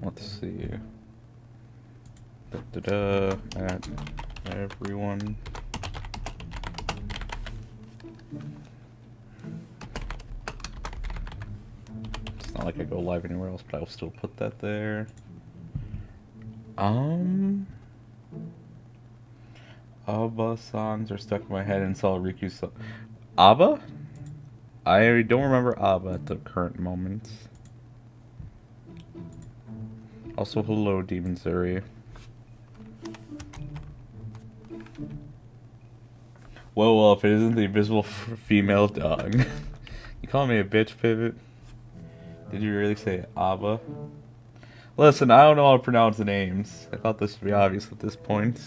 Let's see. At everyone. It's not like I go live anywhere else, but I'll still put that there. ABBA songs are stuck in my head and saw Rikku song. ABBA? I don't remember ABBA at the current moment. Also, hello, Demon Zuri. Well, if it isn't the invisible female dog. You call me a bitch, Pivot? Did you really say ABBA? Listen, I don't know how to pronounce the names. I thought this would be obvious at this point.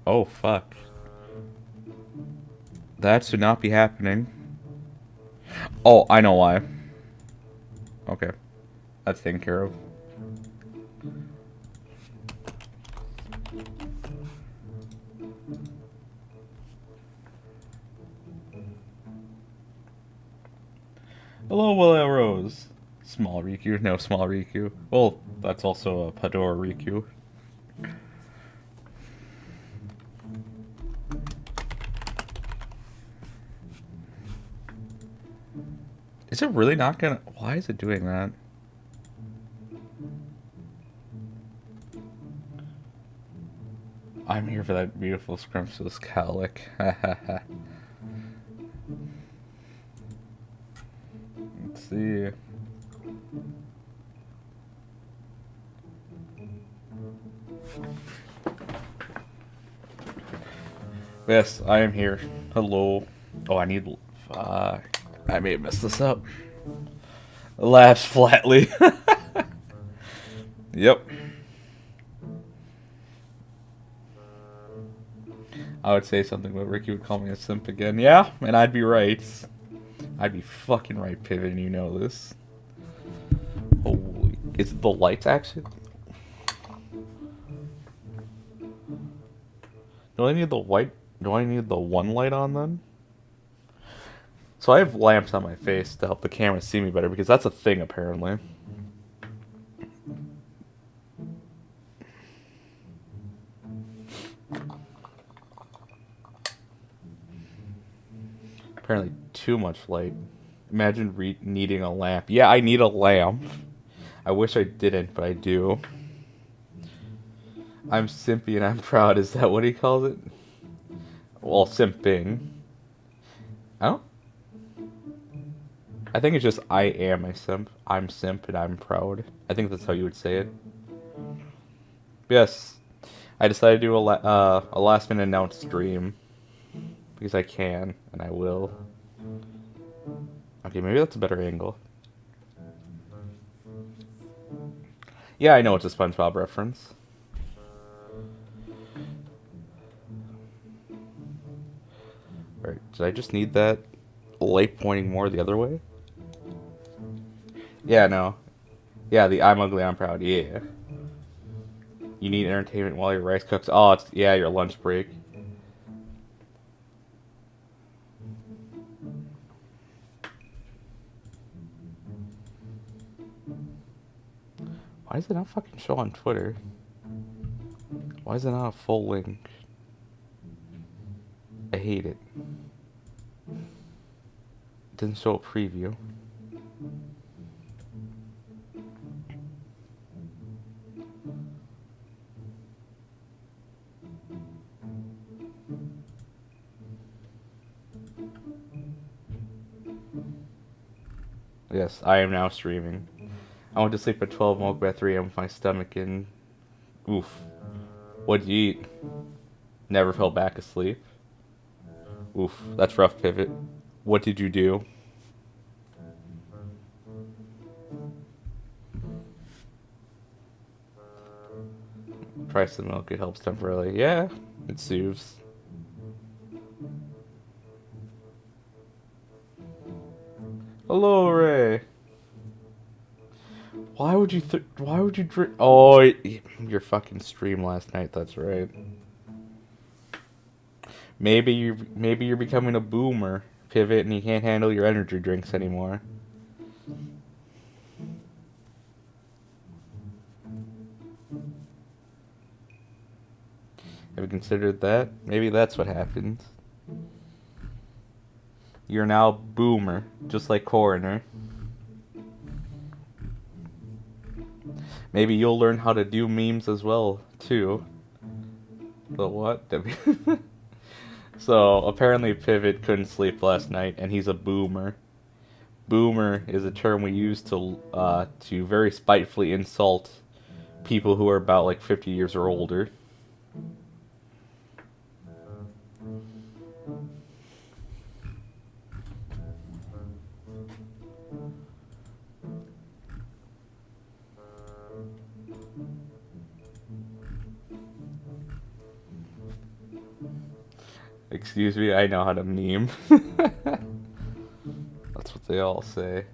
Oh, fuck. That should not be happening. Oh, I know why. Okay. That's taken care of. Hello, Willow Rose. Small Rikku. No, small Rikku. Well, that's also a Padoru Rikku. Is it really not gonna... Why is it doing that? I'm here for that beautiful scrumptious cowlick. Let's see. Yes, I am here. Hello. Oh, I need... I may have messed this up. Laughs flatly. Yep. I would say something, but Rikku would call me a simp again. Yeah, and I'd be right. I'd be fucking right, Pivot, and you know this. Holy... Is the lights actually... Do I need the white... Do I need the one light on then? So I have lamps on my face to help the camera see me better, because that's a thing, apparently. Apparently too much light. Imagine needing a lamp. Yeah, I need a lamp. I wish I didn't, but I do. I'm simpy and I'm proud. Is that what he calls it? Well, simping. Oh? I think it's just I am a simp. I'm simp and I'm proud. I think that's how you would say it. Yes. I decided to do a last minute announced stream. Because I can, and I will. Okay, maybe that's a better angle. Yeah, I know it's a SpongeBob reference. Alright, did I just need that light pointing more the other way? Yeah, no. Yeah, the I'm ugly, I'm proud, yeah. You need entertainment while your rice cooks. Oh, it's, yeah, your lunch break. Why does it not fucking show on Twitter? Why is it not a full link? I hate it. It didn't show a preview. Yes, I am now streaming. I went to sleep at 12 and woke up at 3 a.m. with my stomach in. Oof. What'd you eat? Never fell back asleep. Oof, that's rough, Pivot. What did you do? Try some milk, it helps temporarily. Yeah, it soothes. Hello, Ray. Why would you drink? Oh, your fucking stream last night, that's right. Maybe you're becoming a boomer, Pivot, and you can't handle your energy drinks anymore. Have you considered that? Maybe that's what happens. You're now a boomer, just like Coroner. Maybe you'll learn how to do memes as well, too. But what? So, apparently Pivot couldn't sleep last night, and he's a boomer. Boomer is a term we use to very spitefully insult people who are about like 50 years or older. Excuse me, I know how to meme. That's what they all say.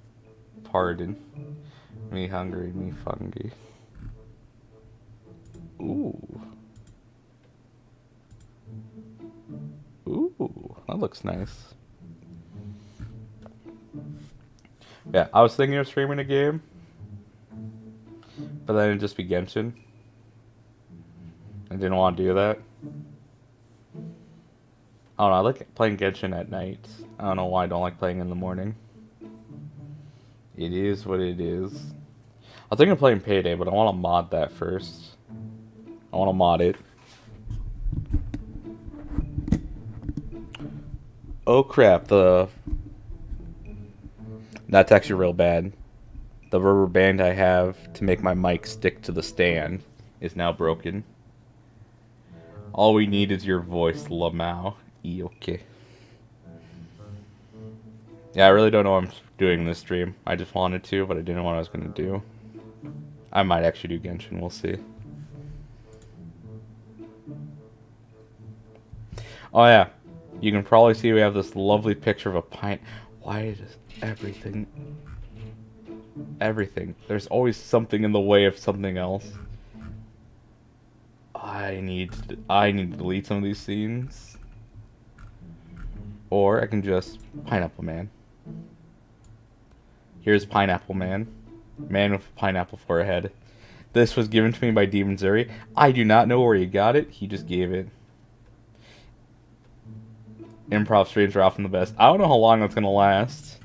Pardon. Me hungry, me fungi. Ooh. Ooh, that looks nice. Yeah, I was thinking of streaming a game, but then it'd just be Genshin. I didn't want to do that. I don't know, I like playing Genshin at night. I don't know why I don't like playing in the morning. It is what it is. I was thinking of playing Payday, but I want to mod that first. I want to mod it. Oh crap, that's actually real bad. The rubber band I have to make my mic stick to the stand is now broken. All we need is your voice, Lamau. Okay. Yeah, I really don't know what I'm doing in this stream. I just wanted to, but I didn't know what I was going to do. I might actually do Genshin, we'll see. Oh yeah, you can probably see we have this lovely picture of a pine. Why does everything... There's always something in the way of something else. I need to delete some of these scenes. Or I can just... Pineapple Man. Here's Pineapple Man. Man with a pineapple for a head. This was given to me by Demon Zuri. I do not know where he got it. He just gave it. Improv streams are often the best. I don't know how long that's going to last.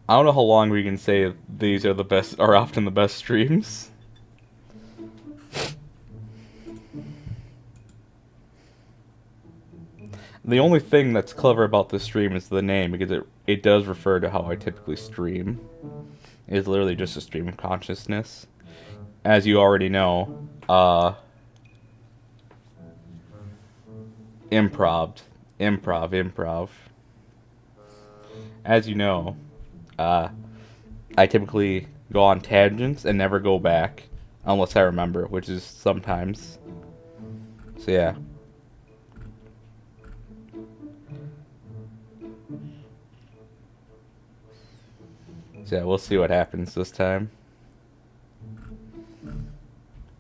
I don't know how long we can say these are the best, are often the best streams. The only thing that's clever about this stream is the name, because it does refer to how I typically stream. It's literally just a stream of consciousness. As you already know, improv. As you know, I typically go on tangents and never go back, unless I remember, which is sometimes. So yeah. So yeah, we'll see what happens this time.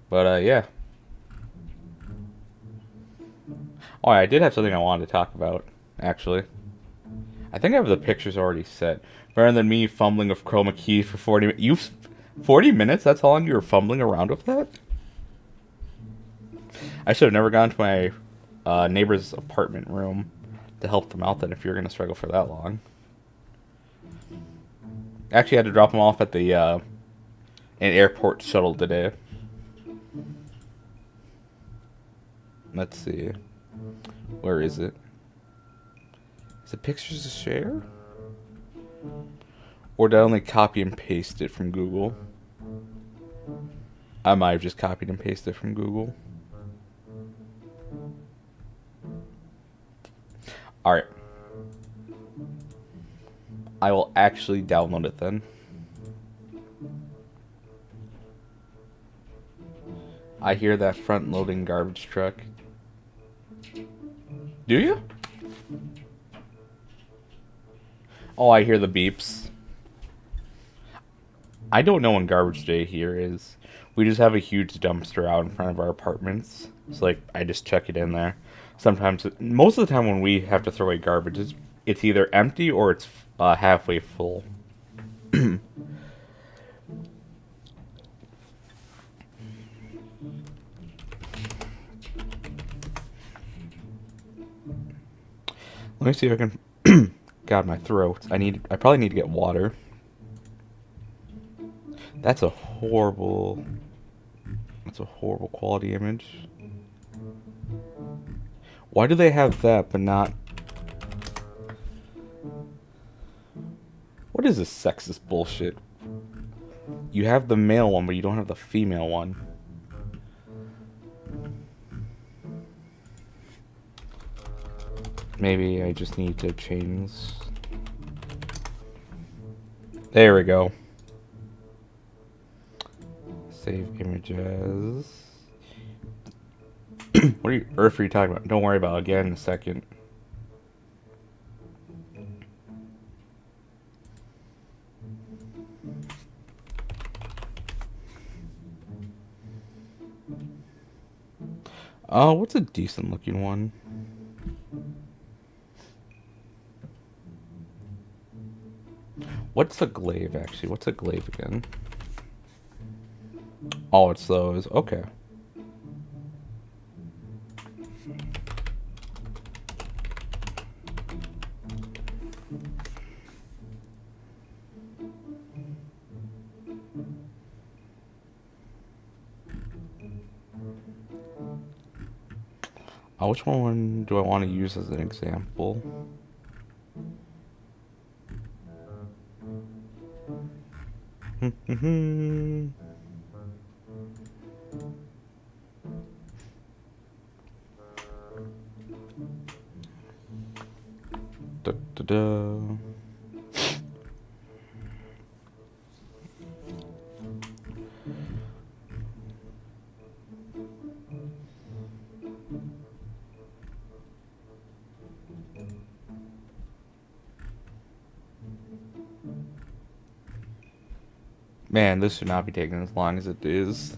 But yeah. Oh, I did have something I wanted to talk about, actually. I think I have the pictures already set. Better than me fumbling with chroma key for 40 minutes. 40 minutes? That's how long you were fumbling around with that? I should have never gone to my neighbor's apartment room to help them out then if you're going to struggle for that long. Actually, I had to drop them off at the an airport shuttle today. Let's see. Where is it? Is it pictures to share? Or did I only copy and paste it from Google? I might have just copied and pasted it from Google. Alright. I will actually download it then. I hear that front-loading garbage truck. Do you? Oh, I hear the beeps. I don't know when garbage day here is. We just have a huge dumpster out in front of our apartments. So like I just chuck it in there. Sometimes, most of the time when we have to throw away garbage, it's either empty or it's halfway full. Let me see if I can. God, my throat. I probably need to get water. That's a horrible quality image. Why do they have that but not? What is this sexist bullshit? You have the male one, but you don't have the female one. Maybe I just need to change. There we go. Save images. What earth are you talking about? Don't worry about it. I'll get it in a second. Oh, what's a decent looking one? What's a glaive, actually? What's a glaive again? Oh, it's those. Okay. Which one do I want to use as an example? Da, da, da. Man, this should not be taking as long as it is.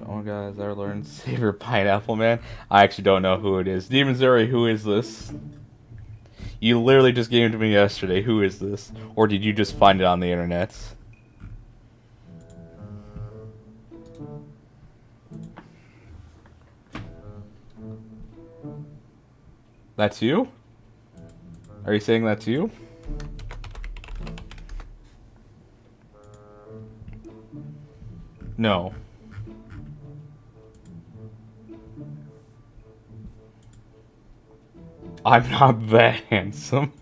Oh guys, I learned Savor Pineapple Man. I actually don't know who it is. Demon Zuri, who is this? You literally just gave it to me yesterday. Who is this? Or did you just find it on the internet? That's you? Are you saying that's you? No. I'm not that handsome.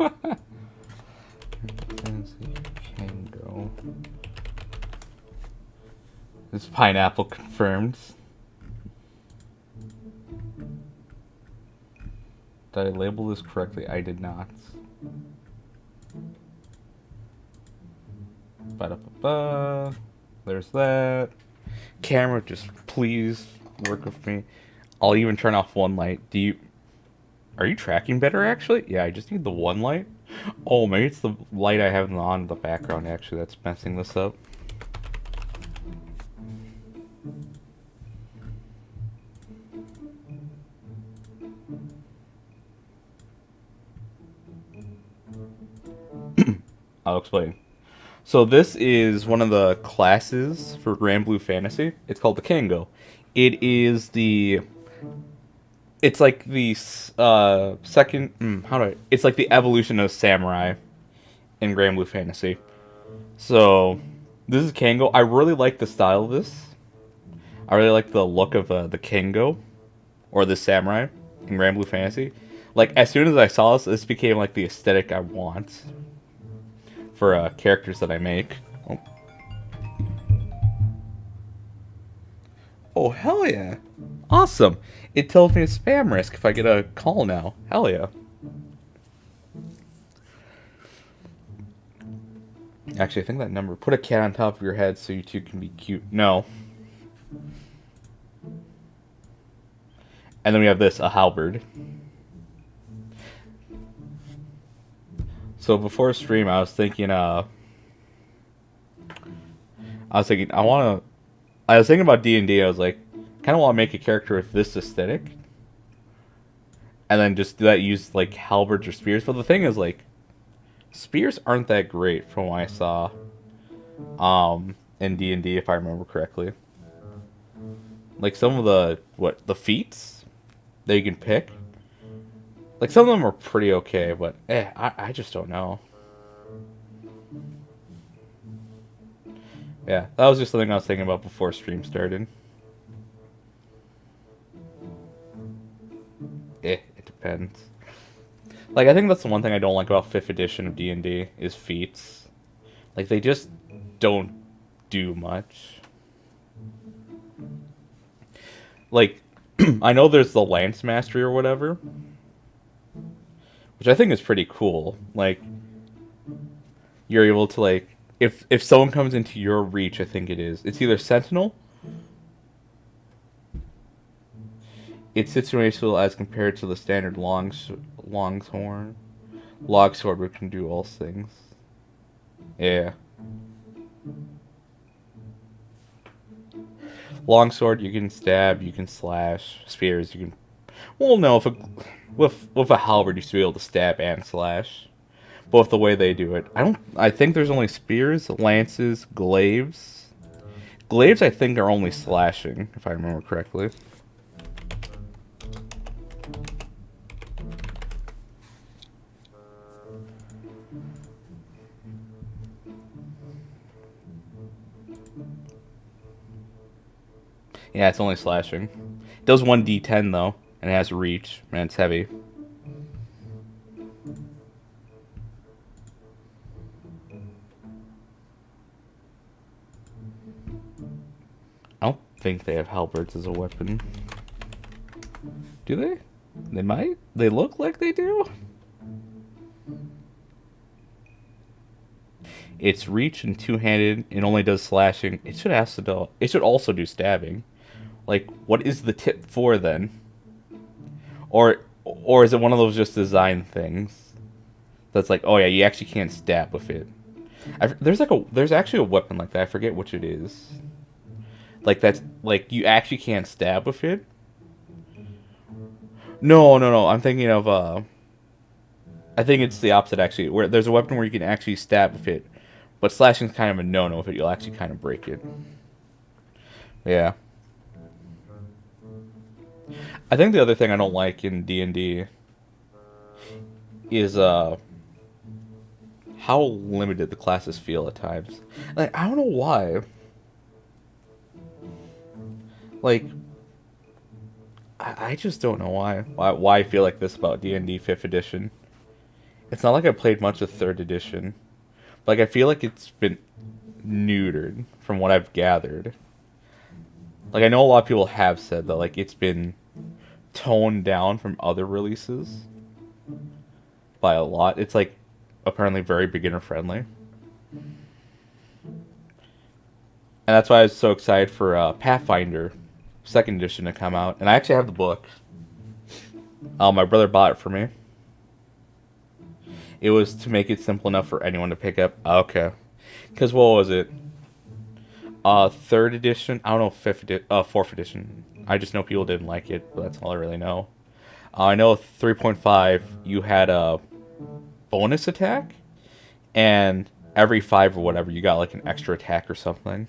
Kango. This pineapple confirmed. Did I label this correctly? I did not. Ba-da-ba-ba. There's that. Camera, just please work with me. I'll even turn off one light. Are you tracking better, actually? Yeah, I just need the one light. Oh, maybe it's the light I have on in the background, actually, that's messing this up. I'll explain. So this is one of the classes for Grand Blue Fantasy. It's called the Kango. It is the... It's like the second... It's like the evolution of Samurai in Grand Blue Fantasy. So, this is Kango. I really like the style of this. I really like the look of the Kango, or the Samurai, in Grand Blue Fantasy. Like, as soon as I saw this became like the aesthetic I want for characters that I make. Oh, hell yeah. Awesome. It tells me it's spam risk if I get a call now. Hell yeah. Actually, I think that number. Put a cat on top of your head so you two can be cute. No. And then we have this, a halberd. So before stream, I was thinking, I was thinking about D&D. I was like, kind of want to make a character with this aesthetic. And then just do that, use, like, halberds or spears. But the thing is, like, spears aren't that great from what I saw in D&D, if I remember correctly. Like, some of the feats that you can pick, like, some of them are pretty okay, but, I just don't know. Yeah, that was just something I was thinking about before stream started. It depends. Like, I think that's the one thing I don't like about 5th edition of D&D, is feats. Like, they just don't do much. Like, I know there's the Lance Mastery or whatever, which I think is pretty cool. Like, you're able to, like, if someone comes into your reach, I think it's either Sentinel, it's situational as compared to the standard longsword, which can do all things. Yeah. Longsword, you can stab, you can slash. Spears, you can. Well, no, with a halberd, you should be able to stab and slash. But with the way they do it, I think there's only spears, lances, glaives. Glaives, I think, are only slashing, if I remember correctly. Yeah, it's only slashing. It does 1d10 though, and it has reach, and it's heavy. I don't think they have halberds as a weapon. Do they? They might? They look like they do? It's reach and two-handed. It only does slashing. It should also do stabbing. Like, what is the tip for then? Or is it one of those just design things that's like, oh yeah, you actually can't stab with it? There's actually a weapon like that. I forget which it is. Like, that's like you actually can't stab with it. No. I'm thinking of I think it's the opposite actually. Where there's a weapon where you can actually stab with it, but slashing's kind of a no-no if it. You'll actually kind of break it. Yeah. I think the other thing I don't like in D&D is how limited the classes feel at times. Like, I don't know why. Like, I just don't know why I feel like this about D&D 5th edition. It's not like I played much of 3rd edition. Like, I feel like it's been neutered from what I've gathered. Like, I know a lot of people have said that, like, it's been toned down from other releases by a lot. It's, like, apparently very beginner friendly. And that's why I was so excited for Pathfinder 2nd edition to come out. And I actually have the book. My brother bought it for me. It was to make it simple enough for anyone to pick up. Okay. Because what was it? 3rd edition? I don't know, 4th edition. I just know people didn't like it, but that's all I really know. I know 3.5, you had a bonus attack, and every 5 or whatever, you got like an extra attack or something.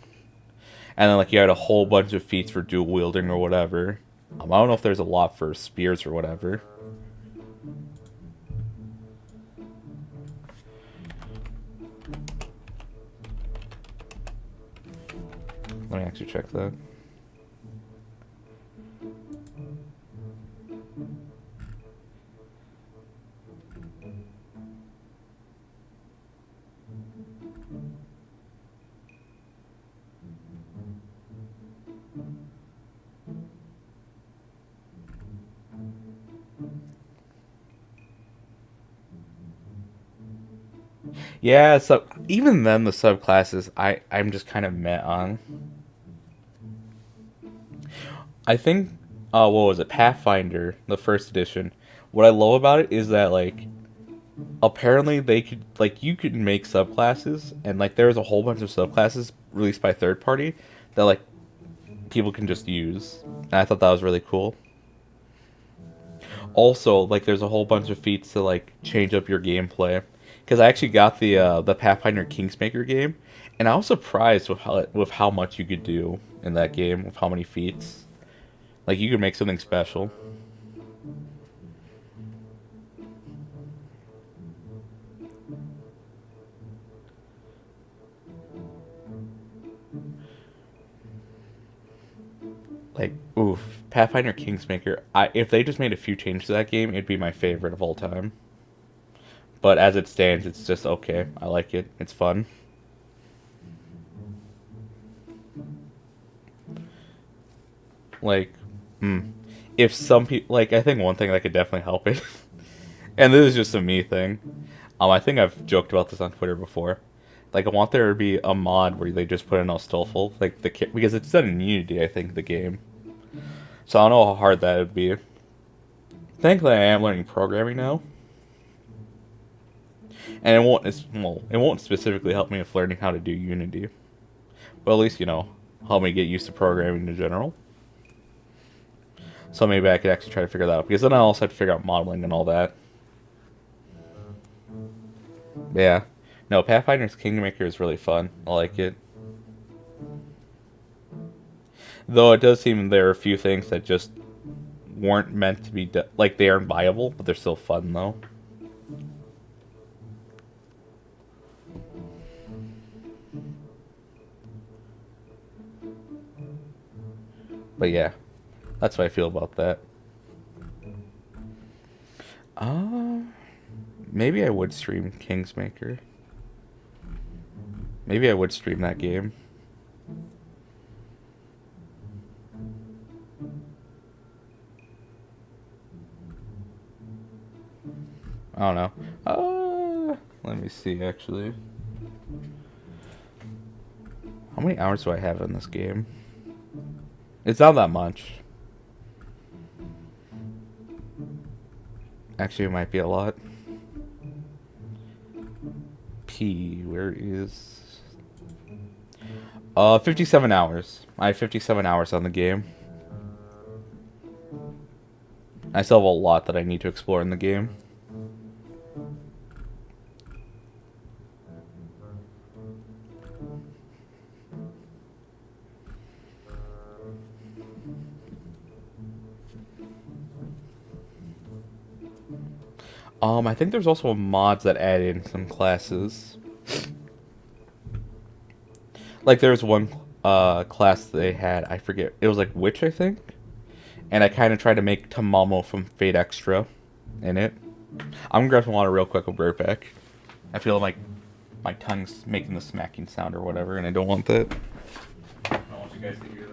And then like you had a whole bunch of feats for dual wielding or whatever. I don't know if there's a lot for spears or whatever. Let me actually check that. Yeah, so even then the subclasses I'm just kind of met on. I think what was it, Pathfinder, the first edition. What I love about it is that like apparently they could like you could make subclasses and like there's a whole bunch of subclasses released by third party that like people can just use. And I thought that was really cool. Also, like there's a whole bunch of feats to like change up your gameplay. Because I actually got the Pathfinder Kingsmaker game, and I was surprised with how much you could do in that game with how many feats. Like you could make something special. Like, oof, Pathfinder Kingsmaker. If they just made a few changes to that game, it'd be my favorite of all time. But as it stands, it's just okay. I like it. It's fun. Like, if some people like, I think one thing that could definitely help it, and this is just a me thing. I think I've joked about this on Twitter before. Like, I want there to be a mod where they just put in Nostalful, like because it's done in Unity, I think the game. So I don't know how hard that would be. Thankfully, I am learning programming now, and it won't specifically help me with learning how to do Unity. But at least help me get used to programming in general. So maybe I could actually try to figure that out because then I also have to figure out modeling and all that. Yeah. No, Pathfinder's Kingmaker is really fun. I like it. Though it does seem there are a few things that just weren't meant to be like they aren't viable, but they're still fun though. But yeah, that's what I feel about that. Maybe I would stream Kingsmaker. Maybe I would stream that game. I don't know. Let me see, actually. How many hours do I have in this game? It's not that much. Actually, it might be a lot. Where is... 57 hours. I have 57 hours on the game. I still have a lot that I need to explore in the game. I think there's also mods that add in some classes. Like there's one class they had, I forget, it was like Witch, I think? And I kind of tried to make Tamamo from Fate Extra in it. I'm gonna grab some water real quick, I'll be right back. I feel like my tongue's making the smacking sound or whatever, and I don't want that. I don't want you guys to hear that.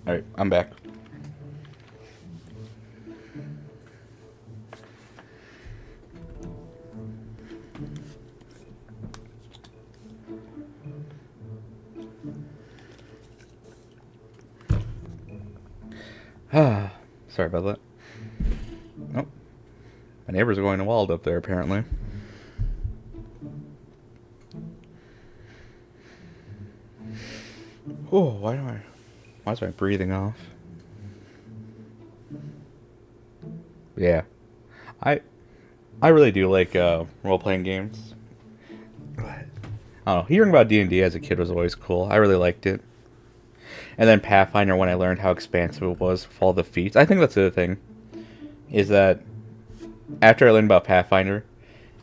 Alright, I'm back. Sorry about that. Oh, my neighbors are going wild up there, apparently. Oh, why is my breathing off? Yeah, I really do like role-playing games. I don't know. Hearing about D&D as a kid was always cool. I really liked it. And then Pathfinder, when I learned how expansive it was with all the feats. I think that's the other thing. Is that after I learned about Pathfinder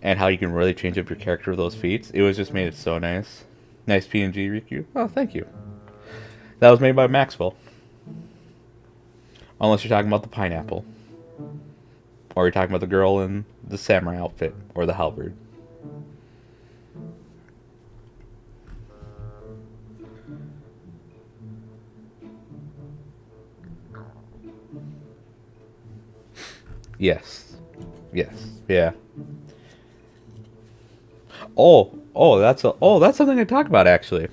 and how you can really change up your character with those feats, it was just made it so nice. Nice PNG, Rikku. Oh, thank you. That was made by Maxel. Unless you're talking about the pineapple. Or you're talking about the girl in the samurai outfit. Or the halberd. Yes. Yes. Yeah. That's something to talk about actually.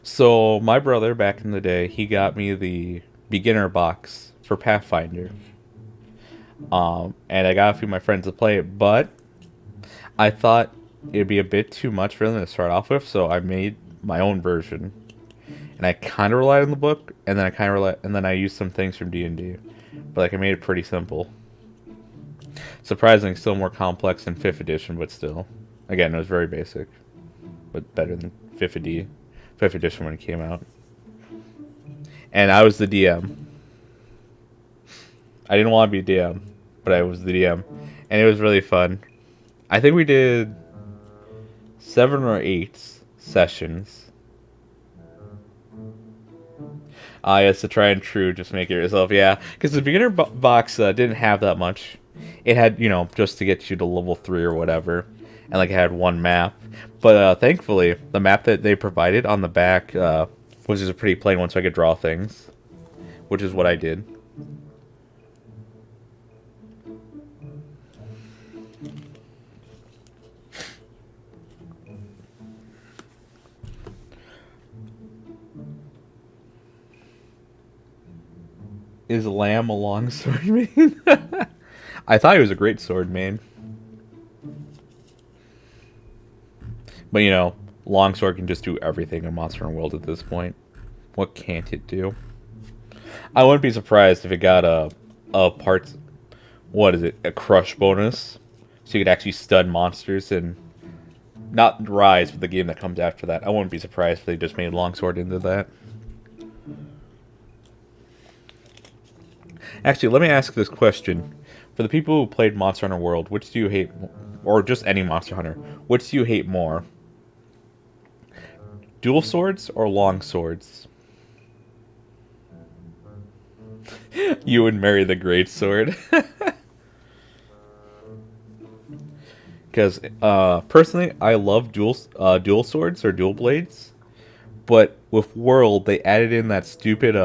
So my brother back in the day, he got me the beginner box for Pathfinder. And I got a few of my friends to play it, but I thought it'd be a bit too much for them to start off with, so I made my own version. And I kind of relied on the book, and then I used some things from D&D, but like I made it pretty simple. Surprisingly, still more complex than 5th edition, but still, again, it was very basic, but better than 5th edition when it came out. And I was the DM. I didn't want to be DM, but I was the DM, and it was really fun. I think we did 7 or 8 sessions. Yes, to try and true, just make it yourself, yeah. Because the beginner box didn't have that much. It had, just to get you to level 3 or whatever. And, like, it had one map. But, thankfully, the map that they provided on the back was just a pretty plain one so I could draw things. Which is what I did. Is Lamb a longsword main? I thought he was a great sword main. But longsword can just do everything in Monster Hunter World at this point. What can't it do? I wouldn't be surprised if it got a crush bonus. So you could actually stun monsters and not Rise, but the game that comes after that. I wouldn't be surprised if they just made longsword into that. Actually, let me ask this question. For the people who played Monster Hunter World, which do you hate, or just any Monster Hunter, which do you hate more? Dual swords or long swords? You would marry the great sword. Because, personally, I love dual swords or dual blades. But with World, they added in that stupid,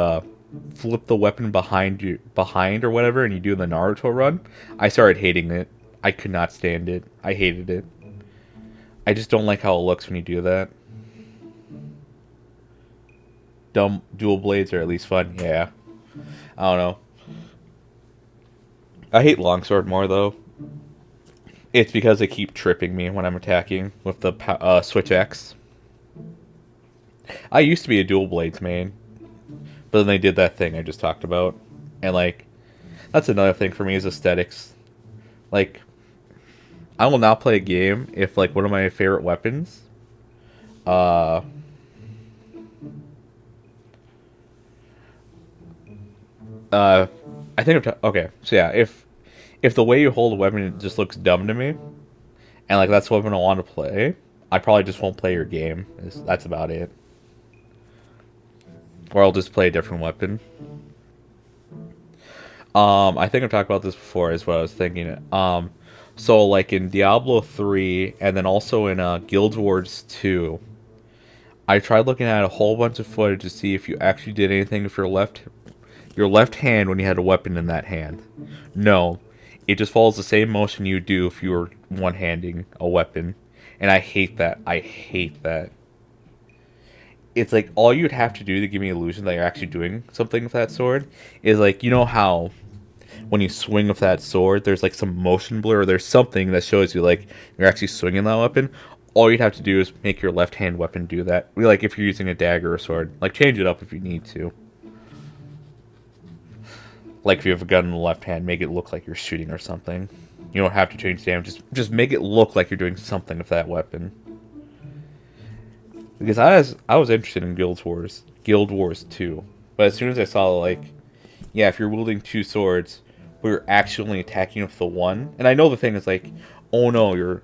flip the weapon behind or whatever, and you do the Naruto run. I started hating it. I could not stand it. I hated it. I just don't like how it looks when you do that. Dumb dual blades are at least fun. Yeah. I don't know. I hate longsword more though. It's because they keep tripping me when I'm attacking with the switch X. I used to be a dual blades main. But then they did that thing I just talked about. And, like, that's another thing for me is aesthetics. Like, I will not play a game if, like, one of my favorite weapons... I think okay, so yeah, if the way you hold a weapon just looks dumb to me, and, like, that's the weapon I want to play, I probably just won't play your game. That's about it. Or I'll just play a different weapon. I think I've talked about this before is what I was thinking. So like in Diablo 3 and then also in Guild Wars 2, I tried looking at a whole bunch of footage to see if you actually did anything with your left hand when you had a weapon in that hand. No. It just follows the same motion you do if you were one-handing a weapon. And I hate that. I hate that. It's like all you'd have to do to give me illusion that you're actually doing something with that sword is like, you know how when you swing with that sword, there's like some motion blur or there's something that shows you like you're actually swinging that weapon. All you'd have to do is make your left hand weapon do that. Like if you're using a dagger or sword, like change it up if you need to. Like if you have a gun in the left hand, make it look like you're shooting or something. You don't have to change damage. Just make it look like you're doing something with that weapon. Because I was interested in Guild Wars 2. But as soon as I saw, like, yeah, if you're wielding two swords, but you're actually attacking with the one, and I know the thing is like, oh no, your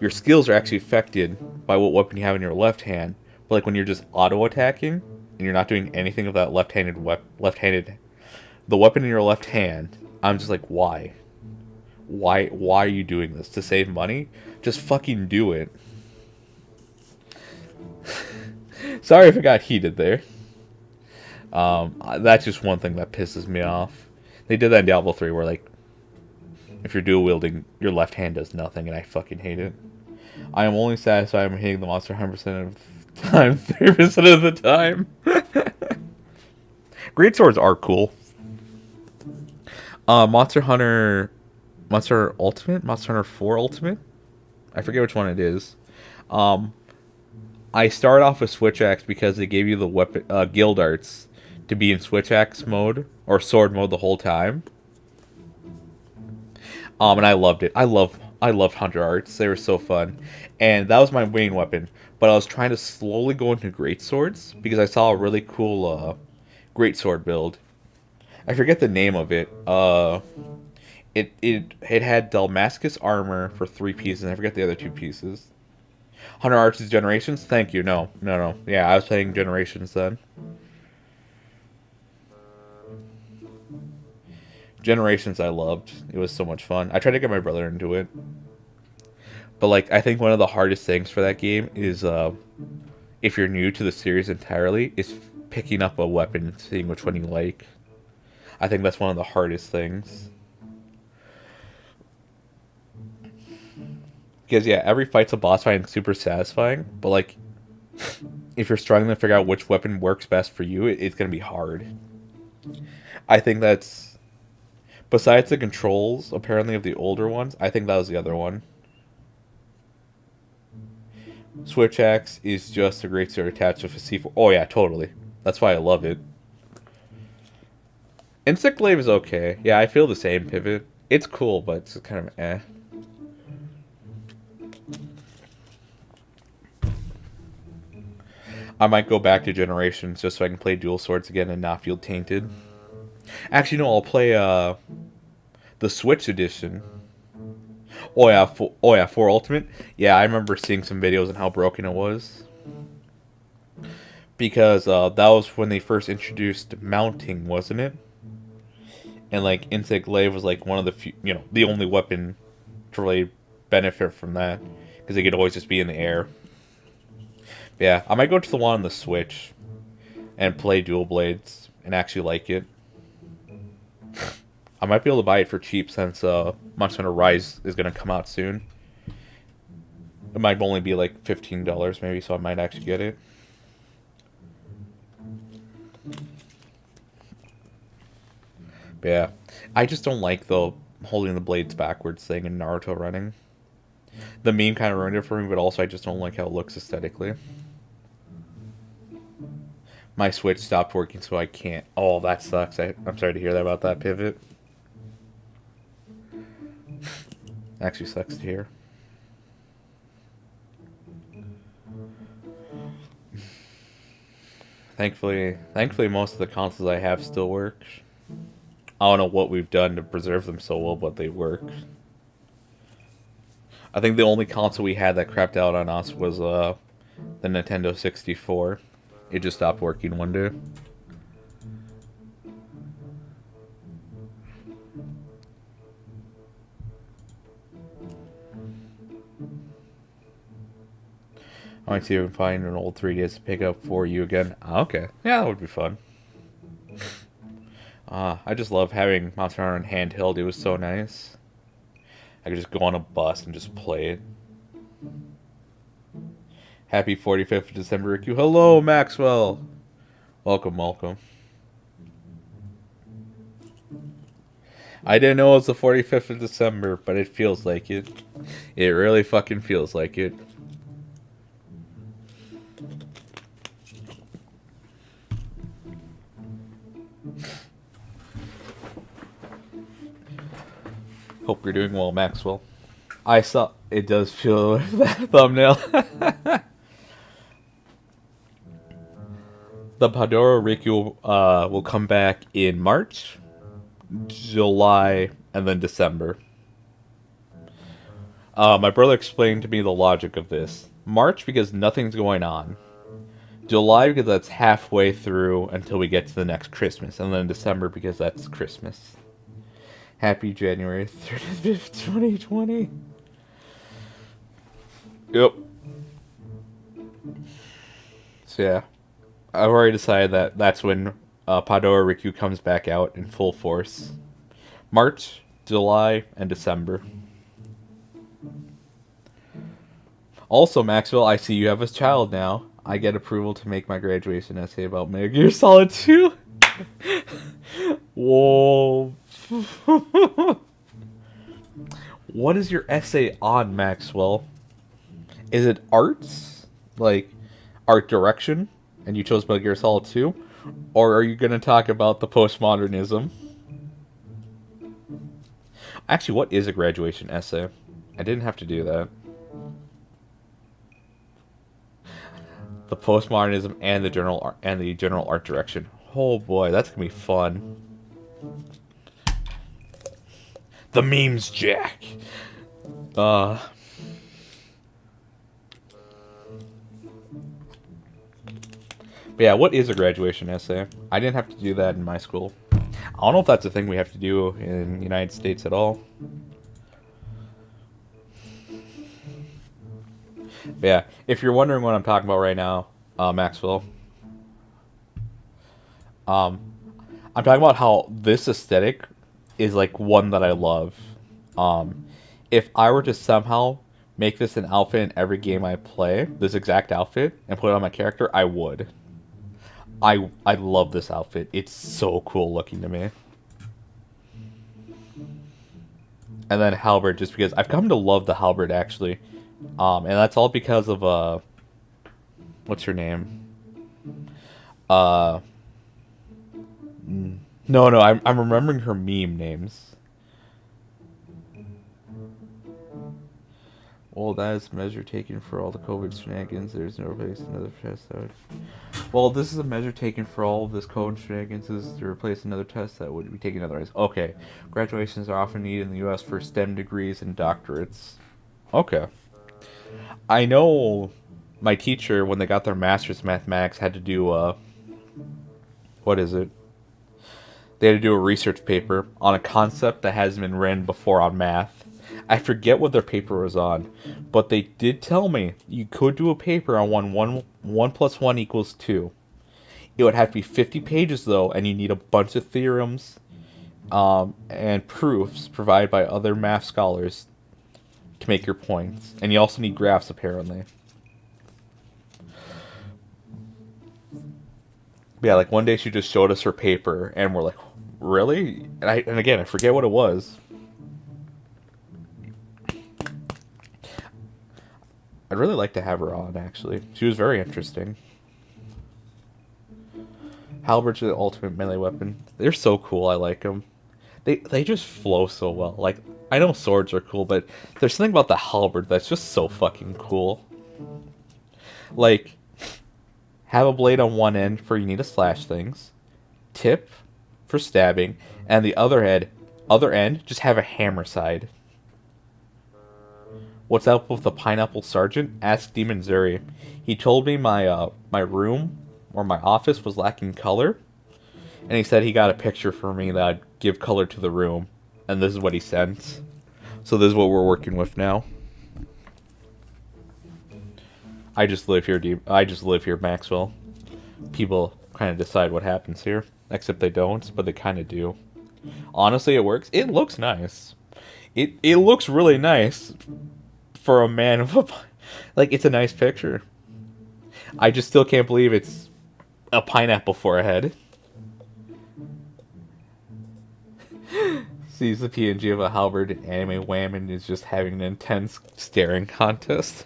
skills are actually affected by what weapon you have in your left hand. But like when you're just auto attacking and you're not doing anything with that the weapon in your left hand, I'm just like, why? Why are you doing this? To save money? Just fucking do it. Sorry if I got heated there. That's just one thing that pisses me off. They did that in Diablo 3 where, like, if you're dual wielding, your left hand does nothing, and I fucking hate it. I am only satisfied when hitting the monster 100% of the time, 3% of the time. Great swords are cool. Monster Hunter Ultimate? Monster Hunter 4 Ultimate? I forget which one it is. I started off with Switch Axe because they gave you the weapon guild arts to be in Switch Axe mode or sword mode the whole time. And I loved it. I loved Hunter arts. They were so fun. And that was my main weapon. But I was trying to slowly go into great swords because I saw a really cool great sword build. I forget the name of it. It had Damascus armor for 3 pieces, and I forget the other 2 pieces. Hunter Arts' Generations? Thank you. No. Yeah, I was playing Generations then. Generations I loved. It was so much fun. I tried to get my brother into it. But, like, I think one of the hardest things for that game is, if you're new to the series entirely, is picking up a weapon and seeing which one you like. I think that's one of the hardest things. Because, yeah, every fight's a boss fight and super satisfying. But, like, if you're struggling to figure out which weapon works best for you, it's going to be hard. I think that's... Besides the controls, apparently, of the older ones, I think that was the other one. Switch Axe is just a great sword attached with a C4. Oh, yeah, totally. That's why I love it. Insect Glaive is okay. Yeah, I feel the same pivot. It's cool, but it's kind of eh. I might go back to Generations just so I can play dual swords again and not feel tainted. Actually, no, I'll play the Switch edition. Oh yeah, for Ultimate. Yeah, I remember seeing some videos on how broken it was. Because that was when they first introduced mounting, wasn't it? And like Insect Glaive was like one of the few, the only weapon to really benefit from that, because they could always just be in the air. Yeah, I might go to the one on the Switch and play Dual Blades and actually like it. I might be able to buy it for cheap since Monster Hunter Rise is going to come out soon. It might only be like $15 maybe, so I might actually get it. But yeah, I just don't like the holding the blades backwards thing in Naruto running. The meme kind of ruined it for me, but also I just don't like how it looks aesthetically. My Switch stopped working, so I can't. Oh, that sucks. I'm sorry to hear that about that pivot. Actually sucks to hear. Thankfully, most of the consoles I have still work. I don't know what we've done to preserve them so well, but they work. I think the only console we had that crapped out on us was the Nintendo 64. It just stopped working one day. I might see if I can find an old 3DS to pick up for you again. Okay. Yeah, that would be fun. I just love having Monster Hunter in handheld. It was so nice. I could just go on a bus and just play it. Happy 45th of December, Rikku. Hello, Maxwell. Welcome. I didn't know it was the 45th of December, but it feels like it. It really fucking feels like it. Hope you're doing well, Maxwell. I saw it does feel that thumbnail. The PADORU Rikku will come back in March, July, and then December. My brother explained to me the logic of this. March because nothing's going on. July because that's halfway through until we get to the next Christmas. And then December because that's Christmas. Happy January 35th, 2020. Yep. So yeah. I've already decided that that's when PADORU Rikku comes back out in full force. March, July, and December. Also, Maxwell, I see you have a child now. I get approval to make my graduation essay about Metal Gear Solid 2. Whoa. What is your essay on, Maxwell? Is it arts? Like, art direction? And you chose Metal Gear Solid 2? Or are you going to talk about the postmodernism? Actually, what is a graduation essay? I didn't have to do that. The postmodernism and the general art direction. Oh boy, that's gonna be fun. The memes, Jack. But yeah, what is a graduation essay? I didn't have to do that in my school. I don't know if that's a thing we have to do in the United States at all. But yeah, if you're wondering what I'm talking about right now, Maxwell, I'm talking about how this aesthetic is like one that I love. If I were to somehow make this an outfit in every game I play, this exact outfit, and put it on my character, I would. I love this outfit. It's so cool looking to me. And then halberd, just because I've come to love the halberd actually. And that's all because of what's her name? No, I'm remembering her meme names. Well, that is a measure taken for all the COVID shenanigans. There's no replace another test that would... Well, this is a measure taken for all of this COVID shenanigans is to replace another test that would be taken otherwise. Okay. Graduations are often needed in the U.S. for STEM degrees and doctorates. Okay. I know my teacher, when they got their master's in mathematics, had to do what is it? They had to do a research paper on a concept that hasn't been written before on math. I forget what their paper was on, but they did tell me you could do a paper on 1 plus 1 equals 2. It would have to be 50 pages, though, and you need a bunch of theorems and proofs provided by other math scholars to make your points. And you also need graphs, apparently. But yeah, like one day she just showed us her paper, and we're like, really? And again, I forget what it was. I'd really like to have her on, actually. She was very interesting. Halberds are the ultimate melee weapon. They're so cool, I like them. They just flow so well. Like, I know swords are cool, but there's something about the halberd that's just so fucking cool. Like, have a blade on one end for you need to slash things. Tip for stabbing. And the other end, just have a hammer side. What's up with the pineapple sergeant? Ask Demon Zuri. He told me my room or my office was lacking color, and he said he got a picture for me that I'd give color to the room, and this is what he sent. So this is what we're working with now. I just live here, Maxwell. People kind of decide what happens here, except they don't, but they kind of do. Honestly, it works. It looks nice. It looks really nice. For a man of a... Like, it's a nice picture. I just still can't believe it's a pineapple for a head. Sees the PNG of a halberd and anime wham and is just having an intense staring contest.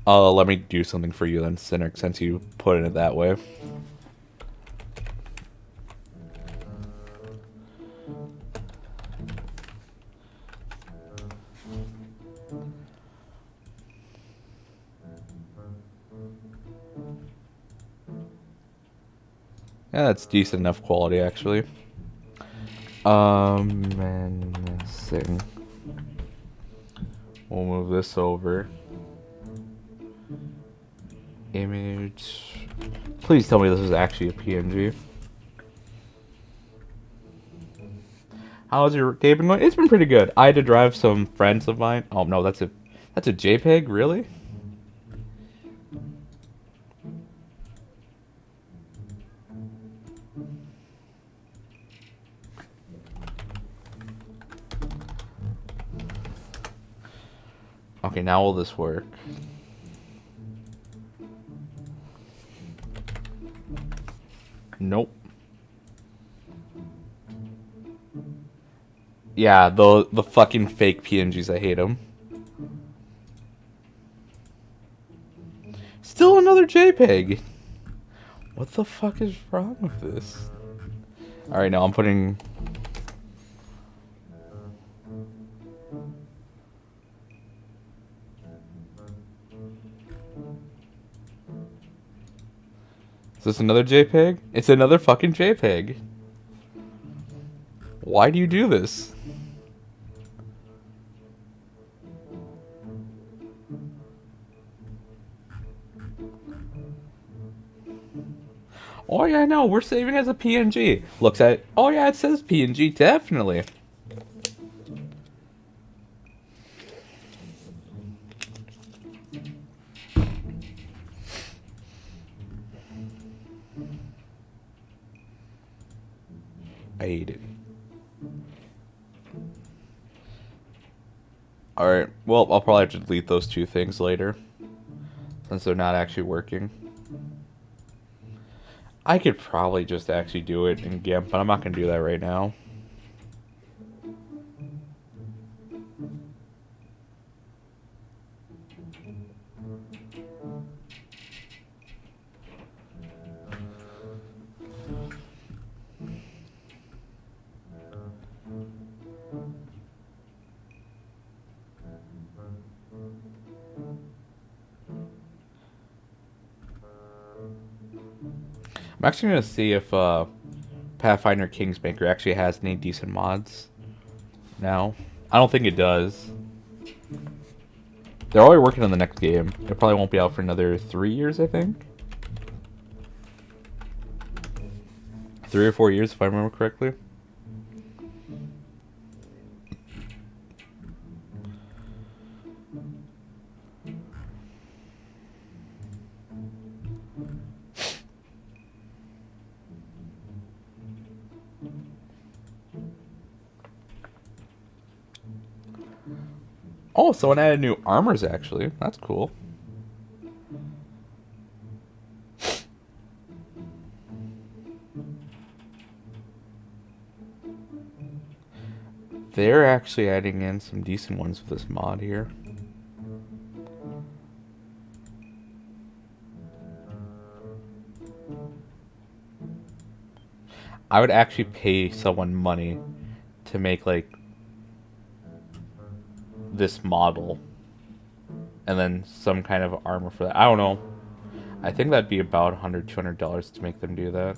Let me do something for you then, Cynic, since you put it that way. Yeah, that's decent enough quality, actually. Menacing. We'll move this over. Image. Please tell me this is actually a PNG. How's your day been going? It's been pretty good. I had to drive some friends of mine. Oh no, that's a JPEG, really? Okay, now will this work? Nope. Yeah, the fucking fake PNGs, I hate them. Still another JPEG. What the fuck is wrong with this? Alright, now I'm putting... Is this another JPEG? It's another fucking JPEG. Why do you do this? Oh yeah, no, we're saving as a PNG. Looks at it. Oh yeah, it says PNG, definitely. I hate it. Alright, well, I'll probably have to delete those two things later, since they're not actually working. I could probably just actually do it in GIMP, but I'm not going to do that right now. I'm actually going to see if Pathfinder Kingsmaker actually has any decent mods now. I don't think it does. They're already working on the next game. It probably won't be out for another 3 years, I think. 3 or 4 years, if I remember correctly. Oh, someone added new armors, actually. That's cool. They're actually adding in some decent ones with this mod here. I would actually pay someone money to make, like, this model and then some kind of armor for that. I don't know. I think that'd be about $100, $200 to make them do that.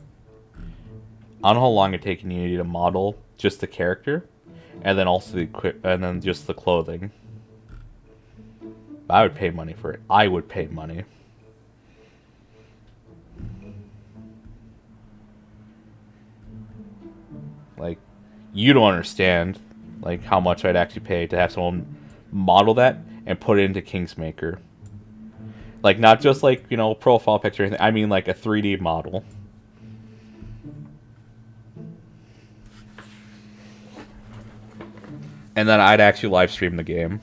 I don't know how long it takes Unity to model just the character and then also the and then just the clothing. I would pay money for it. I would pay money. Like, you don't understand, like, how much I'd actually pay to have someone model that and put it into Kingsmaker. Like, not just, like, you know, profile picture or anything. I mean, like, a 3D model. And then I'd actually live stream the game.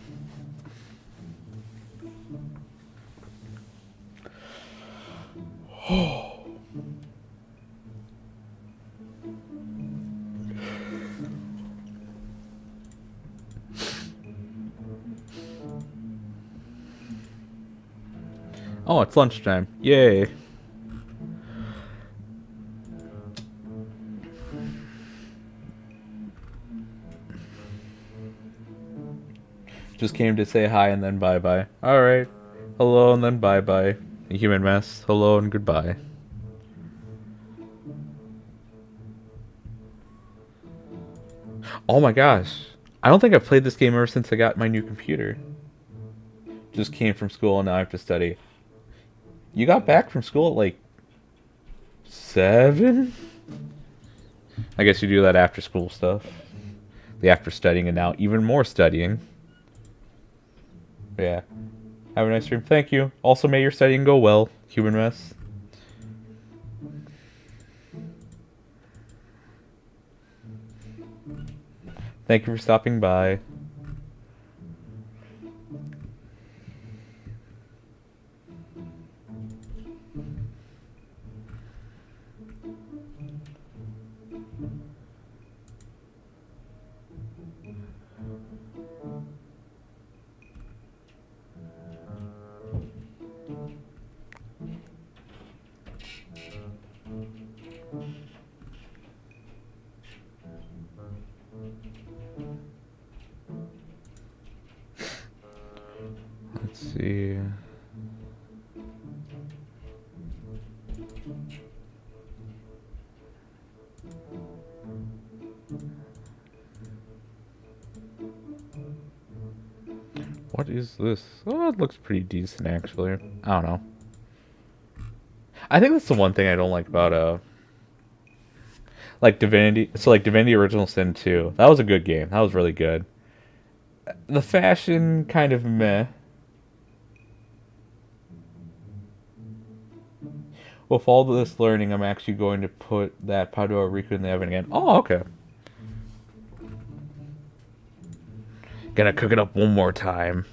Oh, it's lunchtime. Yay. Just came to say hi and then bye-bye. Alright. Hello and then bye-bye. Human mess. Hello and goodbye. Oh my gosh. I don't think I've played this game ever since I got my new computer. Just came from school and now I have to study. You got back from school at like 7? I guess you do that after school stuff. The after studying and now even more studying. Yeah. Have a nice stream. Thank you. Also, may your studying go well, human mess. Thank you for stopping by. Let's see. What is this? Oh, it looks pretty decent actually. I don't know. I think that's the one thing I don't like about like Divinity. So like Divinity Original Sin 2. That was a good game. That was really good. The fashion kind of meh. With all this learning, I'm actually going to put that PADORU Rikku in the oven again. Oh, okay. Gonna cook it up one more time.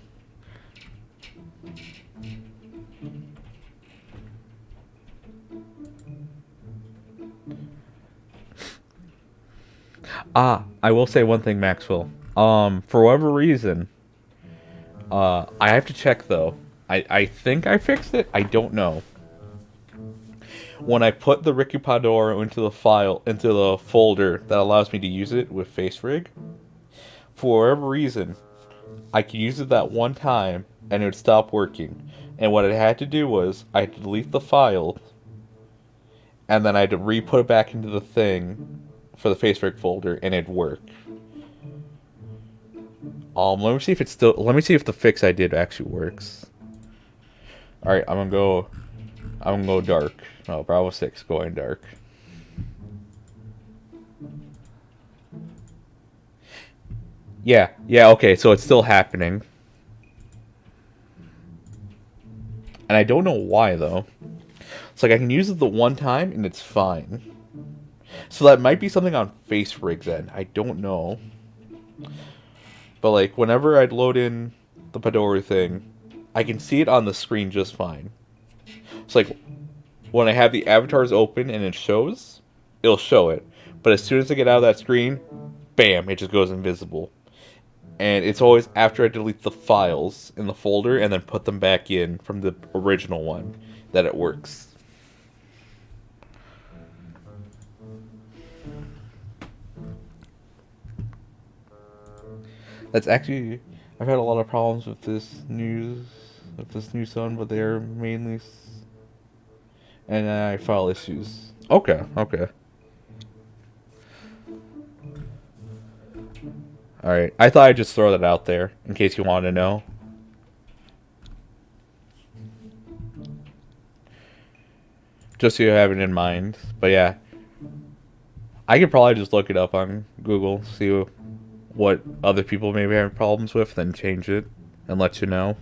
I will say one thing, Maxwell. For whatever reason, I have to check though. I think I fixed it. I don't know. When I put the Rikku PADORU into the folder that allows me to use it with FaceRig, for whatever reason, I could use it that one time and it would stop working. And what I had to do was I had to delete the file, and then I had to re-put it back into the thing for the FaceRig folder, and it'd work. Let me see if the fix I did actually works. All right, I'm gonna go dark. Oh, Bravo 6 going dark. Yeah, okay, so it's still happening. And I don't know why, though. It's like I can use it the one time, and it's fine. So that might be something on FaceRig's end. I don't know. But, like, whenever I'd load in the PADORU thing, I can see it on the screen just fine. It's like, when I have the avatars open and it shows, it'll show it. But as soon as I get out of that screen, bam, it just goes invisible. And it's always after I delete the files in the folder and then put them back in from the original one that it works. That's actually, I've had a lot of problems with this new one, but they're mainly and file issues. Okay. Alright, I thought I'd just throw that out there, in case you wanted to know. Just so you have it in mind. But yeah, I could probably just look it up on Google, see what other people maybe have problems with, then change it, and let you know.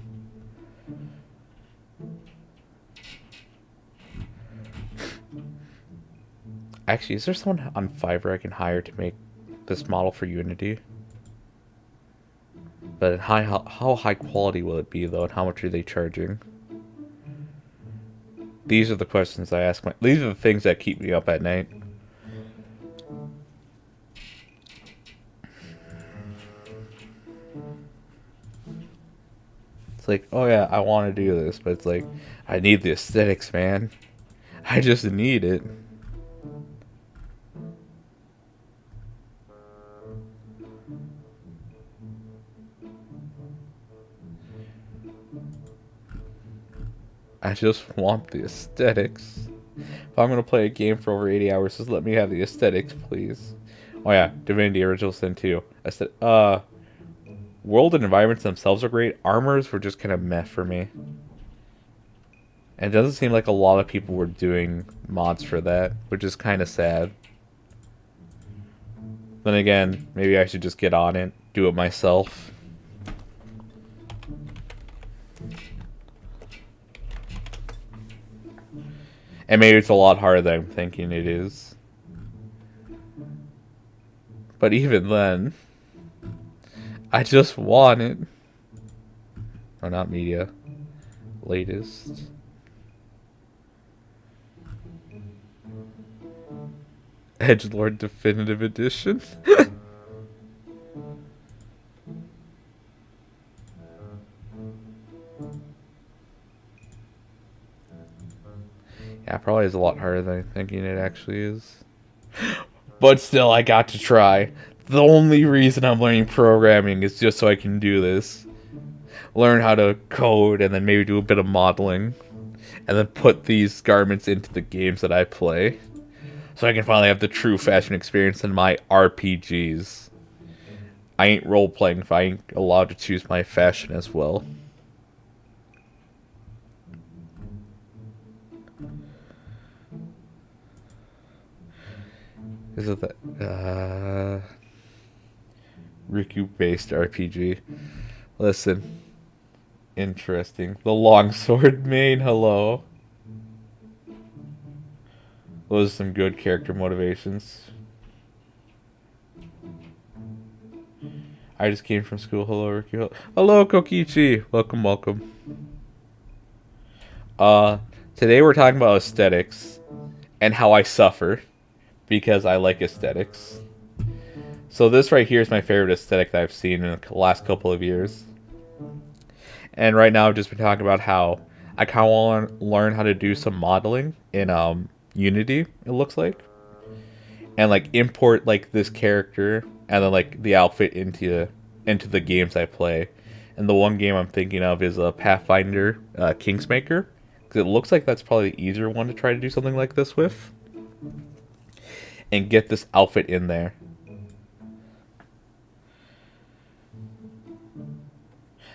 Actually, is there someone on Fiverr I can hire to make this model for Unity? But how high quality will it be, though, and how much are they charging? These are the questions I ask. These are the things that keep me up at night. It's like, oh yeah, I want to do this, but it's like, I need the aesthetics, man. I just need it. I just want the aesthetics. If I'm gonna play a game for over 80 hours, just let me have the aesthetics, please. Oh yeah, Divinity Original Sin 2. World and environments themselves are great. Armors were just kind of meh for me. And it doesn't seem like a lot of people were doing mods for that, which is kind of sad. Then again, maybe I should just get on it, do it myself. And maybe it's a lot harder than I'm thinking it is. But even then, I just want it. Or not media. Latest. Edgelord Definitive Edition. Yeah, probably is a lot harder than I'm thinking it actually is. But still, I got to try. The only reason I'm learning programming is just so I can do this. Learn how to code and then maybe do a bit of modeling. And then put these garments into the games that I play. So I can finally have the true fashion experience in my RPGs. I ain't role-playing if I ain't allowed to choose my fashion as well. Is it that Rikku-based RPG? Listen. Interesting. The longsword main, hello. Those are some good character motivations. I just came from school. Hello, Rikku. Hello, Kokichi. Welcome, welcome. Today we're talking about aesthetics and how I suffer because I like aesthetics. So this right here is my favorite aesthetic that I've seen in the last couple of years. And right now I've just been talking about how I kind of want to learn how to do some modeling in Unity, it looks like. And like import like this character and then like the outfit into the games I play. And the one game I'm thinking of is a Pathfinder Kingsmaker. Because it looks like that's probably the easier one to try to do something like this with. And get this outfit in there.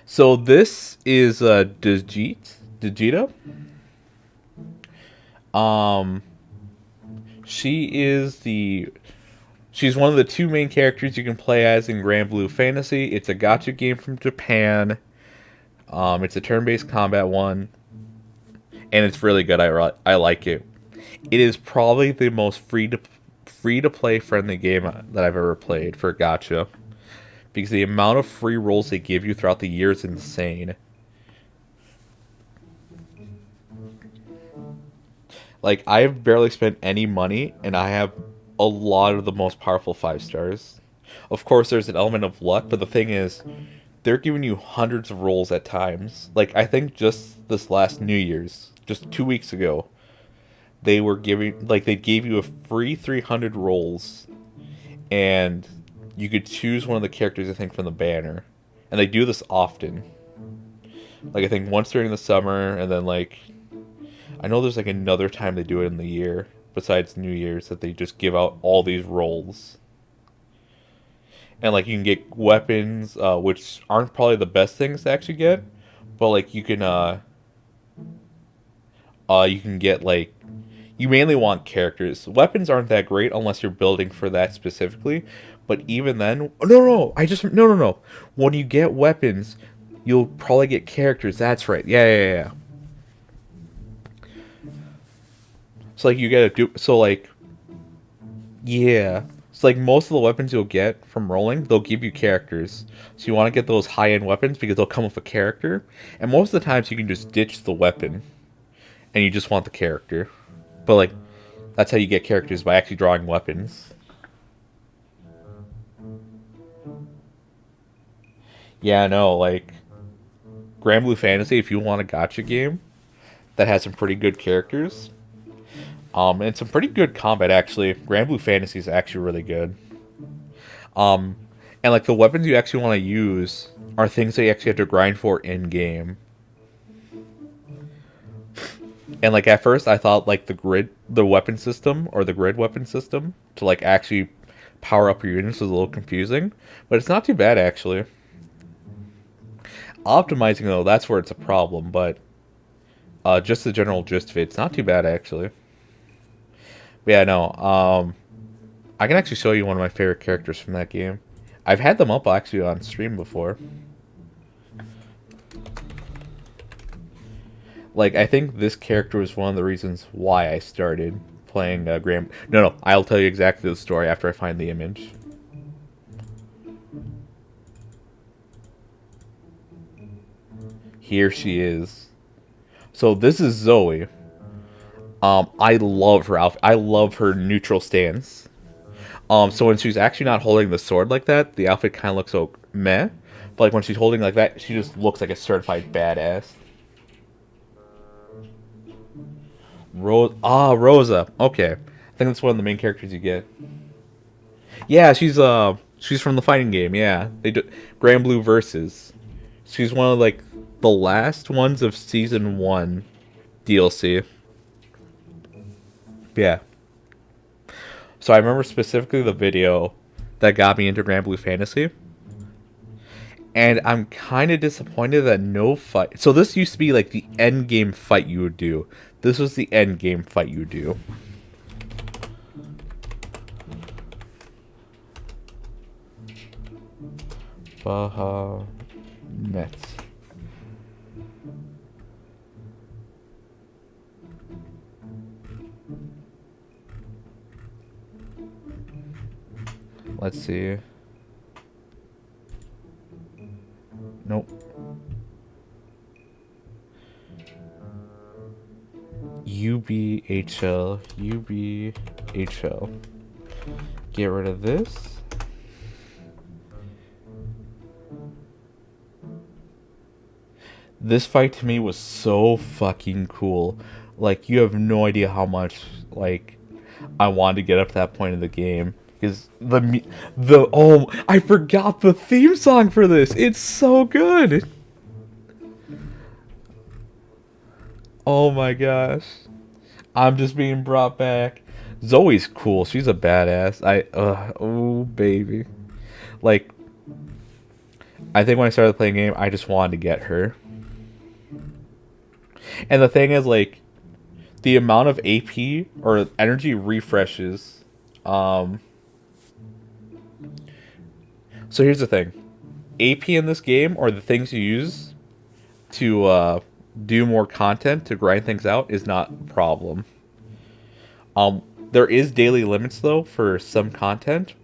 So this is Digita. She's one of the two main characters you can play as in Grand Blue Fantasy. It's a gacha game from Japan. It's a turn-based combat one. And it's really good. I like it. It is probably the most free to play friendly game that I've ever played for gacha. Because the amount of free rolls they give you throughout the year is insane. Like, I've barely spent any money, and I have a lot of the most powerful 5 stars. Of course, there's an element of luck, but the thing is, they're giving you hundreds of rolls at times. Like, I think just this last New Year's, just 2 weeks ago, they gave you a free 300 rolls, and you could choose one of the characters, I think, from the banner. And they do this often. Like, I think once during the summer, and then, like, I know there's, like, another time they do it in the year, besides New Year's, that they just give out all these rolls. And, like, you can get weapons, which aren't probably the best things to actually get, but, like, you can get, like, you mainly want characters. Weapons aren't that great unless you're building for that specifically, but even then, no. When you get weapons, you'll probably get characters. That's right. Yeah. So, like, you get So, like, most of the weapons you'll get from rolling, they'll give you characters. So you want to get those high-end weapons because they'll come with a character. And most of the times you can just ditch the weapon. And you just want the character. But, like, that's how you get characters, by actually drawing weapons. Yeah, no, like, Grand Blue Fantasy, if you want a gacha game that has some pretty good characters, and some pretty good combat, actually. Grand Blue Fantasy is actually really good. And, like, the weapons you actually want to use are things that you actually have to grind for in-game. And like at first I thought like the weapon system or the grid weapon system to like actually power up your units was a little confusing, but it's not too bad actually. Optimizing though, that's where it's a problem, but just the general gist of it, it's not too bad actually. But yeah, no, I can actually show you one of my favorite characters from that game. I've had them up actually on stream before. Like, I think this character was one of the reasons why I started playing Grand... No, I'll tell you exactly the story after I find the image. Here she is. So this is Zoe. I love her outfit. I love her neutral stance. So when she's actually not holding the sword like that, the outfit kind of looks so meh. But like when she's holding like that, she just looks like a certified badass. Rosa. Okay. I think that's one of the main characters you get. Yeah, she's from the fighting game, yeah. They do Grand Blue Versus. She's one of like the last ones of season 1 DLC. Yeah. So I remember specifically the video that got me into Grand Blue Fantasy. And I'm kind of disappointed that no fight... So this used to be like the end game fight you would do. This was the end game fight you do. Bahamut. Let's see. Nope. UBHL. Get rid of this. This fight to me was so fucking cool. Like, you have no idea how much, like, I wanted to get up to that point in the game. Because oh, I forgot the theme song for this. It's so good. Oh my gosh. I'm just being brought back. Zoe's cool. She's a badass. Oh baby. Like, I think when I started playing the game, I just wanted to get her. And the thing is, like, the amount of AP or energy refreshes, so here's the thing. AP in this game, or the things you use to do more content, to grind things out, is not a problem. There is daily limits, though, for some content.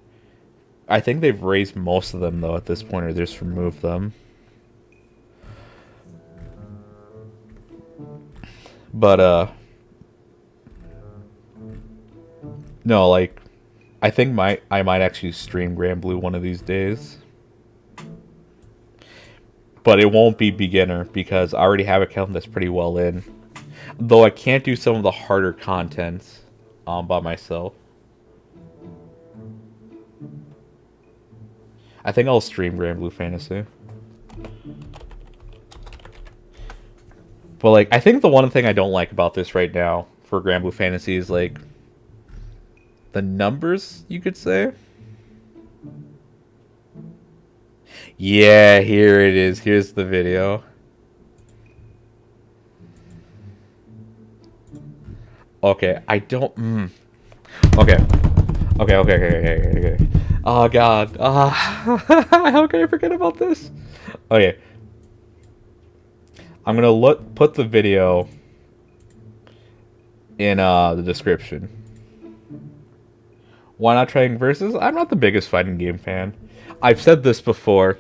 I think they've raised most of them, though, at this point, or they just removed them. But, no, like, I think I might actually stream Grand Blue one of these days. But it won't be beginner, because I already have a account that's pretty well in. Though I can't do some of the harder content by myself. I think I'll stream Grand Blue Fantasy. But, like, I think the one thing I don't like about this right now for Grand Blue Fantasy is, like, the numbers, you could say. Yeah, here it is. Here's the video. Okay, I don't... Okay. Okay. Oh, God. How can I forget about this? Okay. I'm gonna put the video in the description. Why not trying versus? I'm not the biggest fighting game fan. I've said this before.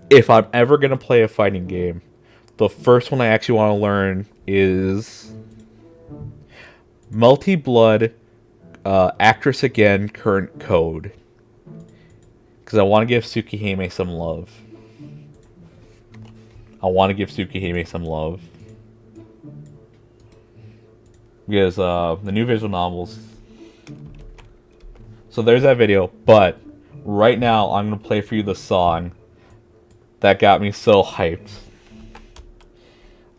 If I'm ever gonna play a fighting game, the first one I actually want to learn is Multi-Blood, Actress Again, Current Code. Because I want to give Tsukihime some love. Because the new visual novels. So there's that video. But right now I'm going to play for you the song that got me so hyped.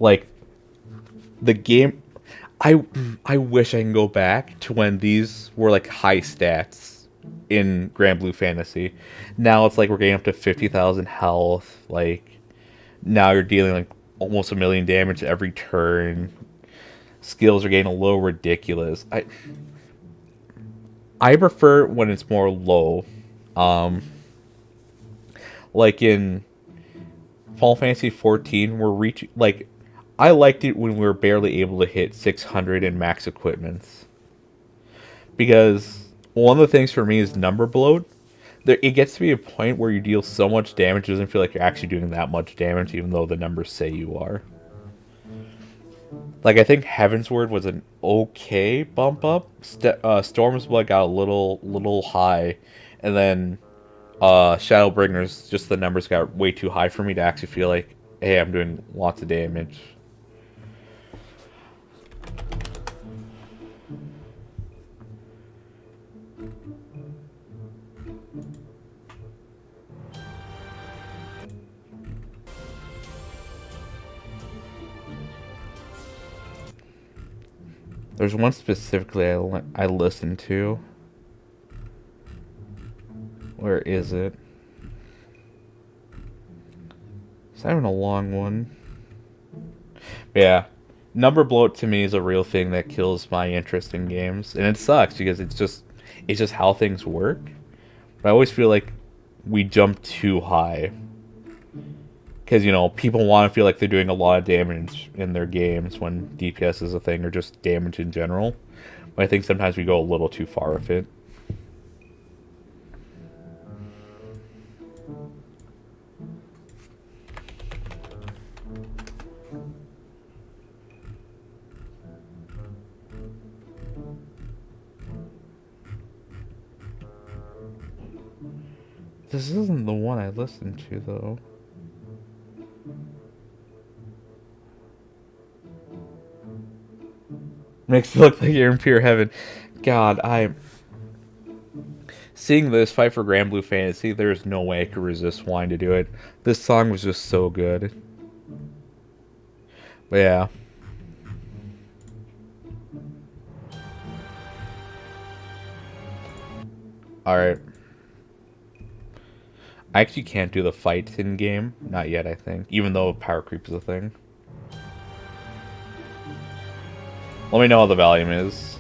Like, the game, I wish I can go back to when these were like high stats in Grand Blue Fantasy. Now it's like we're getting up to 50,000 health. Like now you're dealing like almost 1 million damage every turn. Skills are getting a little ridiculous. I prefer when it's more low. Like in Final Fantasy 14, we're reaching like I liked it when we were barely able to hit 600 in max equipments. Because one of the things for me is number bloat. It gets to be a point where you deal so much damage, it doesn't feel like you're actually doing that much damage, even though the numbers say you are. Like, I think Heaven's Word was an okay bump up. Storm's Blood got a little high. And then Shadowbringers, just the numbers got way too high for me to actually feel like, hey, I'm doing lots of damage. There's one specifically I listened to. Where is it? It's not even a long one. But yeah, number bloat to me is a real thing that kills my interest in games, and it sucks because it's just how things work. But I always feel like we jump too high. Because, you know, people want to feel like they're doing a lot of damage in their games when DPS is a thing, or just damage in general. But I think sometimes we go a little too far with it. This isn't the one I listened to, though. Makes you look like you're in pure heaven. God, seeing this fight for Grand Blue Fantasy, there's no way I could resist wanting to do it. This song was just so good. But yeah. Alright. I actually can't do the fight in game. Not yet, I think. Even though power creep is a thing. Let me know what the volume is.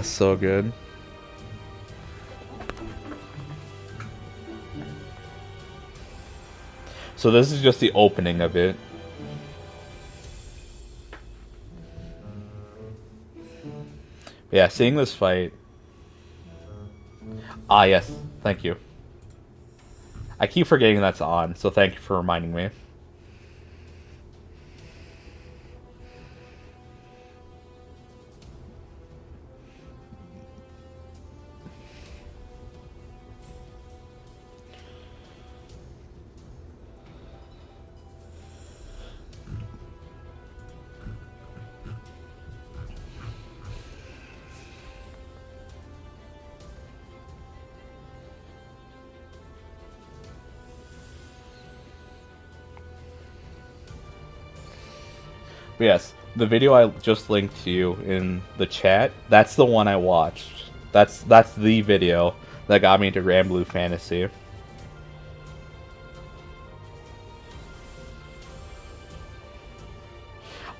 So good. So this is just the opening of it. Yeah, seeing this fight. Ah, yes. Thank you. I keep forgetting that's on, so thank you for reminding me. But yes, the video I just linked to you in the chat, that's the one I watched. That's the video that got me into Grand Blue Fantasy.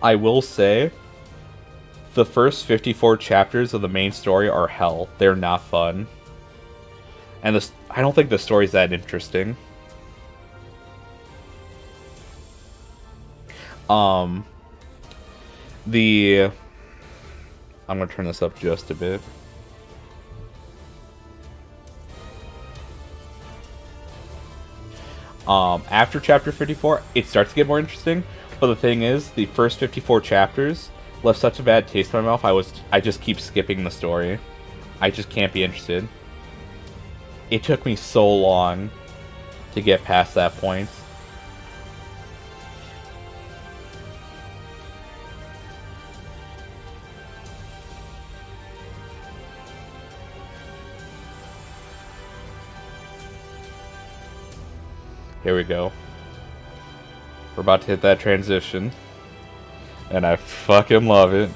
I will say, the first 54 chapters of the main story are hell. They're not fun. And I don't think the story's that interesting. I'm gonna turn this up just a bit. After chapter 54, it starts to get more interesting, but the thing is, the first 54 chapters left such a bad taste in my mouth, I just keep skipping the story. I just can't be interested. It took me so long to get past that point. Here we go. We're about to hit that transition. And I fucking love it.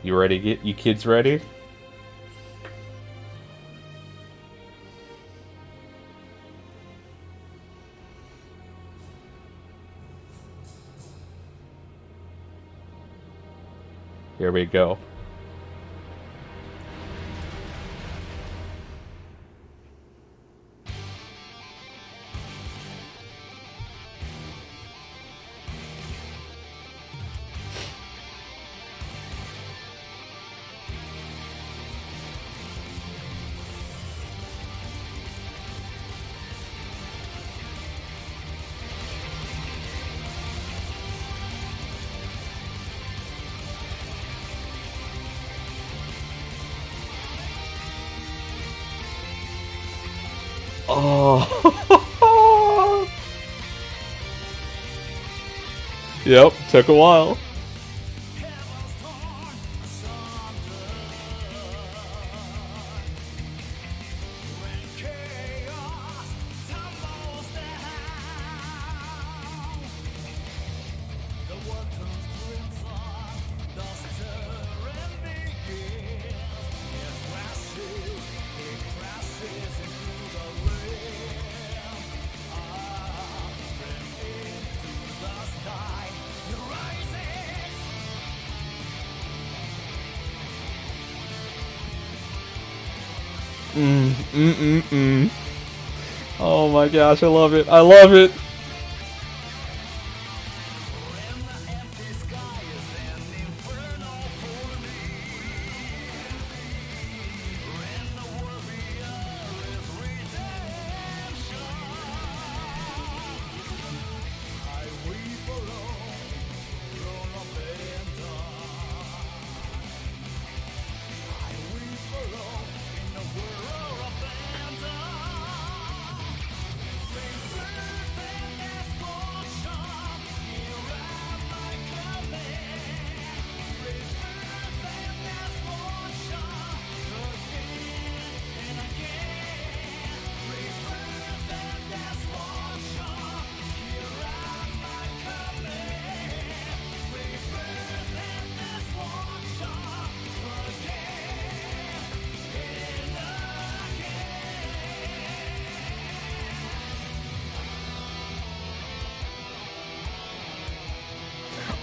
You ready? You kids ready? Here we go. Oh. Yep, took a while. Oh my gosh, I love it. I love it.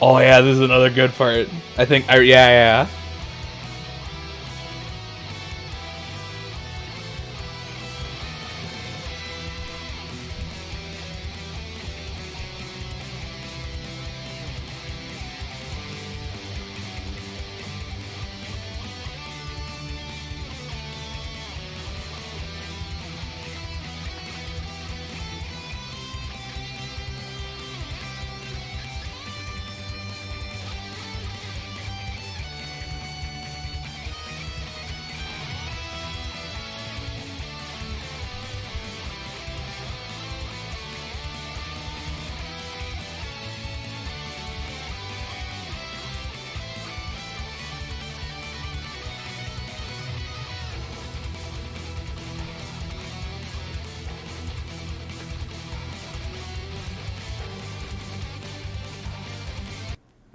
Oh yeah, this is another good part. I think, yeah.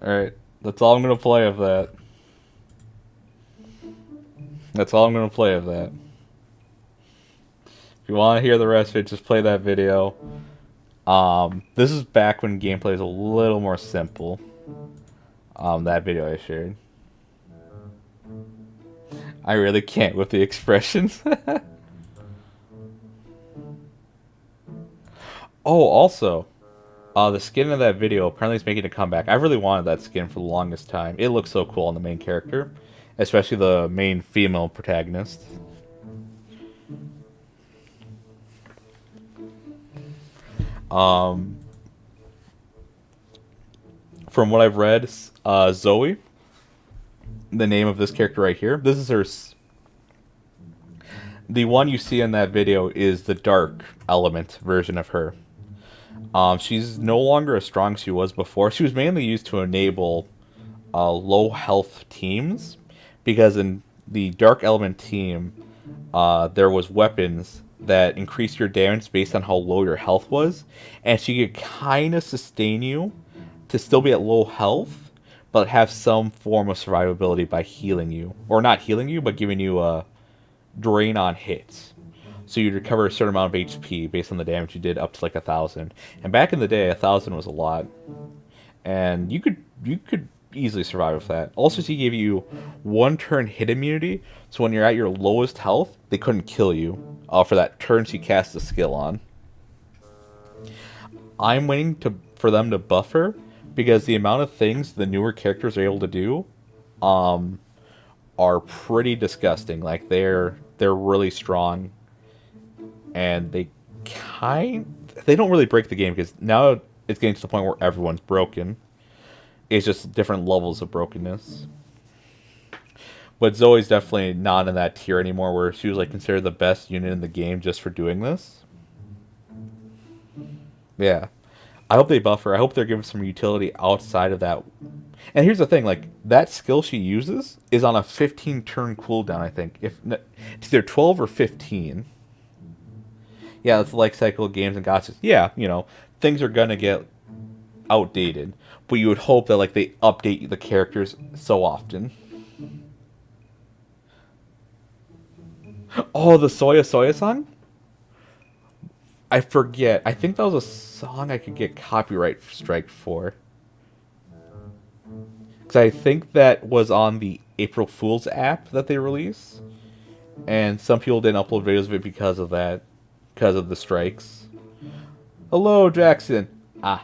Alright, that's all I'm gonna play of that. That's all I'm gonna play of that. If you want to hear the rest of it, just play that video. This is back when gameplay is a little more simple. That video I shared. I really can't with the expressions. Oh, also, the skin of that video apparently is making a comeback. I really wanted that skin for the longest time. It looks so cool on the main character, especially the main female protagonist. From what I've read, Zoe, the name of this character right here, this is her. The one you see in that video is the dark element version of her. She's no longer as strong as she was before. She was mainly used to enable low health teams, because in the Dark Element team, there was weapons that increased your damage based on how low your health was, and she could kind of sustain you to still be at low health, but have some form of survivability by healing you, or not healing you, but giving you a drain on hits. So you'd recover a certain amount of HP based on the damage you did, up to like 1,000. And back in the day, 1,000 was a lot, and you could easily survive with that. Also, she gave you one turn hit immunity, so when you're at your lowest health, they couldn't kill you for that turn she cast the skill on. I'm waiting for them to buff her, because the amount of things the newer characters are able to do, are pretty disgusting. Like they're really strong, and they don't really break the game, because now it's getting to the point where everyone's broken. It's just different levels of brokenness. But Zoe's definitely not in that tier anymore, where she was like considered the best unit in the game just for doing this. Yeah. I hope they buff her. I hope they're giving some utility outside of that. And here's the thing, like, that skill she uses is on a 15 turn cooldown, I think. It's either 12 or 15. Yeah, it's like cycle games and gotchas. Yeah, things are gonna get outdated. But you would hope that, like, they update the characters so often. Oh, the Soya song? I forget. I think that was a song I could get copyright strike for. Because I think that was on the April Fool's app that they released. And some people didn't upload videos of it because of that. Because of the strikes. Hello, Jackson. Ah.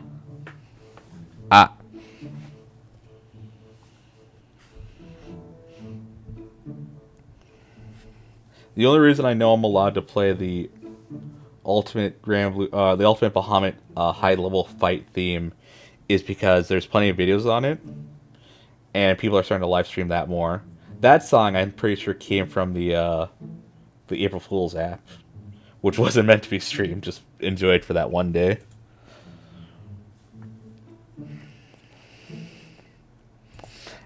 The only reason I know I'm allowed to play the Ultimate the Ultimate Bahamut high level fight theme is because there's plenty of videos on it, and people are starting to live stream that more. That song, I'm pretty sure, came from the April Fool's app, which wasn't meant to be streamed, just enjoyed for that one day.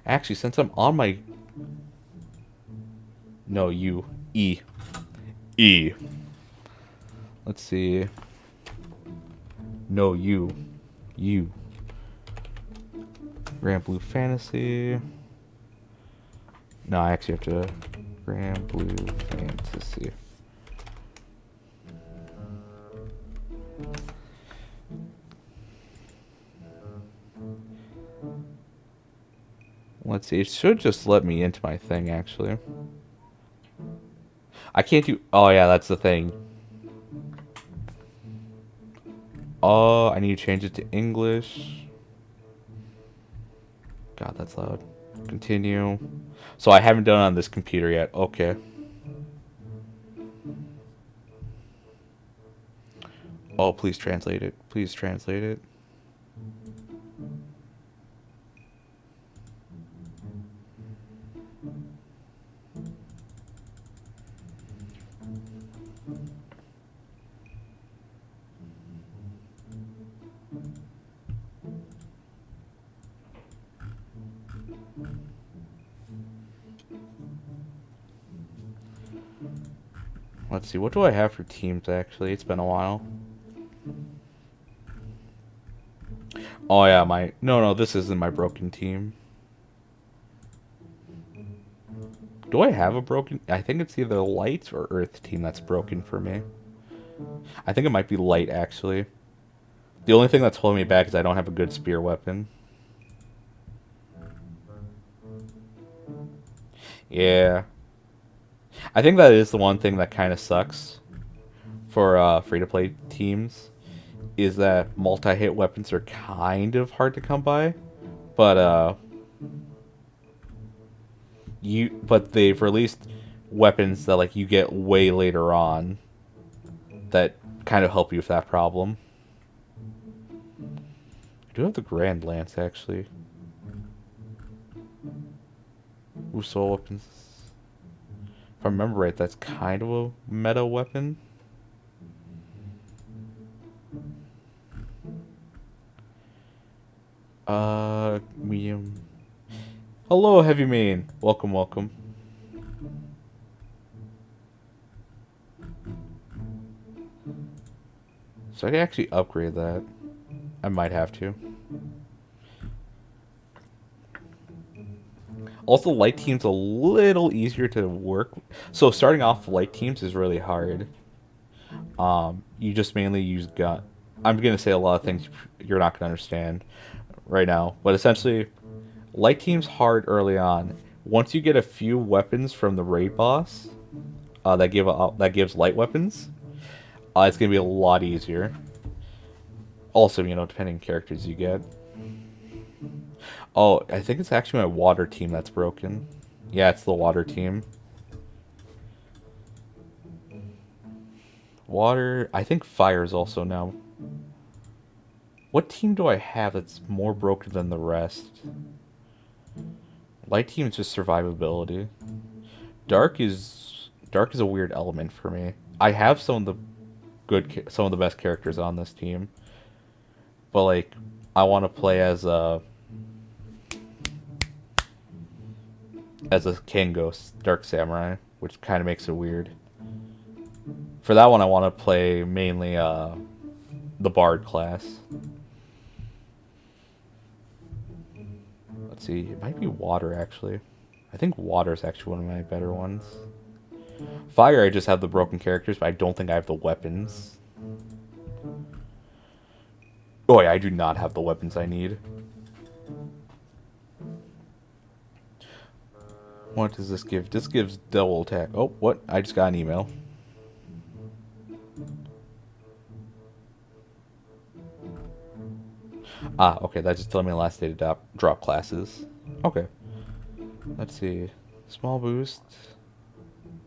Actually, since I'm on my... No, you. E. Let's see. No, you. Grand Blue Fantasy. No, I actually have to... Grand Blue Fantasy. Let's see. It should just let me into my thing, actually. I can't do... Oh, yeah, that's the thing. Oh, I need to change it to English. God, that's loud. Continue. So I haven't done it on this computer yet. Okay. Oh, please translate it. Please translate it. Let's see, what do I have for teams, actually? It's been a while. Oh, yeah, No, this isn't my broken team. Do I have a broken... I think it's either Light or Earth team that's broken for me. I think it might be Light, actually. The only thing that's holding me back is I don't have a good spear weapon. Yeah. I think that is the one thing that kind of sucks for free-to-play teams, is that multi-hit weapons are kind of hard to come by, but they've released weapons that, like, you get way later on that kind of help you with that problem. I do have the Grand Lance, actually. Ooh, soul weapons. If I remember right, that's kind of a meta weapon. Medium. Hello, Heavy Main. Welcome, welcome. So I can actually upgrade that. I might have to. Also, light team's a little easier to work. So starting off light teams is really hard. You just mainly use gun. I'm gonna say a lot of things you're not gonna understand right now, but essentially, light team's hard early on. Once you get a few weapons from the raid boss, that gives light weapons, it's gonna be a lot easier. Also, depending on characters you get. Oh, I think it's actually my water team that's broken. Yeah, it's the water team. Water, I think fire is also now. What team do I have that's more broken than the rest? Light team is just survivability. Dark is a weird element for me. I have some of the best characters on this team, but like I want to play as a Kangos Dark Samurai, which kind of makes it weird. For that one, I want to play mainly the Bard class. Let's see, it might be water actually. I think water is actually one of my better ones. Fire, I just have the broken characters, but I don't think I have the weapons. Oh yeah, I do not have the weapons I need. What does this give? This gives double attack. Oh, what? I just got an email. Ah, okay, that just telling me the last day to drop classes. Okay. Let's see. Small boost.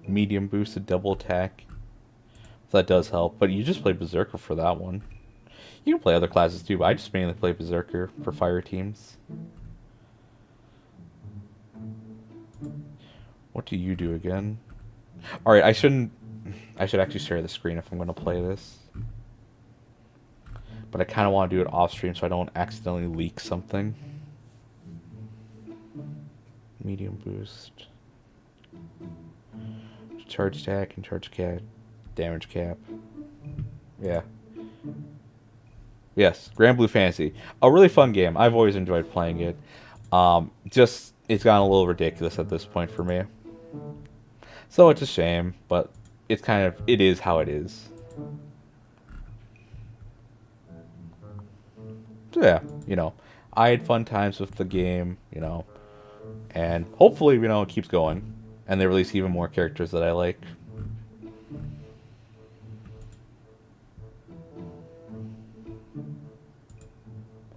Medium boost to double attack. So that does help, but you just play Berserker for that one. You can play other classes too, but I just mainly play Berserker for fire teams. What do you do again? Alright, I should actually share the screen if I'm going to play this. But I kind of want to do it off stream so I don't accidentally leak something. Medium boost. Charge attack and charge cap. Damage cap. Yeah. Yes, Grand Blue Fantasy. A really fun game. I've always enjoyed playing it. Just, it's gotten a little ridiculous at this point for me. So it's a shame, but it is how it is. So yeah, I had fun times with the game, and hopefully, it keeps going, and they release even more characters that I like.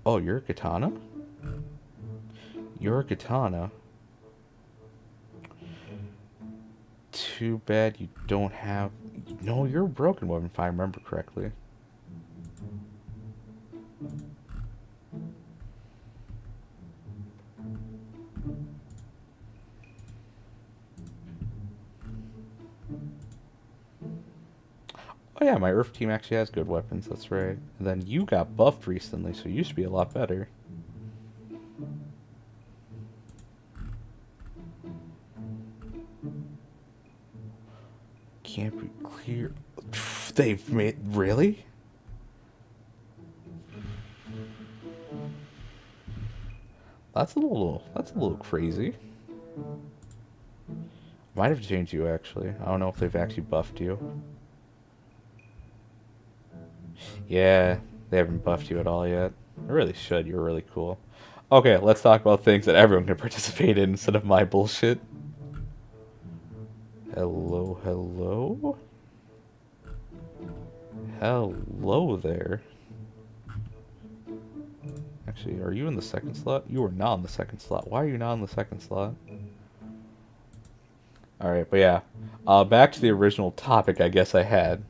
Oh, you're a katana? You're a katana? Too bad you don't have... No, you're a broken weapon, if I remember correctly. Oh yeah, my Earth team actually has good weapons, that's right. And then you got buffed recently, so you should be a lot better. Can't be clear. They've made... Really? That's a little crazy. Might have changed you, actually. I don't know if they've actually buffed you. Yeah, they haven't buffed you at all yet. They really should. You're really cool. Okay, let's talk about things that everyone can participate in instead of my bullshit. Hello, hello? Hello there. Actually, are you in the second slot? You are not in the second slot. Why are you not in the second slot? Alright, but yeah. Back to the original topic I guess I had.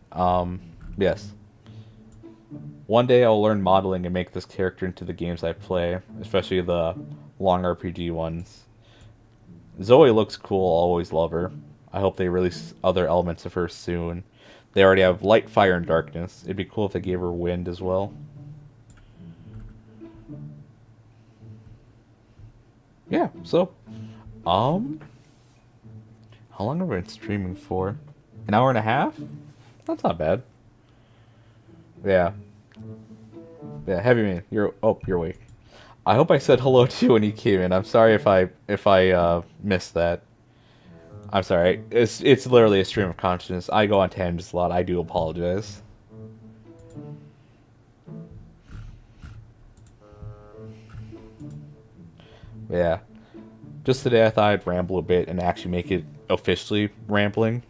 Yes. One day I'll learn modeling and make this character into the games I play, especially the long RPG ones. Zoe looks cool, I'll always love her. I hope they release other elements of her soon. They already have light, fire, and darkness. It'd be cool if they gave her wind as well. yeah, so, how long have I been streaming for? An hour and a half? That's not bad. Yeah. Yeah, Heavy Man, you're awake. I hope I said hello to you when you came in. I'm sorry if I missed that. I'm sorry. It's literally a stream of consciousness. I go on tangents a lot. I do apologize. Yeah. Just today I thought I'd ramble a bit and actually make it officially rambling.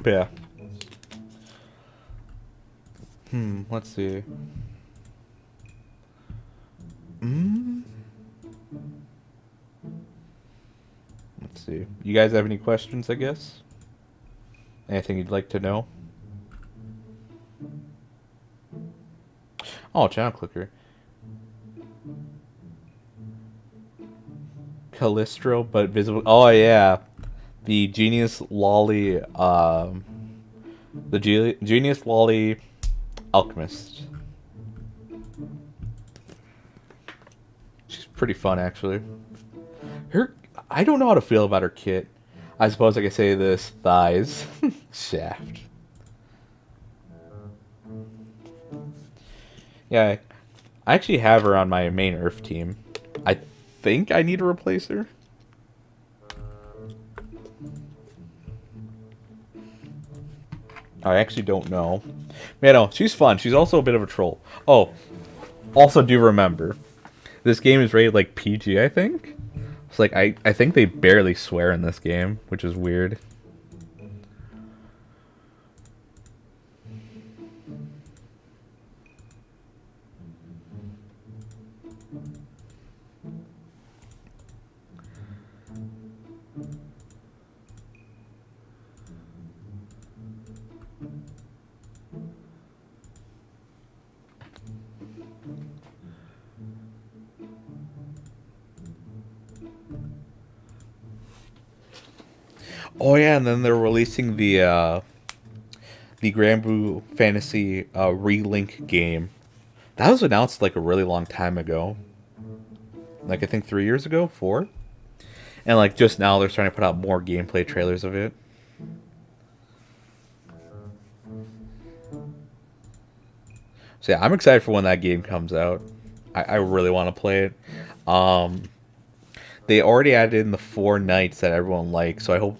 But yeah. Let's see. Let's see. You guys have any questions, I guess? Anything you'd like to know? Oh, channel clicker. Callistro, but visible. Oh, yeah. The Genius Lolly, Genius Lolly Alchemist. She's pretty fun, actually. I don't know how to feel about her kit. I suppose I could say this: thighs, shaft. Yeah, I actually have her on my main Earth team. I think I need to replace her. I actually don't know. Man, no, she's fun. She's also a bit of a troll. Oh, also do remember, this game is rated like PG, I think. It's like, I think they barely swear in this game, which is weird. Oh yeah, and then they're releasing the Granblue Fantasy Relink game. That was announced like a really long time ago. Like I think 3 years ago, 4. And like just now they're starting to put out more gameplay trailers of it. So yeah, I'm excited for when that game comes out. I really want to play it. They already added in the 4 knights that everyone likes, so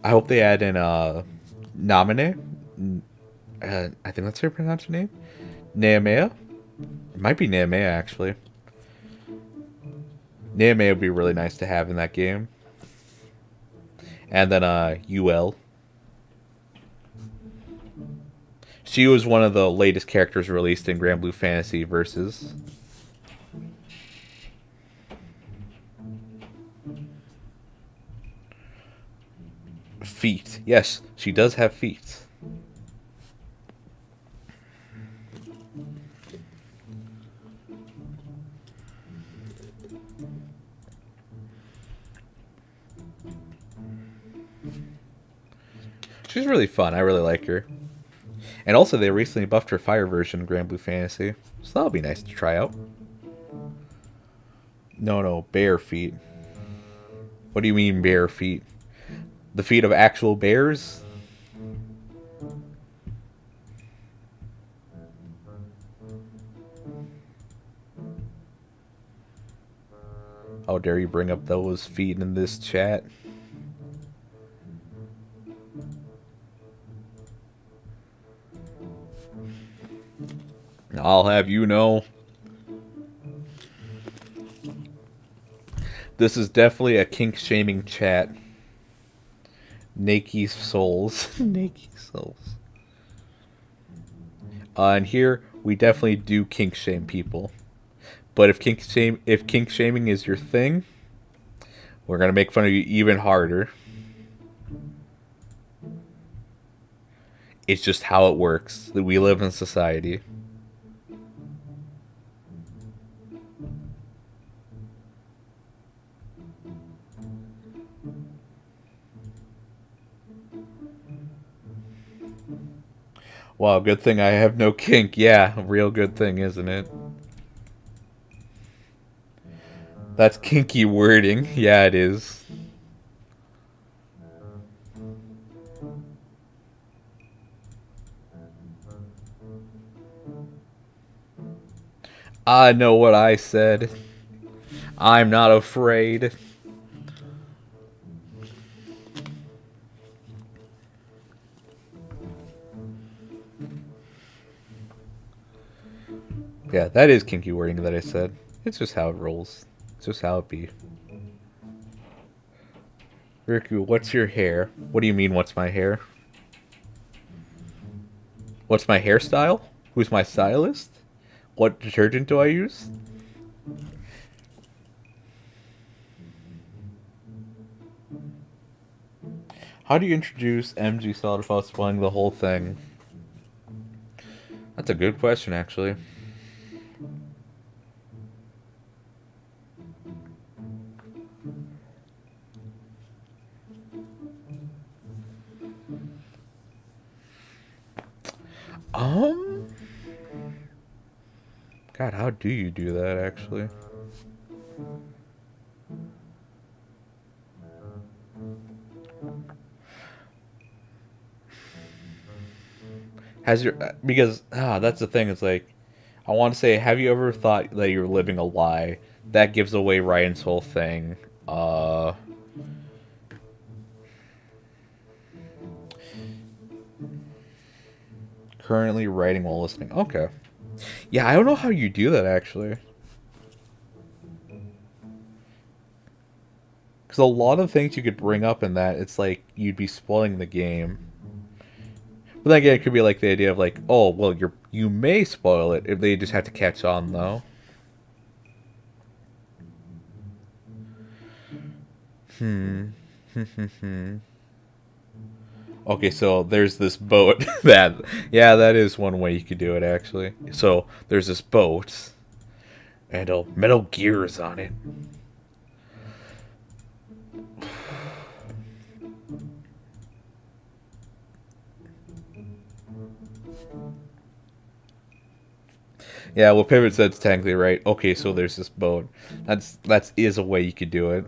I hope they add in Namine. I think that's how you pronounce her name. Nehemiah? It might be Nehemiah actually. Nehemiah would be really nice to have in that game. And then UL. She was one of the latest characters released in Granblue Fantasy Versus. Feet. Yes, she does have feet. She's really fun. I really like her. And also, they recently buffed her fire version in Granblue Fantasy. So that'll be nice to try out. No, bare feet. What do you mean bare feet? The feet of actual bears? How dare you bring up those feet in this chat? I'll have you know. This is definitely a kink-shaming chat. Nakey souls. Nakey souls. And here, we definitely do kink-shame people. But if kink shaming is your thing, we're going to make fun of you even harder. It's just how it works. That we live in society. Wow, good thing I have no kink. Yeah, a real good thing, isn't it? That's kinky wording. Yeah, it is. I know what I said. I'm not afraid. Yeah, that is kinky wording that I said. It's just how it rolls. It's just how it be. Rikku, what's your hair? What do you mean, what's my hair? What's my hairstyle? Who's my stylist? What detergent do I use? How do you introduce MG Solid without spoiling the whole thing? That's a good question, actually. God, how do you do that, actually? Has your... Because, that's the thing, it's like... I want to say, have you ever thought that you're living a lie? That gives away Ryan's whole thing. Currently writing while listening. Okay. Yeah, I don't know how you do that, actually. Because a lot of things you could bring up in that, it's like you'd be spoiling the game. But then again, it could be like the idea of like, oh, well, you may spoil it if they just have to catch on, though. Okay, so there's this boat that, yeah, that is one way you could do it, actually. So there's this boat, and metal gears on it. Yeah, well, Pivot said's technically right. Okay, so there's this boat. That is a way you could do it.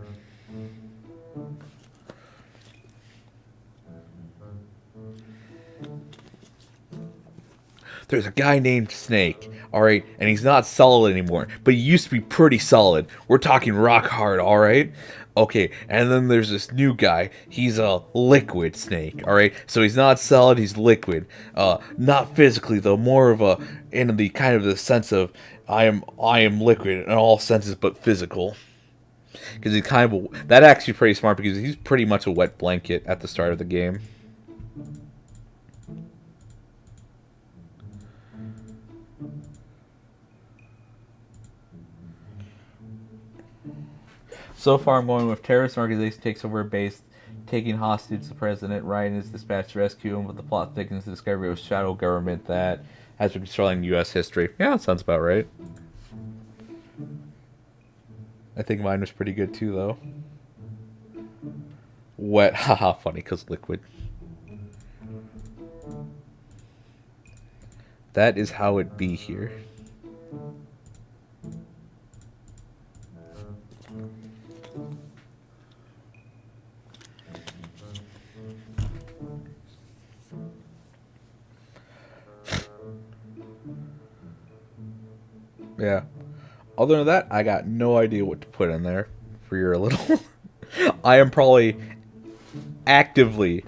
There's a guy named Snake, alright? And he's not solid anymore, but he used to be pretty solid. We're talking rock hard, alright? Okay, and then there's this new guy. He's a liquid snake, alright? So he's not solid, he's liquid. Not physically, though, more of a, in the kind of the sense of, I am liquid in all senses but physical. Because he's kind of, that actually pretty smart because he's pretty much a wet blanket at the start of the game. So far, I'm going with terrorist organization takes over a base, taking hostage the president. Ryan is dispatched to rescue him, but the plot thickens the discovery of a shadow government that has been controlling U.S. history. Yeah, that sounds about right. I think mine was pretty good too, though. Wet, haha, funny, because liquid. That is how it be here. Yeah. Other than that, I got no idea what to put in there for your little... I am probably actively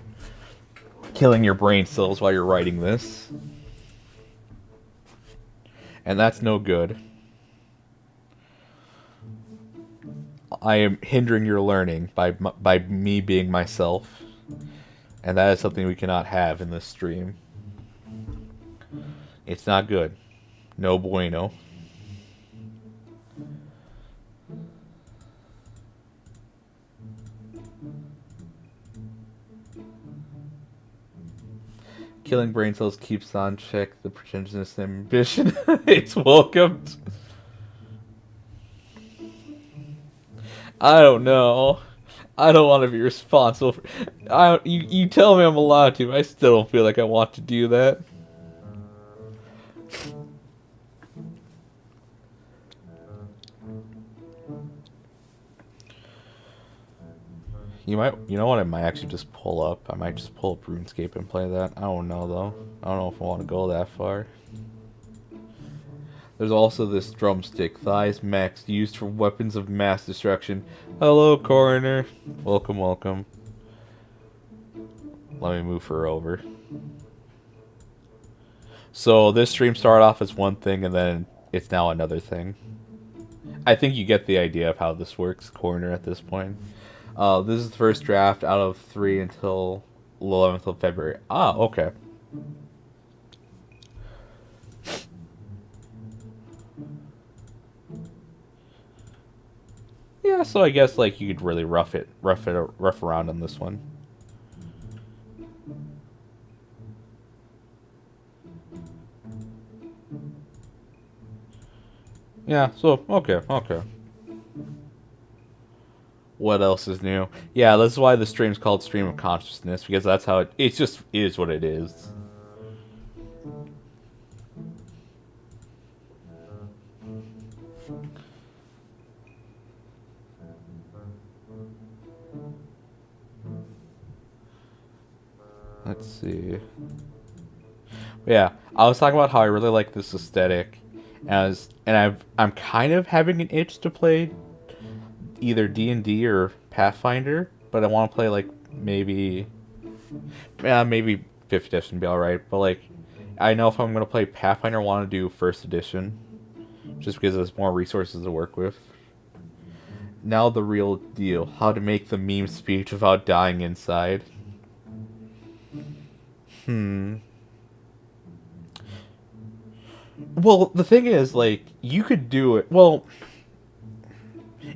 killing your brain cells while you're writing this. And that's no good. I am hindering your learning by me being myself. And that is something we cannot have in this stream. It's not good. No bueno. Killing brain cells keeps on check the pretentiousness and ambition. It's welcomed. I don't know. I don't want to be responsible for... you tell me I'm allowed to. I still don't feel like I want to do that. You know what? I might actually just pull up. I might just pull up RuneScape and play that. I don't know though. I don't know if I want to go that far. There's also this drumstick, thighs max, used for weapons of mass destruction. Hello, coroner. Welcome, welcome. Let me move her over. So this stream started off as one thing, and then it's now another thing. I think you get the idea of how this works, coroner, at this point. This is the first draft out of 3 until 11th of February. Ah, okay. Yeah, so I guess like you could really rough around on this one. Yeah, so okay. What else is new? Yeah, that's why the stream's called Stream of Consciousness, because that's how it just is what it is. Let's see. Yeah, I was talking about how I really like this aesthetic, and I'm kind of having an itch to play either D&D or Pathfinder, but I want to play like maybe 5th edition be alright, but like I know if I'm gonna play Pathfinder, I want to do 1st edition, just because there's more resources to work with. Now the real deal: how to make the meme speech without dying inside. Well, the thing is, like, you could do it. Well,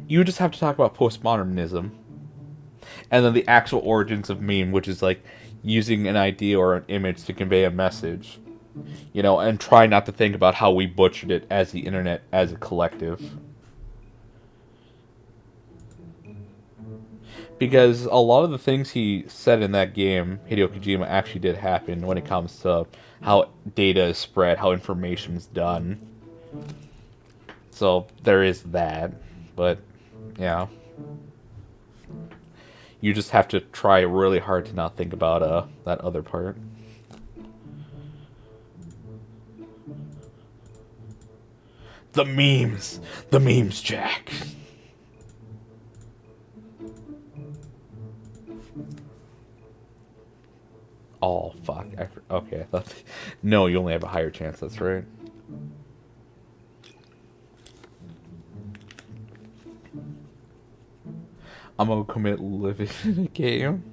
you just have to talk about postmodernism, and then the actual origins of meme, which is like using an idea or an image to convey a message, you know, and try not to think about how we butchered it as the internet as a collective. Because a lot of the things he said in that game, Hideo Kojima, actually did happen when it comes to how data is spread, how information is done. So there is that, but yeah. You just have to try really hard to not think about that other part. The memes, Jack. Oh, fuck. Okay, no, you only have a higher chance, that's right. I'm gonna commit living in a game.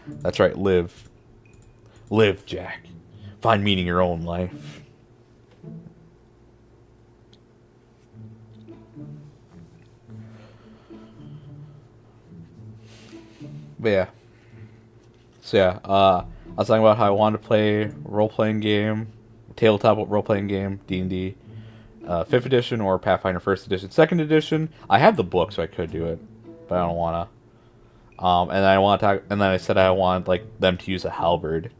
That's right, live. Live, Jack. Find meaning in your own life. But yeah. So yeah, I was talking about how I wanted to play role-playing game, tabletop role-playing game, D&D, 5th edition or Pathfinder 1st edition. 2nd edition, I have the book, so I could do it, but I don't wanna. And I want to talk, and then I said I want like them to use a halberd,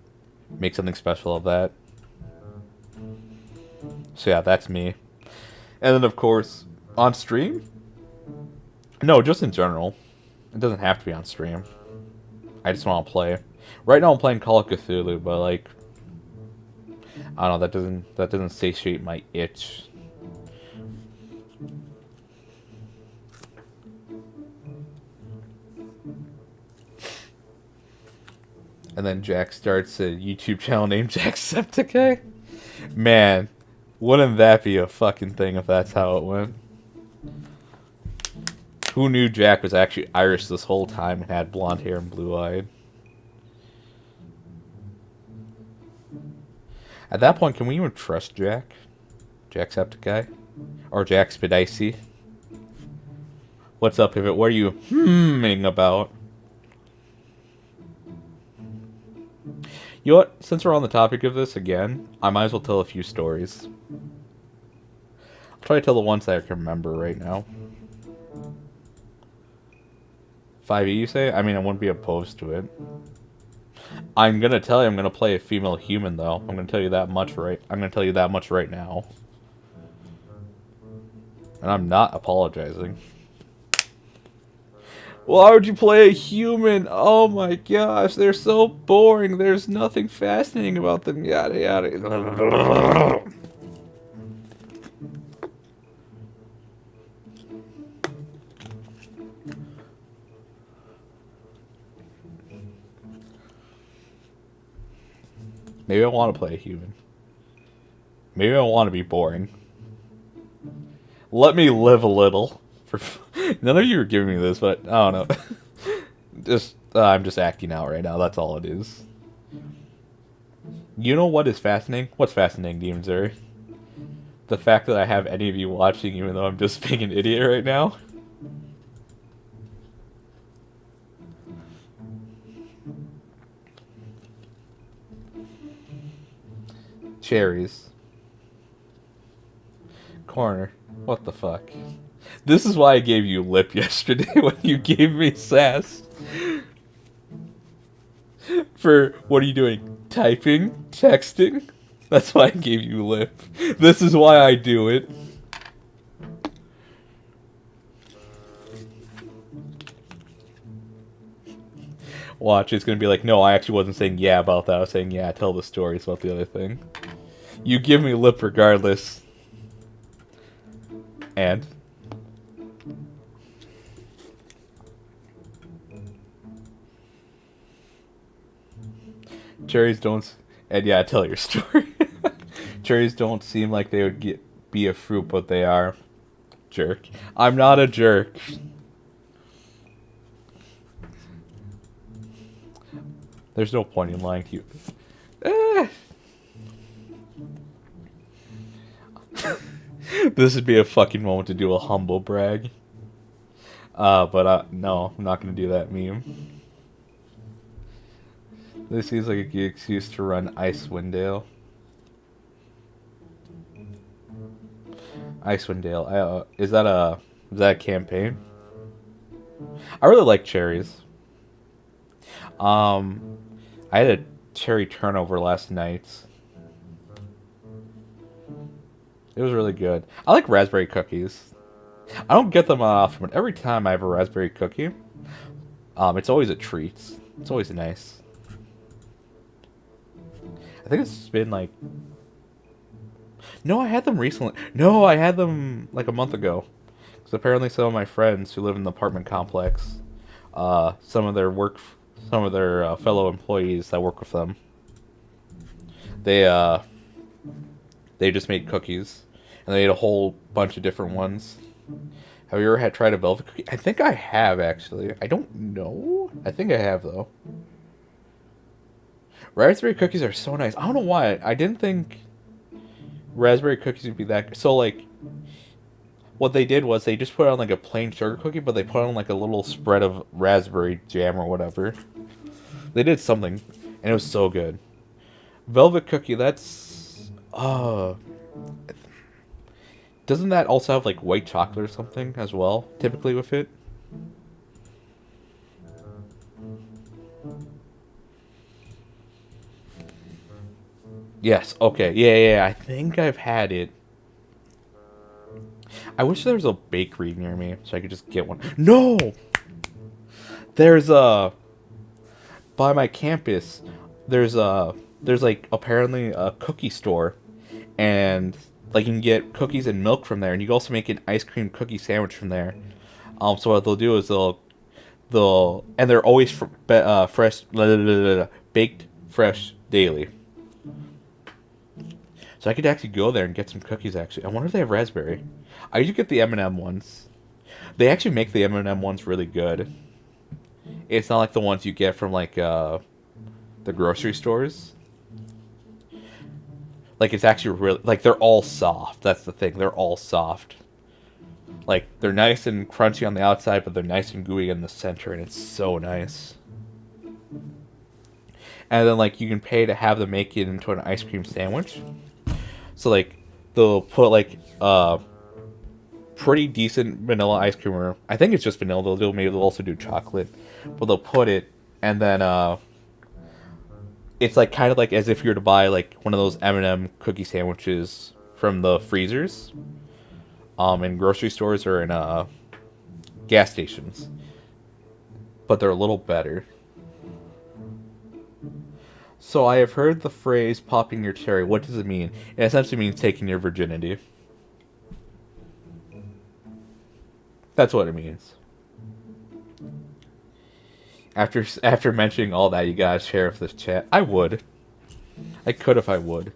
make something special of that. So yeah, that's me. And then of course on stream. No, just in general. It doesn't have to be on stream. I just want to play. Right now I'm playing Call of Cthulhu, but like I don't know, that doesn't satiate my itch. And then Jack starts a YouTube channel named Jacksepticeye. Man, wouldn't that be a fucking thing if that's how it went? Who knew Jack was actually Irish this whole time and had blonde hair and blue-eyed? At that point, can we even trust Jack? Jacksepticeye? Or Jack Spidicey? What's up, Pivot? What are you hmming about? You know what? Since we're on the topic of this again, I might as well tell a few stories. I'll try to tell the ones that I can remember right now. 5e, you say? I mean, I wouldn't be opposed to it. I'm gonna tell you I'm gonna play a female human, though. I'm gonna tell you that much right now. And I'm not apologizing. Why would you play a human? Oh my gosh, they're so boring. There's nothing fascinating about them. Yada yada. Maybe I want to play a human. Maybe I want to be boring. Let me live a little. None of you are giving me this, but I don't know. I'm just acting out right now. That's all it is. You know what is fascinating? What's fascinating, Demon Zuri? The fact that I have any of you watching, even though I'm just being an idiot right now. Cherries. Corner. What the fuck? This is why I gave you lip yesterday when you gave me sass. For, what are you doing? Typing? Texting? That's why I gave you lip. This is why I do it. Watch, it's gonna be like, no, I actually wasn't saying yeah about that. I was saying, yeah, tell the stories about the other thing. You give me lip regardless. And? Cherries don't... And yeah, tell your story. Cherries don't seem like they would be a fruit, but they are. Jerk. I'm not a jerk. There's no point in lying to you. This would be a fucking moment to do a humble brag. But no, I'm not gonna do that meme. This seems like a good excuse to run Icewind Dale. Icewind Dale. Is that a campaign? I really like cherries. I had a cherry turnover last night. It was really good. I like raspberry cookies. I don't get them often, but every time I have a raspberry cookie, it's always a treat. It's always nice. I think it's been like... No, I had them recently. No, I had them like a month ago. Because apparently some of my friends who live in the apartment complex, some of their fellow employees that work with them, they just made cookies. And they made a whole bunch of different ones. Have you ever tried a velvet cookie? I think I have, actually. I don't know. I think I have, though. Raspberry cookies are so nice. I don't know why. I didn't think raspberry cookies would be that... So, like, what they did was they just put on, like, a plain sugar cookie, but they put on, like, a little spread of raspberry jam or whatever. They did something, and it was so good. Velvet cookie, that's... Doesn't that also have, like, white chocolate or something as well, typically with it? Yes, okay. Yeah, I think I've had it. I wish there was a bakery near me so I could just get one. No! There's by my campus, there's like apparently a cookie store, and like you can get cookies and milk from there, and you can also make an ice cream cookie sandwich from there. So what they'll do is and they're always fresh, baked fresh daily. So I could actually go there and get some cookies, actually. I wonder if they have raspberry. I usually get the M&M ones. They actually make the M&M ones really good. It's not like the ones you get from, like, the grocery stores. Like, it's actually really... Like, they're all soft. That's the thing. They're all soft. Like, they're nice and crunchy on the outside, but they're nice and gooey in the center, and it's so nice. And then, like, you can pay to have them make it into an ice cream sandwich. So, like, they'll put, like, pretty decent vanilla ice cream, or I think it's just vanilla. Maybe they'll also do chocolate. But they'll put it, and then, it's, like, kind of like as if you were to buy, like, one of those M&M cookie sandwiches from the freezers, in grocery stores or in, gas stations. but they're a little better. So I have heard the phrase popping your cherry. What does it mean? It essentially means taking your virginity. That's what it means. After mentioning all that, you gotta share with this chat. I would. I could if I would.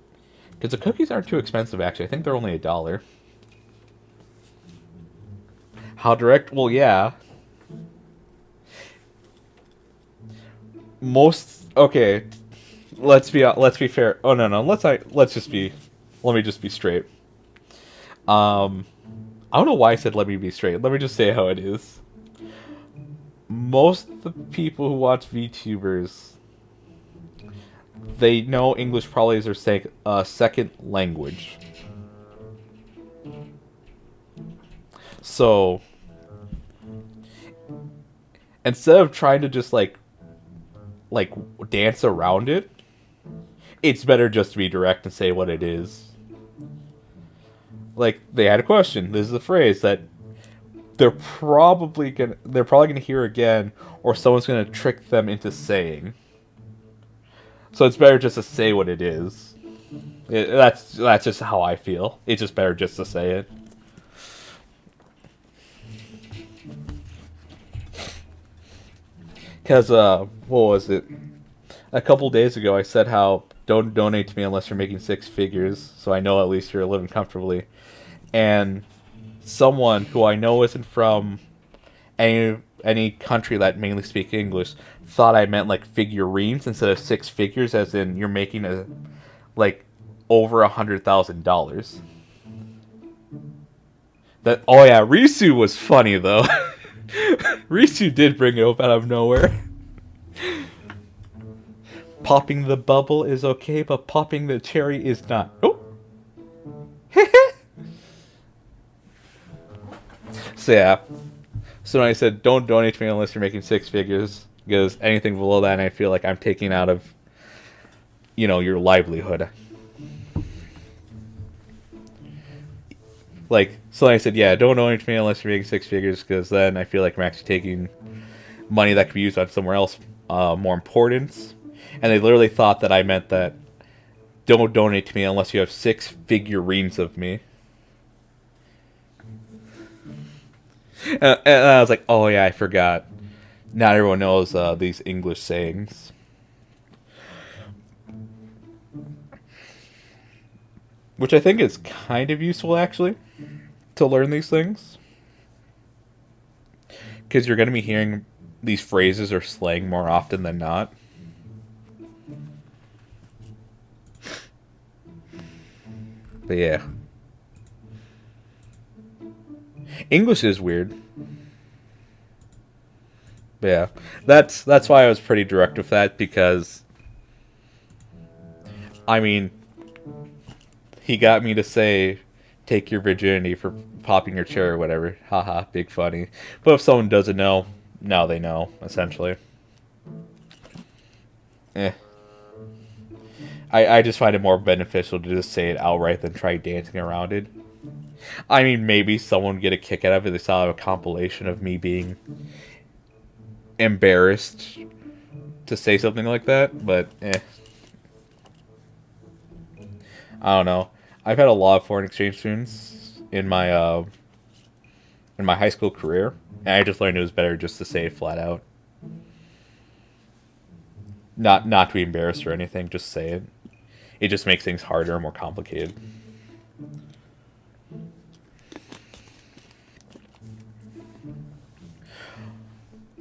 Because the cookies aren't too expensive, actually. I think they're only $1. How direct? Well, yeah. Okay. Let's be fair. Oh no. Let me just be straight. I don't know why I said let me be straight. Let me just say how it is. Most of the people who watch VTubers, they know English probably is their second language. So instead of trying to just like dance around it, it's better just to be direct and say what it is. Like, they had a question. This is a phrase that they're probably gonna hear again, or someone's gonna trick them into saying. So it's better just to say what it is. That's just how I feel. It's just better just to say it. Because, what was it? A couple days ago, I said how don't donate to me unless you're making 6 figures, so I know at least you're living comfortably. And someone who I know isn't from any country that mainly speaks English thought I meant like figurines instead of 6 figures, as in you're making over $100,000. Oh yeah, Risu was funny though. Risu did bring it up out of nowhere. Popping the bubble is okay, but popping the cherry is not. Oh. So yeah. So when I said don't donate to me unless you're making 6 figures, because anything below that, I feel like I'm taking out of, your livelihood. So I said, yeah, don't donate to me unless you're making 6 figures, because then I feel like I'm actually taking money that could be used on somewhere else more important. And they literally thought that I meant that don't donate to me unless you have 6 figurines of me. And I was like, oh yeah, I forgot. Not everyone knows these English sayings. Which I think is kind of useful, actually, to learn these things. Because you're going to be hearing these phrases or slang more often than not. But yeah. English is weird. But yeah. That's why I was pretty direct with that, because I mean, he got me to say take your virginity for popping your cherry or whatever. Haha, big funny. But if someone doesn't know, now they know, essentially. I just find it more beneficial to just say it outright than try dancing around it. I mean, maybe someone would get a kick out of it. They saw a compilation of me being embarrassed to say something like that, but I don't know. I've had a lot of foreign exchange students in my high school career, and I just learned it was better just to say it flat out. Not to be embarrassed or anything, just say it. It just makes things harder and more complicated.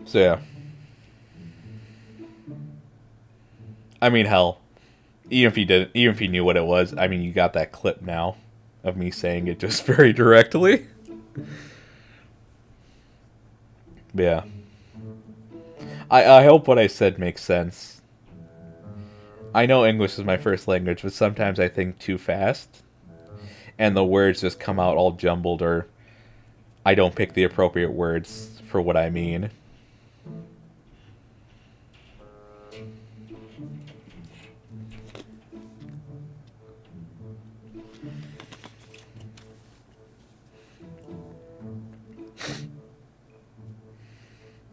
So yeah. I mean, hell, even if he knew what it was, I mean, you got that clip now of me saying it just very directly. But yeah. I hope what I said makes sense. I know English is my first language, but sometimes I think too fast, and the words just come out all jumbled, or I don't pick the appropriate words for what I mean.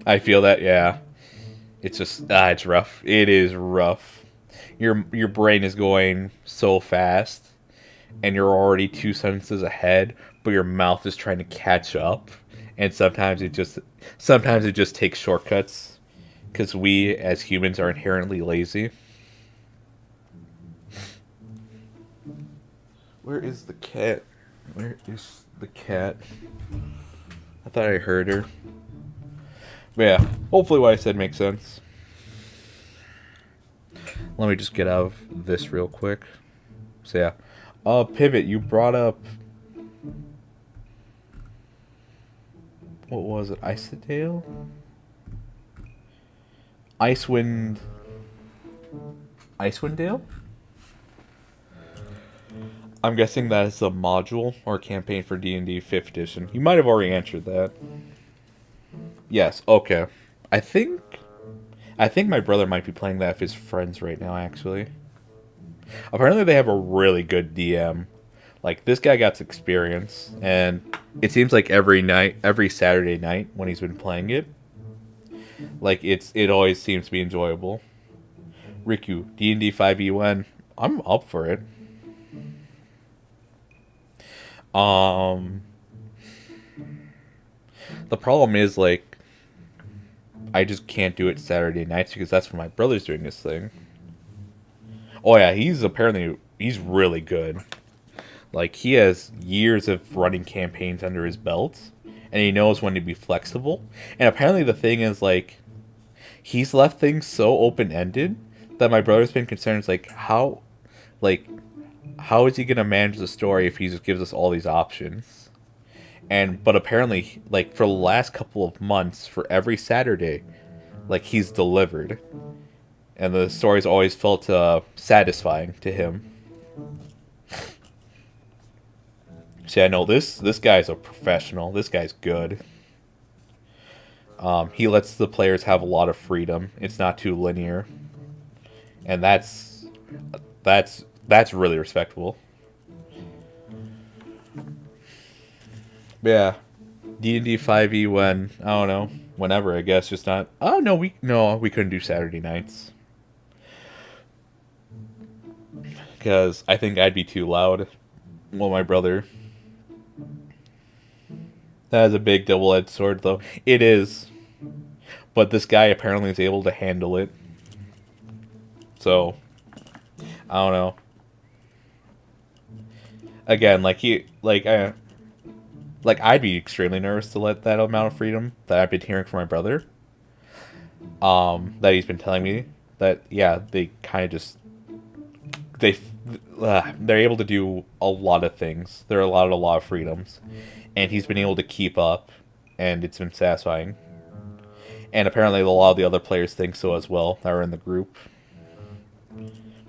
I feel that, yeah. It's just it's rough. It is rough. Your brain is going so fast, and you're already 2 sentences ahead, but your mouth is trying to catch up, and sometimes it just takes shortcuts, because we as humans are inherently lazy. Where is the cat? Where is the cat? I thought I heard her. But yeah, hopefully what I said makes sense. Let me just get out of this real quick. So yeah. Pivot, you brought up... What was it? Icewind? Icewind Dale? I'm guessing that is a module or campaign for D&D 5th edition. You might have already answered that. Yes, okay. I think my brother might be playing that with his friends right now, actually. Apparently they have a really good DM. Like, this guy got experience, and it seems like every Saturday night when he's been playing it, like, it always seems to be enjoyable. Rikku, D&D 5e1, I'm up for it. The problem is, like, I just can't do it Saturday nights because that's when my brother's doing this thing. Oh yeah, he's really good. Like, he has years of running campaigns under his belt, and he knows when to be flexible. And apparently the thing is, like, he's left things so open-ended that my brother's been concerned, like, how is he gonna manage the story if he just gives us all these options? But apparently, like, for the last couple of months, for every Saturday, like, he's delivered. And the story's always felt satisfying to him. See, I know this guy's a professional. This guy's good. He lets the players have a lot of freedom. It's not too linear. And that's really respectable. Yeah. D&D 5e when, I don't know, whenever, I guess, just not... Oh, no, we couldn't do Saturday nights. Because I think I'd be too loud. Well, my brother... That is a big double-edged sword, though. It is. But this guy apparently is able to handle it. So, I don't know. Again, I'd be extremely nervous to let that amount of freedom that I've been hearing from my brother. That he's been telling me that, yeah, they kind of just... They're able to do a lot of things. There are a lot of freedoms. And he's been able to keep up, and it's been satisfying. And apparently a lot of the other players think so as well, that are in the group.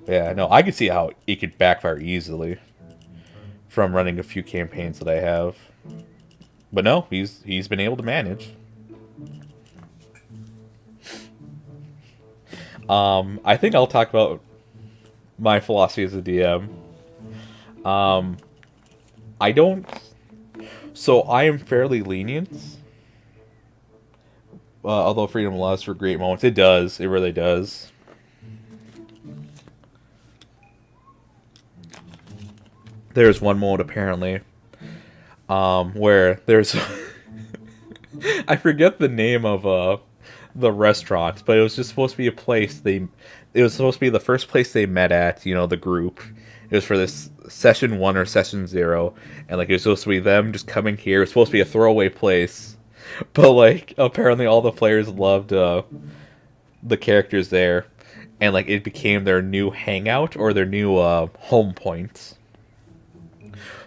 Yeah, no, I could see how it could backfire easily from running a few campaigns that I have. But no, he's been able to manage. I think I'll talk about my philosophy as a DM. So I am fairly lenient. Although freedom allows for great moments. It does. It really does. There's one moment, apparently, where there's... I forget the name of the restaurant, but it was just supposed to be a place it was supposed to be the first place they met at, the group. It was for this session 1 or session 0, and, like, it was supposed to be them just coming here. It was supposed to be a throwaway place, but, like, apparently all the players loved the characters there, and, like, it became their new hangout or their new home point.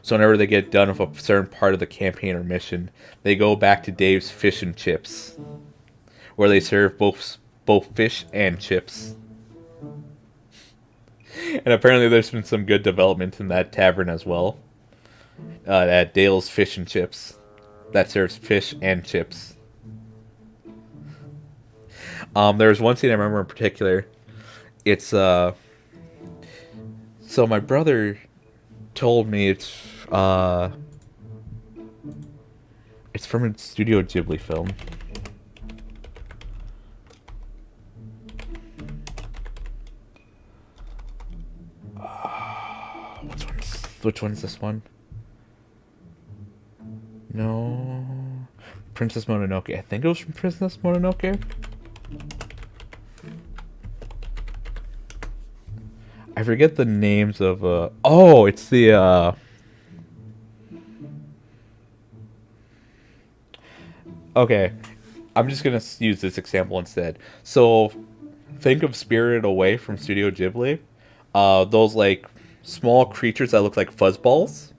So whenever they get done with a certain part of the campaign or mission, they go back to Dave's Fish and Chips, where they serve both fish and chips. And apparently there's been some good development in that tavern as well. At Dale's Fish and Chips. That serves fish and chips. There's one scene I remember in particular. It's, so my brother told me it's from a Studio Ghibli film. Which one is this one? No. Princess Mononoke. I think it was from Princess Mononoke. I forget the names of, oh, it's the, okay. I'm just gonna use this example instead. So, think of Spirited Away from Studio Ghibli. Those, like, small creatures that look like fuzzballs.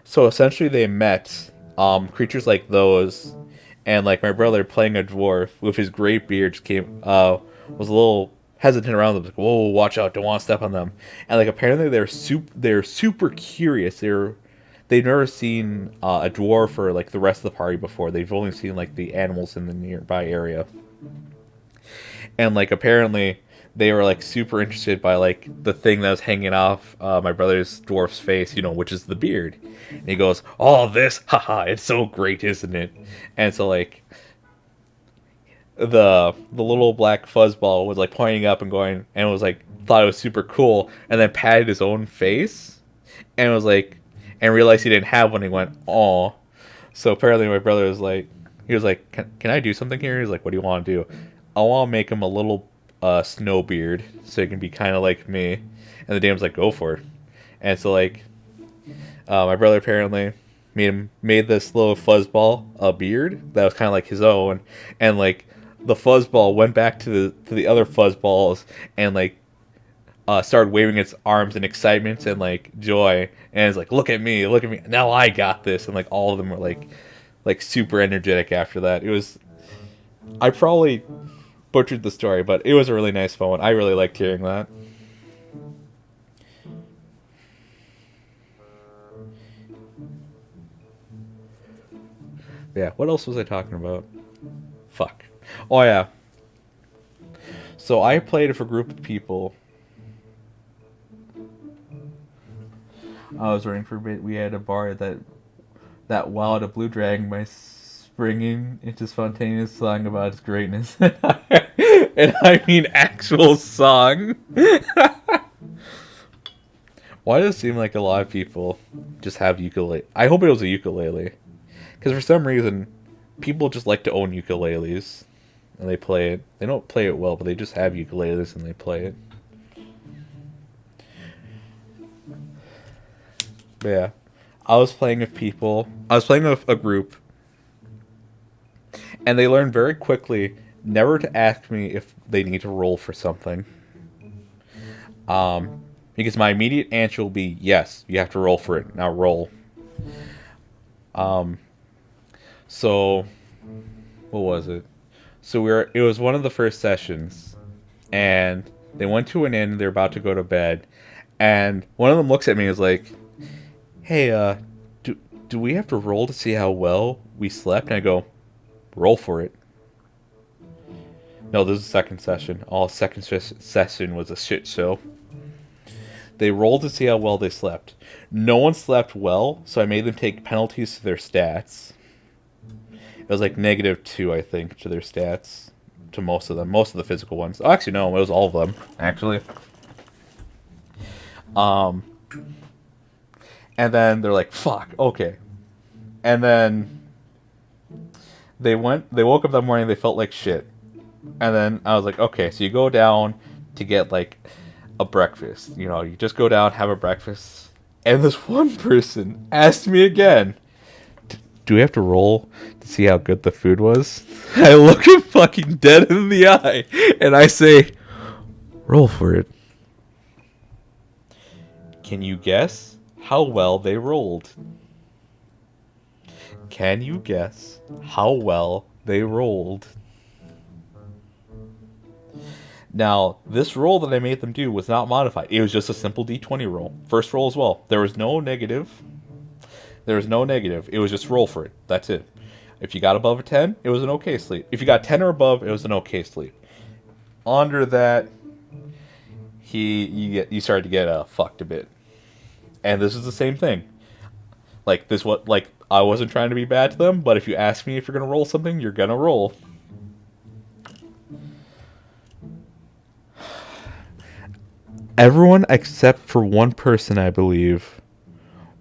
So, essentially, they met, creatures like those, and, like, my brother playing a dwarf with his great beard just came, was a little hesitant around them, like, whoa, watch out, don't want to step on them. And, like, apparently they're super curious. They've never seen a dwarf or, like, the rest of the party before. They've only seen, like, the animals in the nearby area. And, like, apparently they were, like, super interested by, like, the thing that was hanging off my brother's dwarf's face, you know, which is the beard. And he goes, oh, this, haha, it's so great, isn't it? And so, like, the little black fuzzball was, like, pointing up and going, and was, like, thought it was super cool, and then patted his own face, and was, like, and realized he didn't have one. He went, "Aw." So apparently my brother was like, he was like, can I do something here? He's like, what do you want to do? I want to make him a little snow beard so he can be kind of like me. And the dame's like, go for it. And so, like, my brother apparently made this little fuzzball a beard that was kind of like his own, and, like, the fuzzball went back to the other fuzzballs and, like, started waving its arms in excitement and, like, joy, and it's like, look at me, now I got this. And, like, all of them were like super energetic after that. It was, I probably butchered the story, but it was a really nice moment. I really liked hearing that. Yeah, what else was I talking about? Fuck. Oh yeah. So I played with a group of people. I was running for a bit. We had a bar that wowed a blue dragon by springing into spontaneous song about its greatness. And I mean actual song. Why does it seem like a lot of people just have ukulele? I hope it was a ukulele. Because for some reason, people just like to own ukuleles. And they play it. They don't play it well, but they just have ukuleles and they play it. But yeah, I was playing with people. I was playing with a group, and they learned very quickly never to ask me if they need to roll for something. Because my immediate answer will be yes, you have to roll for it. Now roll. So what was it? So it was one of the first sessions, and they went to an inn. They're about to go to bed, and one of them looks at me and is like, hey, do we have to roll to see how well we slept? And I go, roll for it. No, this is the second session. Second session was a shit show. They rolled to see how well they slept. No one slept well, so I made them take penalties to their stats. It was like -2, I think, to their stats. To most of them. Most of the physical ones. Oh, actually, no, it was all of them, actually. And then they're like, fuck, okay. And then they woke up that morning, they felt like shit. And then I was like, okay, so you go down to get, like, a breakfast. You know, you just go down, have a breakfast. And this one person asked me again, do we have to roll to see how good the food was? I look him fucking dead in the eye, and I say, roll for it. Can you guess how well they rolled? Can you guess how well they rolled? Now, this roll that I made them do was not modified. It was just a simple D20 roll. First roll as well. There was no negative. There was no negative. It was just roll for it. That's it. If you got above a 10, it was an okay sleep. If you got 10 or above, it was an okay sleep. Under that, you started to get fucked a bit. And this is the same thing. Like, I wasn't trying to be bad to them, but if you ask me if you're going to roll something, you're going to roll. Everyone except for one person, I believe,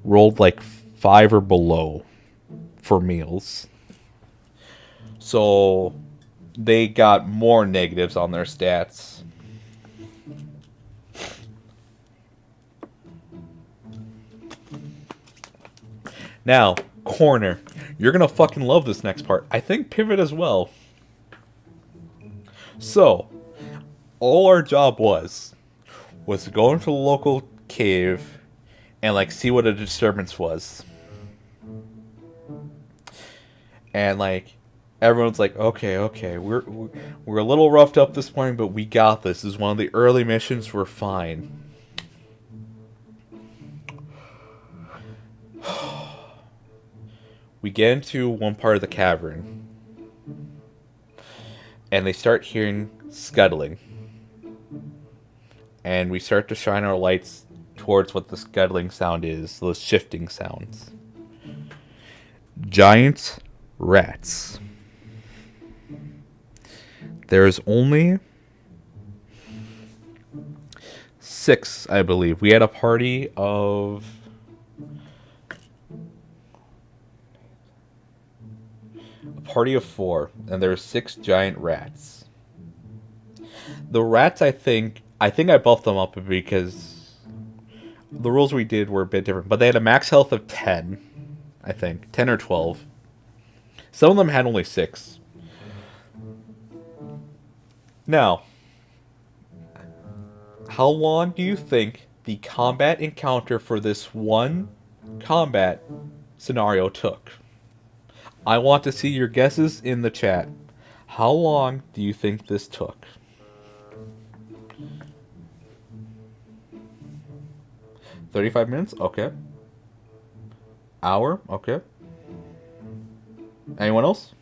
rolled like 5 or below for meals. So they got more negatives on their stats. Now, corner. You're gonna fucking love this next part. I think pivot as well. So, all our job was to go into the local cave and like see what a disturbance was. And like everyone's like, okay, we're a little roughed up this morning, but we got this. This is one of the early missions. We're fine. We get into one part of the cavern, and they start hearing scuttling. And we start to shine our lights towards what the scuttling sound is, those shifting sounds. Giant rats. There's only 6, I believe. We had a party of... party of 4, and there's 6 giant rats. The rats, I think I buffed them up because the rules we did were a bit different, but they had a max health of 10, I think, 10 or 12. Some of them had only 6. Now, how long do you think the combat encounter for this one combat scenario took? I want to see your guesses in the chat. How long do you think this took? $35 minutes? Okay. Hour? Okay. Anyone else?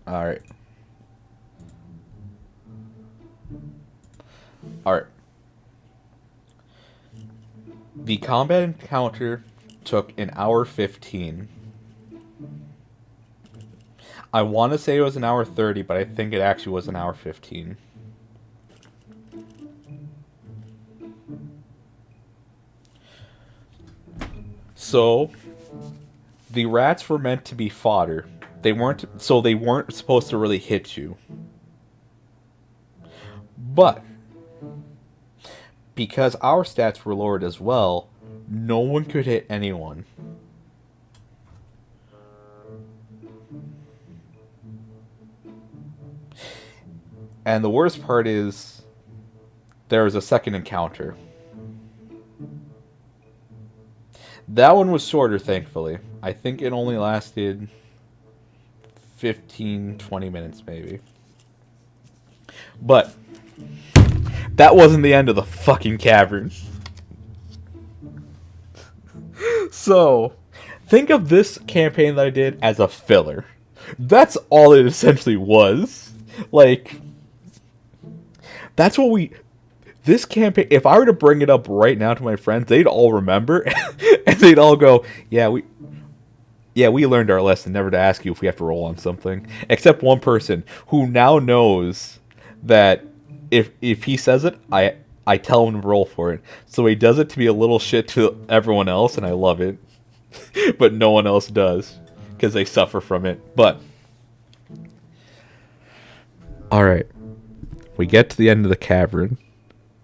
Alright. Alright. The combat encounter took an hour 15. I want to say it was an hour 30, but I think it actually was an hour 15. So, the rats were meant to be fodder. They weren't supposed to really hit you. But because our stats were lowered as well, no one could hit anyone. And the worst part is there was a second encounter. That one was shorter, thankfully. I think it only lasted 15-20 minutes maybe. But that wasn't the end of the fucking cavern. So, think of this campaign that I did as a filler. That's all it essentially was. Like, that's what we... This campaign, if I were to bring it up right now to my friends, they'd all remember, and they'd all go, yeah, we learned our lesson never to ask you if we have to roll on something. Except one person who now knows that if he says it, I tell him to roll for it. So he does it to be a little shit to everyone else, and I love it. But no one else does, because they suffer from it. But, alright. We get to the end of the cavern,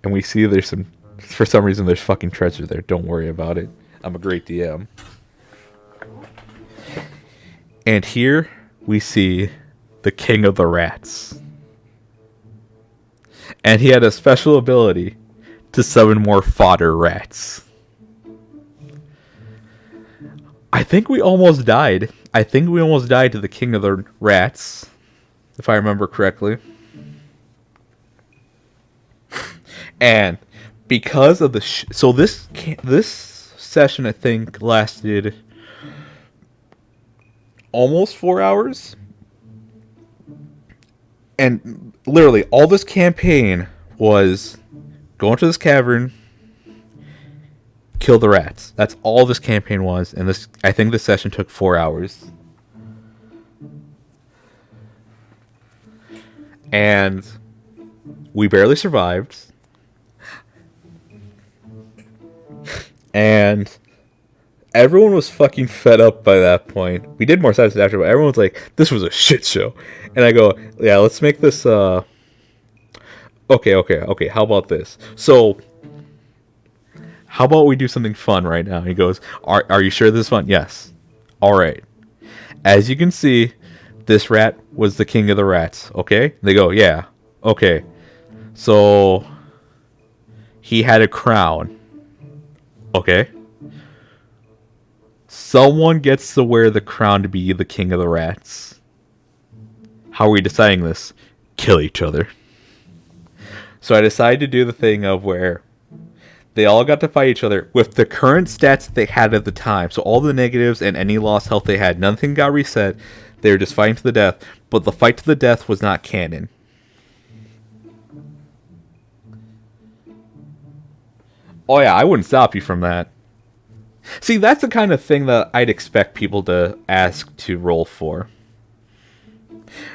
and we see there's for some reason there's fucking treasure there. Don't worry about it. I'm a great DM. And here we see the king of the rats. And he had a special ability to summon more fodder rats. I think we almost died. I think we almost died to the king of the rats, if I remember correctly. And because of the so this session I think lasted almost 4 hours. And literally all this campaign was Go into this cavern, kill the rats. That's all this campaign was, and I think this session took 4 hours. And we barely survived. And everyone was fucking fed up by that point. We did more sessions after, but everyone was like, this was a shit show. And I go, yeah, let's make this, okay, how about this? So, how about we do something fun right now? He goes, are you sure this is fun? Yes. Alright. As you can see, this rat was the king of the rats, okay? They go, yeah, okay. So, he had a crown, okay? Someone gets to wear the crown to be the king of the rats. How are we deciding this? Kill each other. So I decided to do the thing of where they all got to fight each other with the current stats they had at the time. So all the negatives and any lost health they had, nothing got reset. They were just fighting to the death. But the fight to the death was not canon. Oh yeah, I wouldn't stop you from that. See, that's the kind of thing that I'd expect people to ask to roll for.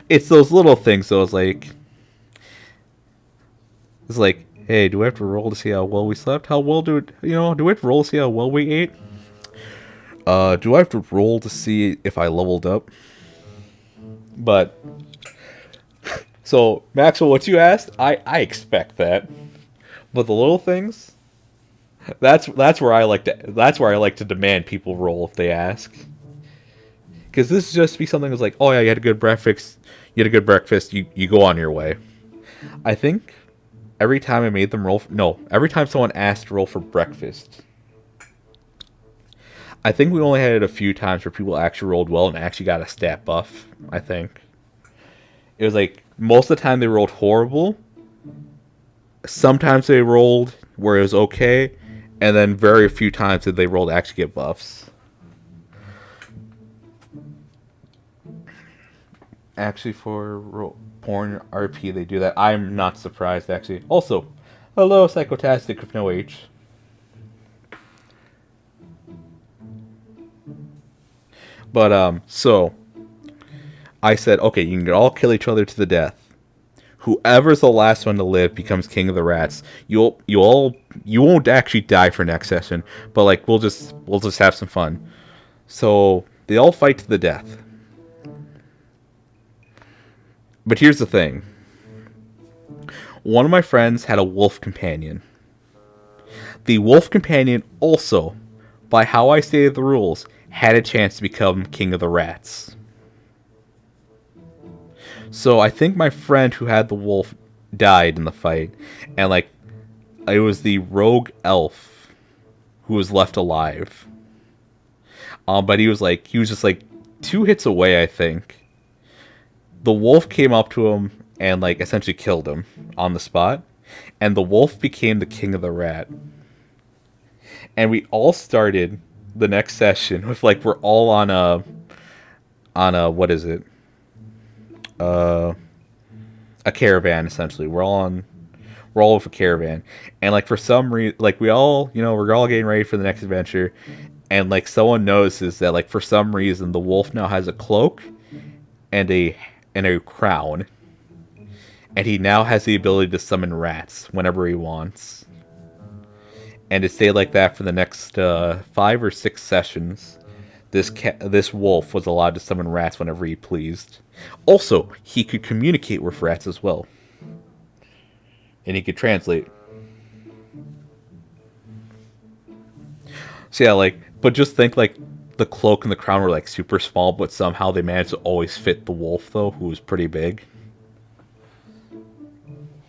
It's those little things, though. It's like, hey, do we have to roll to see how well we slept? How well do we have to roll to see how well we ate? Do I have to roll to see if I leveled up? But, so, Maxwell, what you asked, I expect that. But the little things, that's where I like to demand people roll if they ask. Because this is just be something that's like, oh yeah, you had a good breakfast, you go on your way. I think every time I made them roll, every time someone asked to roll for breakfast, I think we only had it a few times where people actually rolled well and actually got a stat buff, I think. It was like, most of the time they rolled horrible. Sometimes they rolled where it was okay. And then very few times did they roll to actually get buffs. Actually, for porn RP, they do that. I'm not surprised, actually. Also, hello, Psychotastic with no H. But, so, I said, okay, you can all kill each other to the death. Whoever's the last one to live becomes king of the rats. You won't actually die for next session, but like we'll just have some fun. So they all fight to the death. But here's the thing. One of my friends had a wolf companion. The wolf companion also, by how I stated the rules, had a chance to become king of the rats. So I think my friend who had the wolf died in the fight, and like it was the rogue elf who was left alive. But he was just like 2 hits away, I think. The wolf came up to him and like essentially killed him on the spot, and the wolf became the king of the rat. And we all started the next session with like we're all on a what is it? A caravan, essentially. We're all with a caravan, and like for some reason, like we're all getting ready for the next adventure, and like someone notices that like for some reason the wolf now has a cloak and a crown, and he now has the ability to summon rats whenever he wants, and it stayed like that for the next 5 or 6 sessions. This wolf was allowed to summon rats whenever he pleased. Also, he could communicate with rats as well. And he could translate. So yeah, like, but just think like the cloak and the crown were like super small, but somehow they managed to always fit the wolf though, who was pretty big.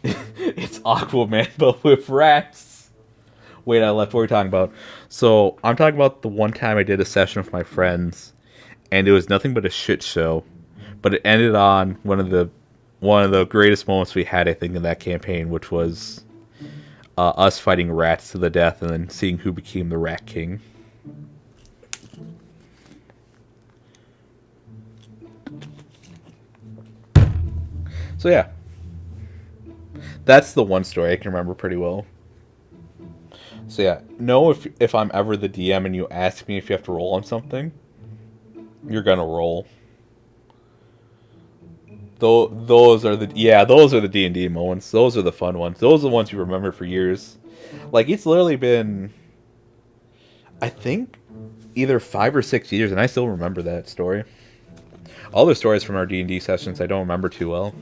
It's Aquaman, but with rats. Wait, I left. What were we talking about? So, I'm talking about the one time I did a session with my friends, and it was nothing but a shit show. But it ended on one of the greatest moments we had, I think, in that campaign, which was us fighting rats to the death and then seeing who became the Rat King. So, yeah. That's the one story I can remember pretty well. So yeah, know if I'm ever the DM and you ask me if you have to roll on something, you're gonna roll. Those are the D&D moments. Those are the fun ones. Those are the ones you remember for years. Like, it's literally been, I think, either 5 or 6 years, and I still remember that story. Other stories from our D&D sessions I don't remember too well.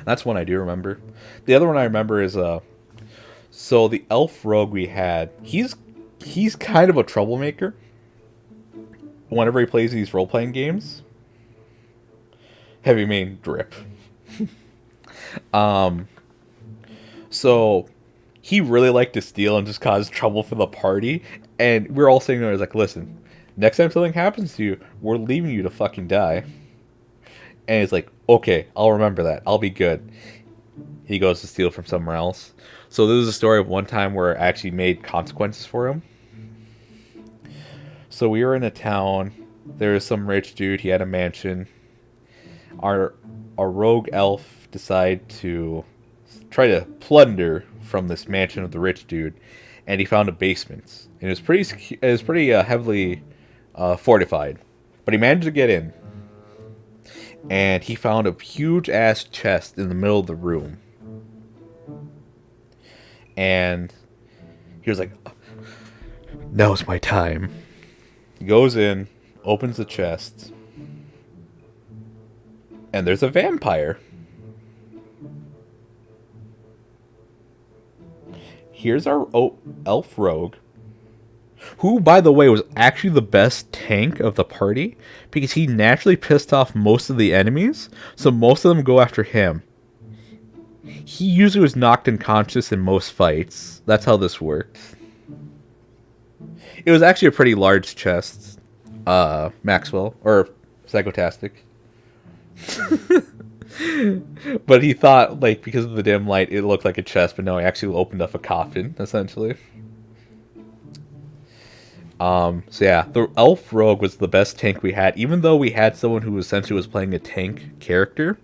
That's one I do remember. The other one I remember is so the elf rogue we had, he's kind of a troublemaker. Whenever he plays these role playing games, heavy main drip. So he really liked to steal and just cause trouble for the party. And we're all sitting there like, listen, next time something happens to you, we're leaving you to fucking die. And he's like, okay, I'll remember that. I'll be good. He goes to steal from somewhere else. So this is a story of one time where I actually made consequences for him. So we were in a town. There was some rich dude. He had a mansion. Our rogue elf decided to try to plunder from this mansion of the rich dude, and he found a basement. And it was pretty heavily fortified, but he managed to get in. And he found a huge ass chest in the middle of the room. And he was like, now's my time. He goes in, opens the chest, and there's a vampire. Here's our elf rogue, who, by the way, was actually the best tank of the party because he naturally pissed off most of the enemies, so most of them go after him. He usually was knocked unconscious in most fights. That's how this worked. It was actually a pretty large chest, Maxwell, or Psychotastic. But he thought, like, because of the dim light, it looked like a chest, but no, he actually opened up a coffin, essentially. So yeah, the elf rogue was the best tank we had. Even though we had someone who essentially was playing a tank character,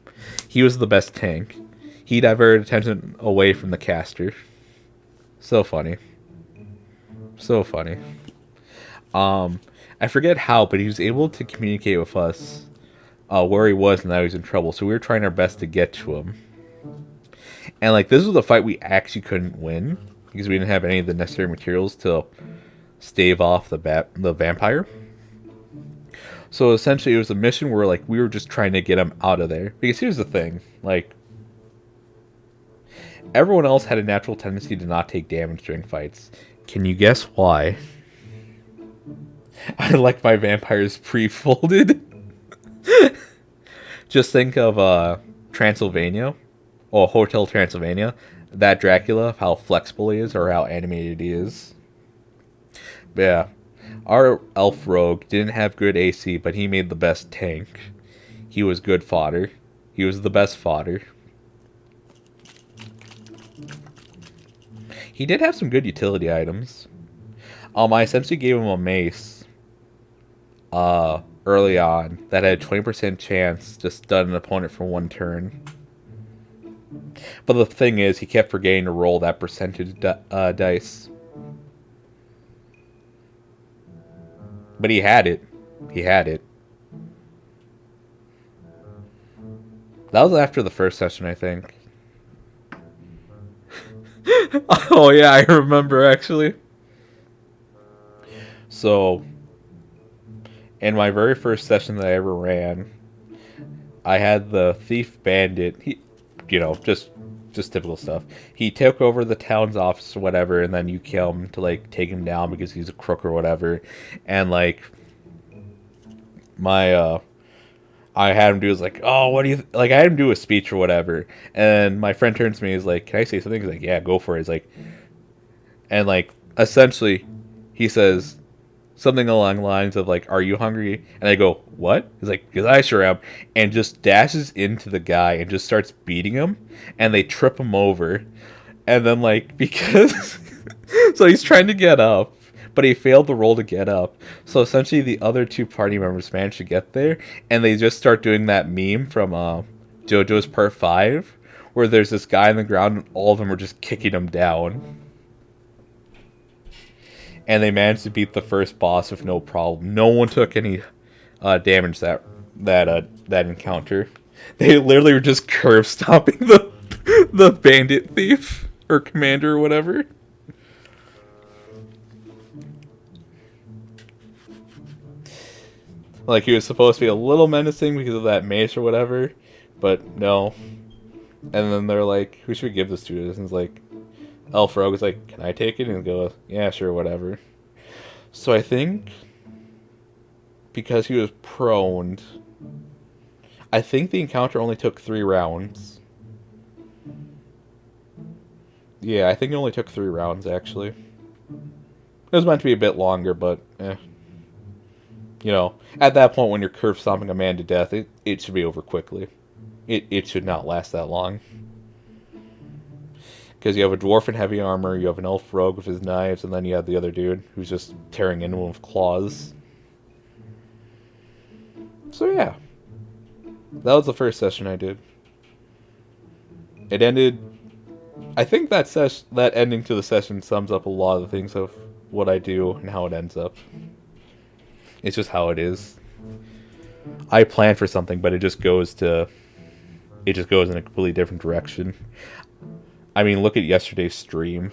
he was the best tank. He diverted attention away from the caster. So funny. So funny. I forget how, but he was able to communicate with us where he was and that he was in trouble. So we were trying our best to get to him. And like, this was a fight we actually couldn't win because we didn't have any of the necessary materials to stave off the vampire. So essentially it was a mission where like we were just trying to get him out of there. Because here's the thing, like, everyone else had a natural tendency to not take damage during fights. Can you guess why? I like my vampires pre-folded. Just think of Transylvania, or Hotel Transylvania. That Dracula, how flexible he is, or how animated he is. But yeah, our elf rogue didn't have good AC, but he made the best tank. He was good fodder. He was the best fodder. He did have some good utility items. I essentially gave him a mace early on that had a 20% chance to stun an opponent for one turn. But the thing is, he kept forgetting to roll that percentage dice. But he had it. He had it. That was after the first session, I think. Oh yeah, I remember actually. So, in my very first session that I ever ran, I had the thief bandit. He, just typical stuff. He took over the town's office or whatever, and then you kill him to like take him down because he's a crook or whatever. And like, I had him do is like, oh, what do you like? I had him do a speech or whatever, and my friend turns to me, he's like, can I say something? He's like, yeah, go for it. He's like, and like, essentially, he says something along the lines of like, are you hungry? And I go, what? He's like, because I sure am, and just dashes into the guy and just starts beating him, and they trip him over, and then like, because so he's trying to get up, but he failed the roll to get up. So essentially the other two party members managed to get there, and they just start doing that meme from JoJo's Part 5, where there's this guy on the ground and all of them are just kicking him down. And they managed to beat the first boss with no problem. No one took any damage that encounter. They literally were just curve stomping the bandit thief or commander or whatever. Like, he was supposed to be a little menacing because of that mace or whatever, but no. And then they're like, who should we give this to? And it's like, Elf Rogue is like, can I take it? And he goes, yeah, sure, whatever. So I think because he was proned, I think the encounter only took 3 rounds. Yeah, I think it only took 3 rounds, actually. It was meant to be a bit longer, but, You know, at that point when you're curve stomping a man to death, it should be over quickly. It should not last that long. Because you have a dwarf in heavy armor, you have an elf rogue with his knives, and then you have the other dude who's just tearing into him with claws. So yeah. That was the first session I did. It ended... I think that ending to the session sums up a lot of the things of what I do and how it ends up. It's just how it is. I plan for something, but it just goes in a completely different direction. I mean, look at yesterday's stream.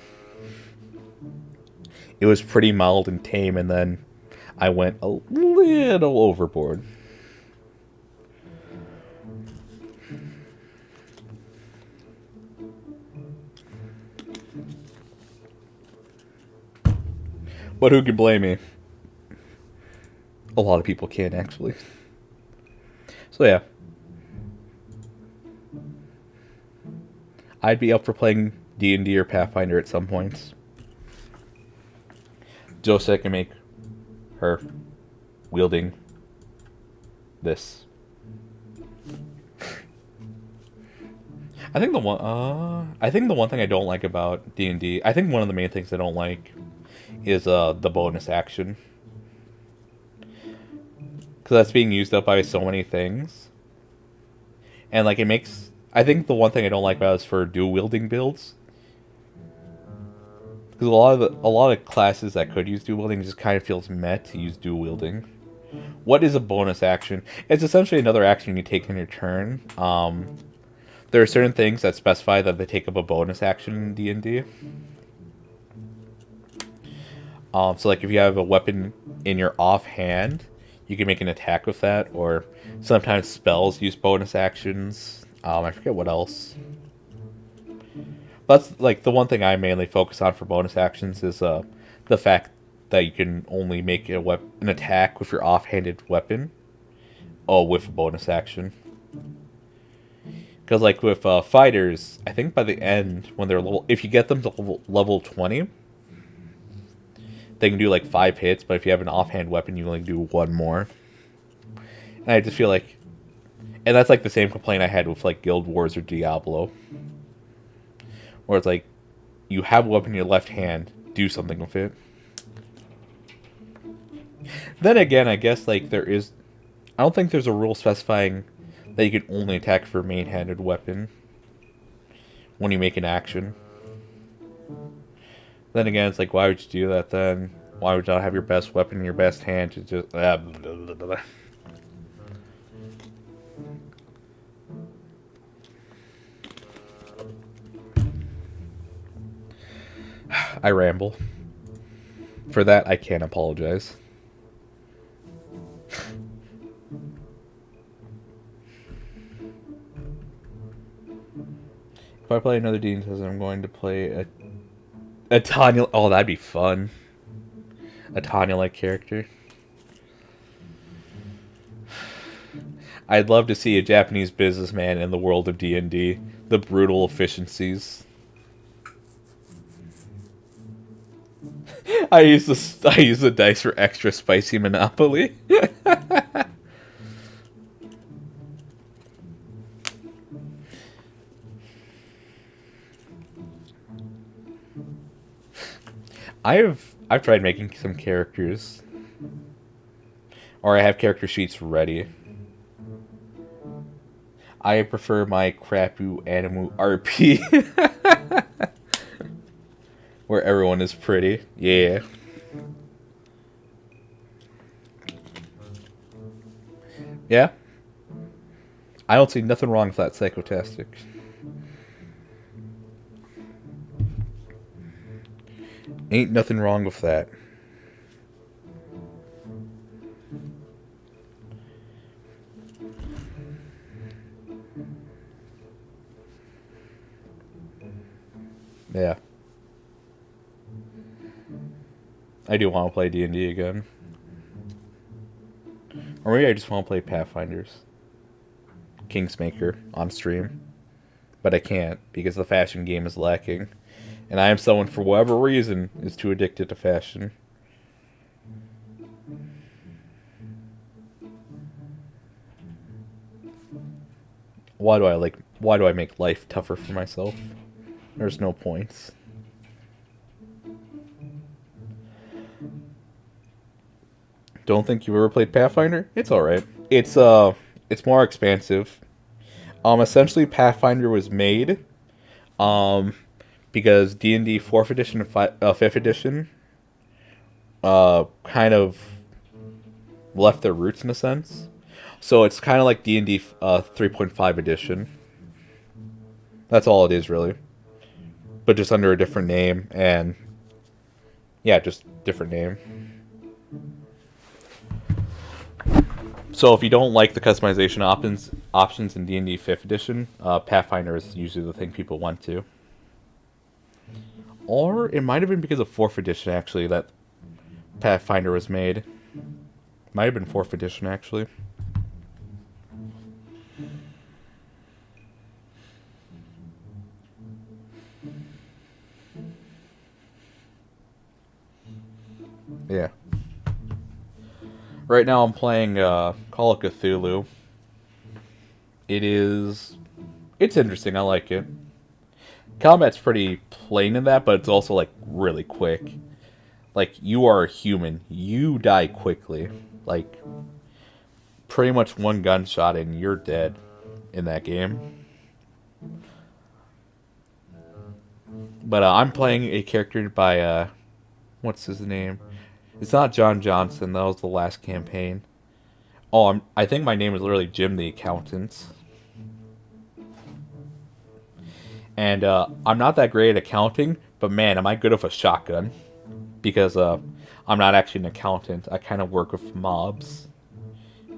It was pretty mild and tame, and then I went a little overboard. But who can blame me? A lot of people can, actually. So yeah. I'd be up for playing D&D or Pathfinder at some points. Just so I can make her wielding this. I think the one thing I don't like about D&D, I think one of the main things I don't like is the bonus action. Because that's being used up by so many things. And like it makes... I think the one thing I don't like about it is for dual wielding builds. Because a lot of classes that could use dual wielding just kind of feels meh to use dual wielding. What is a bonus action? It's essentially another action you take in your turn. There are certain things that specify that they take up a bonus action in D&D. So like if you have a weapon in your offhand, you can make an attack with that, or sometimes spells use bonus actions. I forget what else. That's like the one thing I mainly focus on for bonus actions is the fact that you can only make an attack with your offhanded weapon, with a bonus action. Because like with fighters, I think by the end when they're if you get them to level 20. They can do like 5 hits, but if you have an offhand weapon, you only do 1 more. And I just feel like... And that's like the same complaint I had with like Guild Wars or Diablo. Where it's like, you have a weapon in your left hand, do something with it. Then again, I guess like there is... I don't think there's a rule specifying that you can only attack for a main-handed weapon when you make an action. Then again, it's like, why would you do that then? Why would you not have your best weapon in your best hand to just... Blah, blah, blah, blah. I ramble. For that, I can't apologize. If I play another D&D, I'm going to play a Tanya... Oh, that'd be fun. A Tanya-like character. I'd love to see a Japanese businessman in the world of D&D. The brutal efficiencies. I use the dice for extra spicy Monopoly. I've tried making some characters, or I have character sheets ready. I prefer my crapu animu RP. Where everyone is pretty. Yeah. Yeah? I don't see nothing wrong with that psychotastic. Ain't nothing wrong with that. Yeah. I do want to play D&D again. Or maybe I just want to play Pathfinders. Kingsmaker on stream. But I can't because the fashion game is lacking. And I am someone, for whatever reason, is too addicted to fashion. Why do I make life tougher for myself? There's no points. Don't think you've ever played Pathfinder? It's alright. It's more expansive. Essentially Pathfinder was made because D&D 4th edition and 5th edition kind of left their roots in a sense. So it's kind of like D&D 3.5 edition. That's all it is, really. But just under a different name, and yeah, just different name. So if you don't like the customization options in D&D 5th edition, Pathfinder is usually the thing people want to. Or it might have been because of 4th edition, actually, that Pathfinder was made. Might have been 4th edition, actually. Yeah. Right now I'm playing Call of Cthulhu. It's interesting, I like it. Combat's pretty plain in that, but it's also like really quick. Like, you are a human. You die quickly. Like, pretty much one gunshot and you're dead in that game. But I'm playing a character by, what's his name? It's not John Johnson. That was the last campaign. Oh, I think my name is literally Jim the Accountant. And I'm not that great at accounting, but man, am I good with a shotgun. Because I'm not actually an accountant. I kind of work with mobs.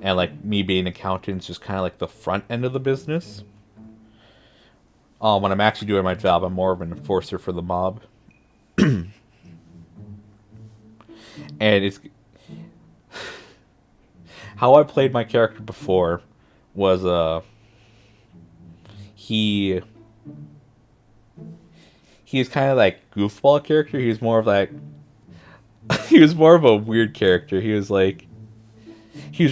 And like, me being an accountant is just kind of like the front end of the business. When I'm actually doing my job, I'm more of an enforcer for the mob. And it's how I played my character before was he's kind of like goofball character. He was more of like he was more of a weird character. He was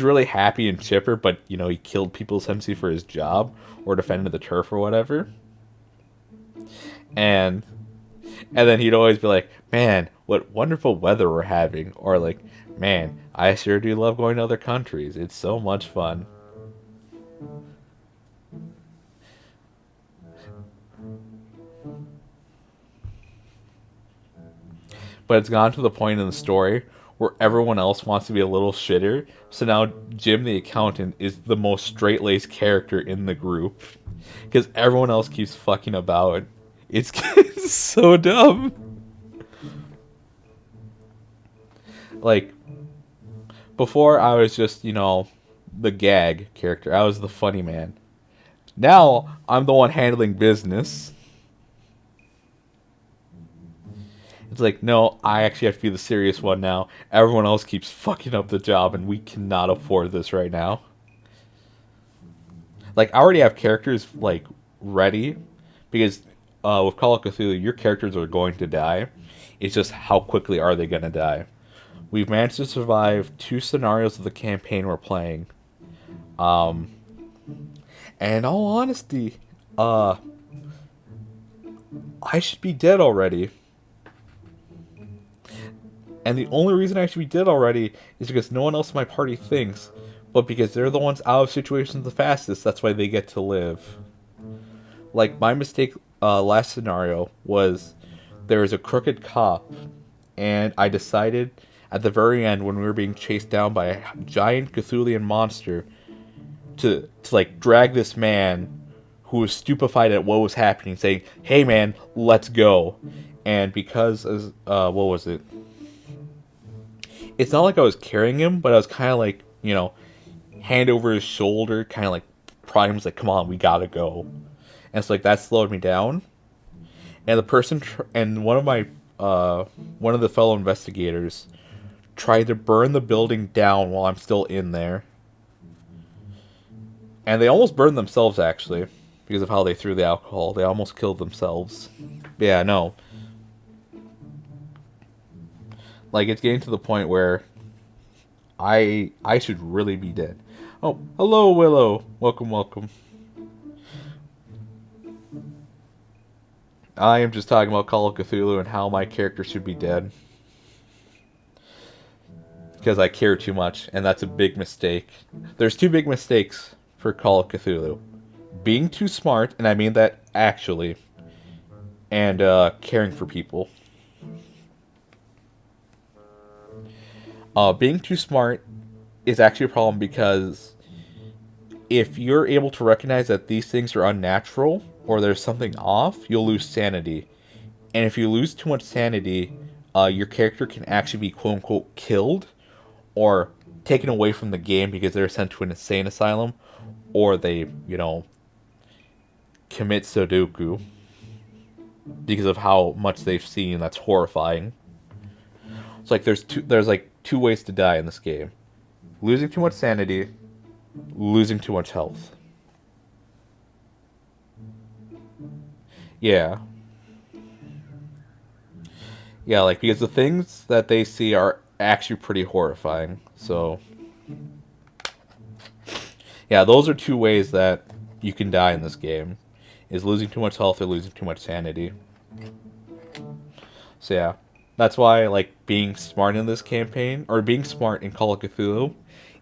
really happy and chipper, but you know, he killed people essentially for his job or defended the turf or whatever. And then he'd always be like, man, what wonderful weather we're having. Or like, man, I sure do love going to other countries. It's so much fun. But it's gone to the point in the story where everyone else wants to be a little shitter. So now Jim the Accountant is the most straight-laced character in the group. Because everyone else keeps fucking about. It's so dumb. Like, before I was just, you know, the gag character. I was the funny man. Now, I'm the one handling business. It's like, no, I actually have to be the serious one now. Everyone else keeps fucking up the job, and we cannot afford this right now. Like, I already have characters, like, ready. Because with Call of Cthulhu, your characters are going to die. It's just how quickly are they going to die. We've managed to survive 2 scenarios of the campaign we're playing. And in all honesty, I should be dead already. And the only reason I should be dead already is because no one else in my party thinks but because they're the ones out of situations the fastest, that's why they get to live. Like, my mistake last scenario was there was a crooked cop, and I decided at the very end when we were being chased down by a giant Cthulhian monster to like drag this man who was stupefied at what was happening, saying, "Hey man, let's go." And because what was it? It's not like I was carrying him, but I was kind of like, you know, hand over his shoulder, kind of like prodding him, like, "Come on, we gotta go." And it's like that slowed me down. And the person and one of the fellow investigators tried to burn the building down while I'm still in there. And they almost burned themselves, actually, because of how they threw the alcohol. They almost killed themselves. Yeah, no. Like, it's getting to the point where I should really be dead. Oh, hello, Willow. Welcome, welcome. I am just talking about Call of Cthulhu and how my character should be dead. Because I care too much, and that's a big mistake. There's two big mistakes for Call of Cthulhu. Being too smart, and I mean that actually, and caring for people. Being too smart is actually a problem because if you're able to recognize that these things are unnatural or there's something off, you'll lose sanity. And if you lose too much sanity, your character can actually be quote-unquote killed or taken away from the game because they're sent to an insane asylum, or they, you know, commit Sudoku because of how much they've seen. That's horrifying. It's like there's like two ways to die in this game: losing too much sanity, losing too much health. Yeah. Yeah, like, because the things that they see are actually pretty horrifying. So, yeah, those are two ways that you can die in this game. Is losing too much health or losing too much sanity. So, yeah. That's why, like, being smart in this campaign, or being smart in Call of Cthulhu,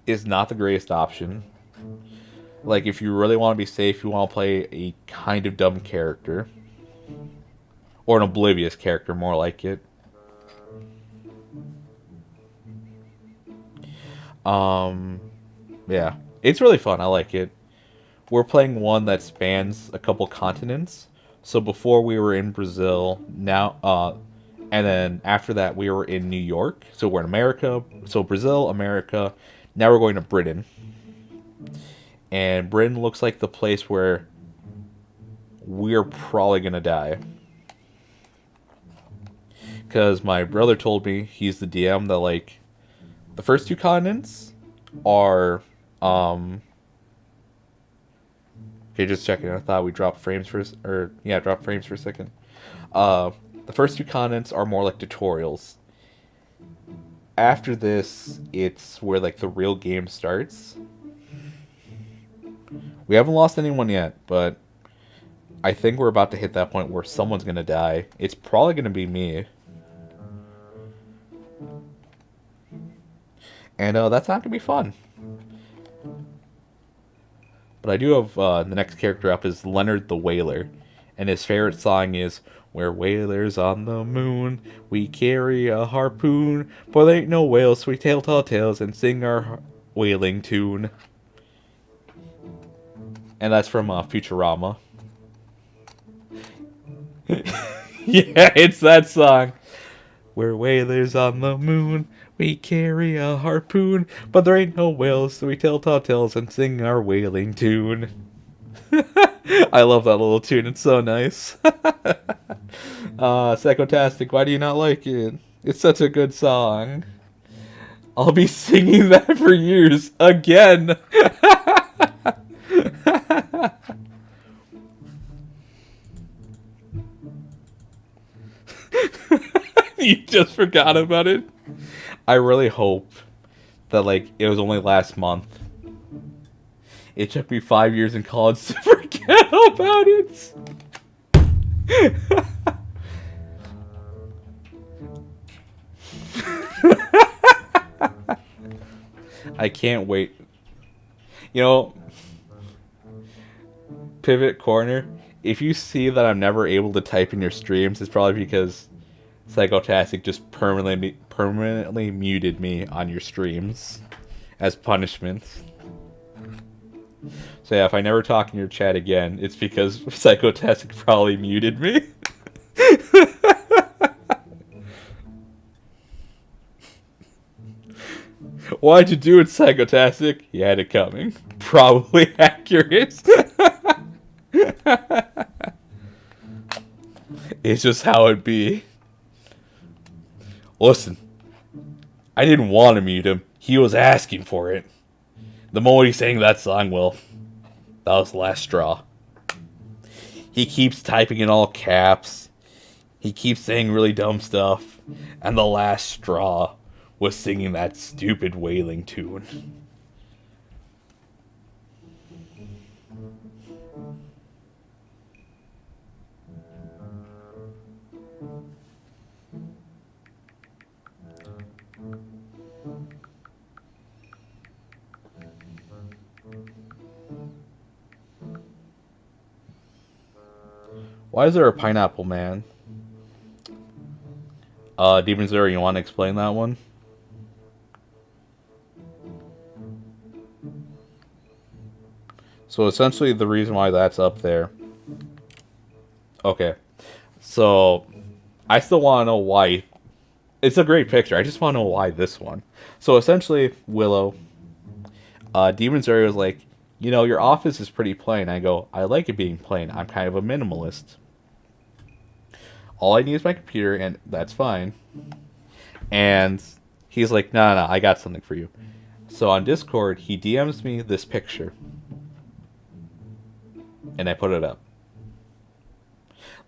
is not the greatest option. Like, if you really want to be safe, you want to play a kind of dumb character. Or an oblivious character, more like it. Yeah. It's really fun, I like it. We're playing one that spans a couple continents. So before we were in Brazil, now, and then after that we were in New York. So we're in America. So Brazil, America. Now we're going to Britain. And Britain looks like the place where we're probably going to die. Because my brother told me, he's the DM, that, like, the first two continents are, okay, just checking. I thought we dropped frames for, dropped frames for a second. The first two continents are more like tutorials. After this, it's where, like, the real game starts. We haven't lost anyone yet, but I think we're about to hit that point where someone's gonna die. It's probably gonna be me. And that's not gonna be fun. But I do have the next character up is Leonard the Whaler, and his favorite song is "We're whalers on the moon, we carry a harpoon, but there ain't no whales, so we tell tall tales and sing our whaling tune." And that's from Futurama. Yeah, it's that song. We're whalers on the moon, we carry a harpoon, but there ain't no whales, so we tell tall tales and sing our whaling tune. I love that little tune, it's so nice. Psychotastic, why do you not like it? It's such a good song. I'll be singing that for years, again. You just forgot about it? I really hope that, like, it was only last month. It took me 5 years in college to forget about it. I can't wait You know, Pivot Corner, if you see that I'm never able to type in your streams, it's probably because Psychotastic just permanently muted me on your streams as punishment. So yeah, if I never talk in your chat again, it's because Psychotastic probably muted me. Why'd you do it, Psychotastic? You had it coming. Probably accurate. It's just how it be. Listen, I didn't want to mute him. He was asking for it. The moment he sang that song, well, that was the last straw. He keeps typing in all caps. He keeps saying really dumb stuff. And the last straw was singing that stupid wailing tune. Why is there a pineapple man? Demon Zero, you want to explain that one? So essentially the reason why that's up there. Okay. So I still want to know why. It's a great picture. I just want to know why this one. So essentially, Willow, Demon Zero was like, you know, your office is pretty plain. I go, I like it being plain. I'm kind of a minimalist. All I need is my computer, and that's fine. And he's like, no, I got something for you. So on Discord, he DMs me this picture. And I put it up.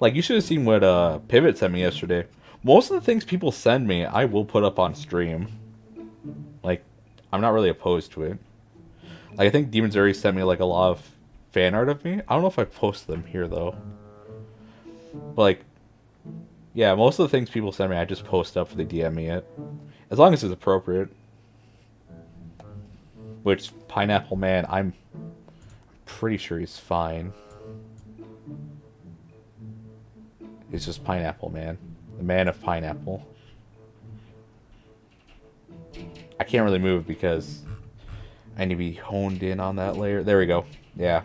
Like, you should have seen what Pivot sent me yesterday. Most of the things people send me, I will put up on stream. Like, I'm not really opposed to it. Like, I think Demon Zeri sent me, like, a lot of fan art of me. I don't know if I posted them here, though. But, like, yeah, most of the things people send me, I just post up if they DM me it. As long as it's appropriate. Which, Pineapple Man, I'm pretty sure he's fine. It's just Pineapple Man. The man of pineapple. I can't really move because I need to be honed in on that layer. There we go. Yeah.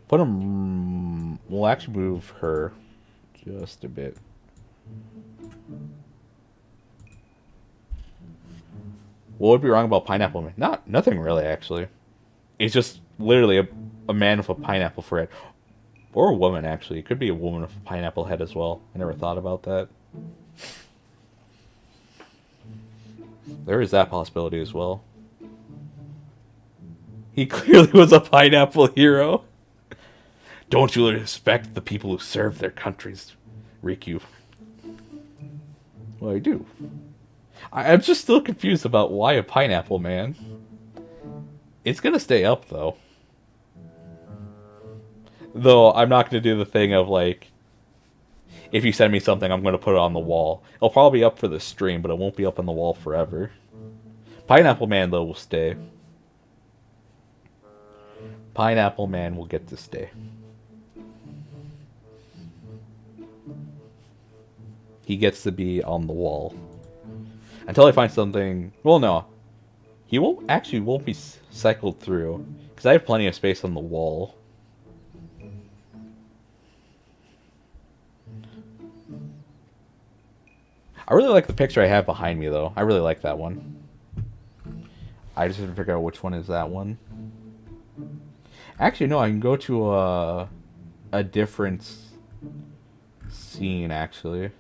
Put him... We'll actually move her just a bit. What would be wrong about Pineapple Man? Nothing really, actually. It's just literally a man with a pineapple for head. Or a woman, actually. It could be a woman with a pineapple head as well. I never thought about that. There is that possibility as well. He clearly was a pineapple hero. Don't you respect the people who serve their countries, Rikku? Well, I do. I'm just still confused about why a pineapple man. It's gonna stay up, though. Though, I'm not gonna do the thing of, like, if you send me something, I'm gonna put it on the wall. It'll probably be up for the stream, but it won't be up on the wall forever. Pineapple Man, though, will stay. Pineapple Man will get to stay. He gets to be on the wall. Until I find something... Well, no. He won't be cycled through. Because I have plenty of space on the wall. I really like the picture I have behind me, though. I really like that one. I just have to figure out which one is that one. Actually, no, I can go to a different scene, actually.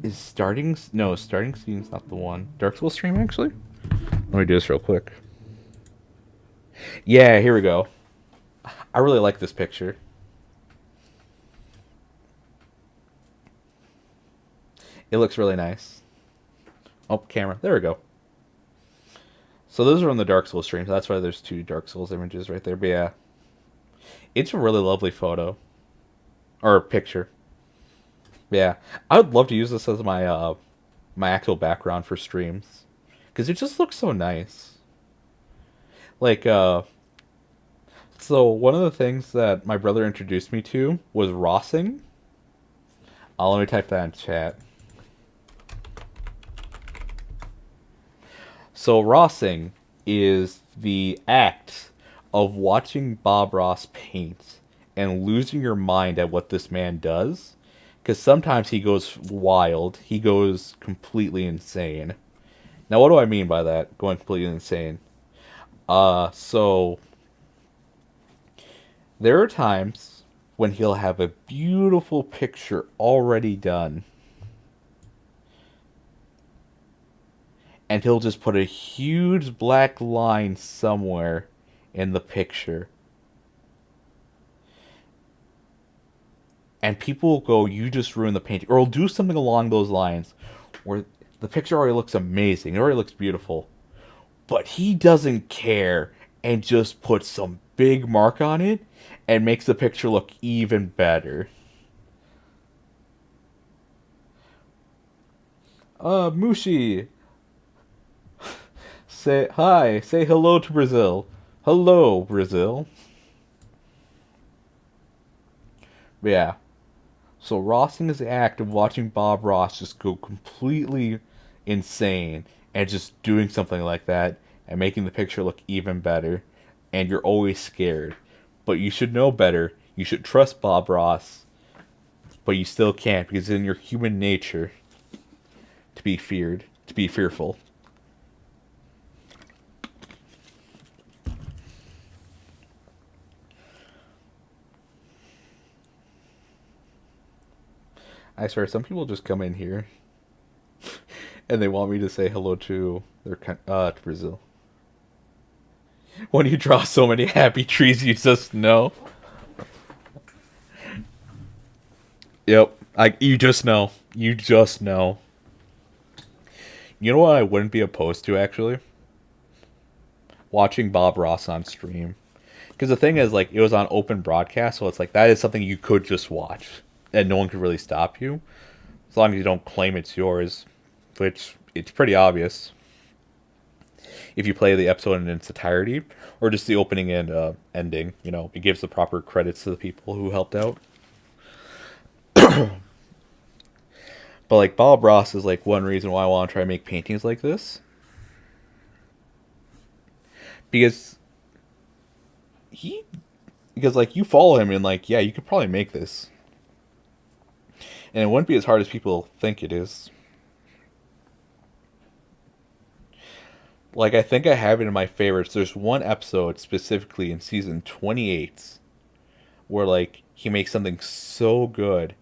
Is starting... No, starting scene's not the one. Dark Souls stream, actually? Let me do this real quick. Yeah, here we go. I really like this picture. It looks really nice. Oh, camera. There we go. So those are on the Dark Souls stream. So that's why there's two Dark Souls images right there. But yeah. It's a really lovely photo. Or picture. Yeah. I would love to use this as my my actual background for streams. Because it just looks so nice. Like, so one of the things that my brother introduced me to was Rossing. Let me type that in chat. So Rossing is the act of watching Bob Ross paint and losing your mind at what this man does. Because sometimes he goes wild. He goes completely insane. Now, what do I mean by that? Going completely insane. So there are times when he'll have a beautiful picture already done, and he'll just put a huge black line somewhere in the picture. And people will go, "You just ruined the painting." Or he'll do something along those lines where the picture already looks amazing. It already looks beautiful. But he doesn't care and just puts some big mark on it and makes the picture look even better. Mushi, say hi, say hello to Brazil. Hello, Brazil. But yeah. So Rossing is the act of watching Bob Ross just go completely insane and just doing something like that and making the picture look even better. And you're always scared. But you should know better. You should trust Bob Ross. But you still can't because it's in your human nature to be feared, to be fearful. I swear, some people just come in here and they want me to say hello to their to Brazil. When you draw so many happy trees, you just know. Yep, you just know. You just know. You know what I wouldn't be opposed to actually? Watching Bob Ross on stream. Because the thing is, like, it was on open broadcast, so it's like that is something you could just watch, and no one could really stop you, as long as you don't claim it's yours, which it's pretty obvious if you play the episode in its entirety, or just the opening and ending. You know, it gives the proper credits to the people who helped out. But like Bob Ross is like one reason why I want to try to make paintings like this, because like you follow him and like, yeah, you could probably make this. And it wouldn't be as hard as people think it is. Like, I think I have it in my favorites. There's one episode specifically in season 28 where like he makes something so good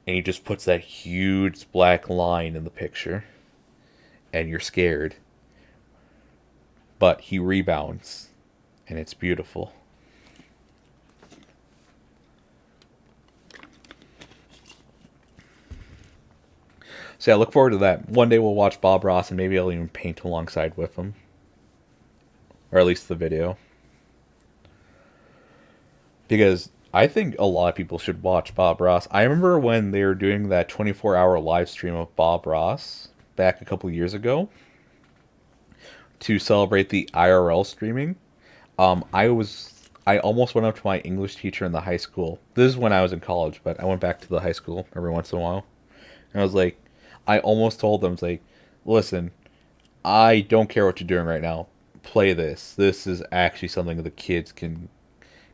and he just puts that huge black line in the picture and you're scared. But he rebounds and it's beautiful. So yeah, look forward to that. One day we'll watch Bob Ross and maybe I'll even paint alongside with him. Or at least the video. Because I think a lot of people should watch Bob Ross. I remember when they were doing that 24-hour live stream of Bob Ross back a couple years ago to celebrate the IRL streaming. I almost went up to my English teacher in the high school. This is when I was in college, but I went back to the high school every once in a while. And I was like, I almost told them, like, listen, I don't care what you're doing right now. Play this. This is actually something that the kids can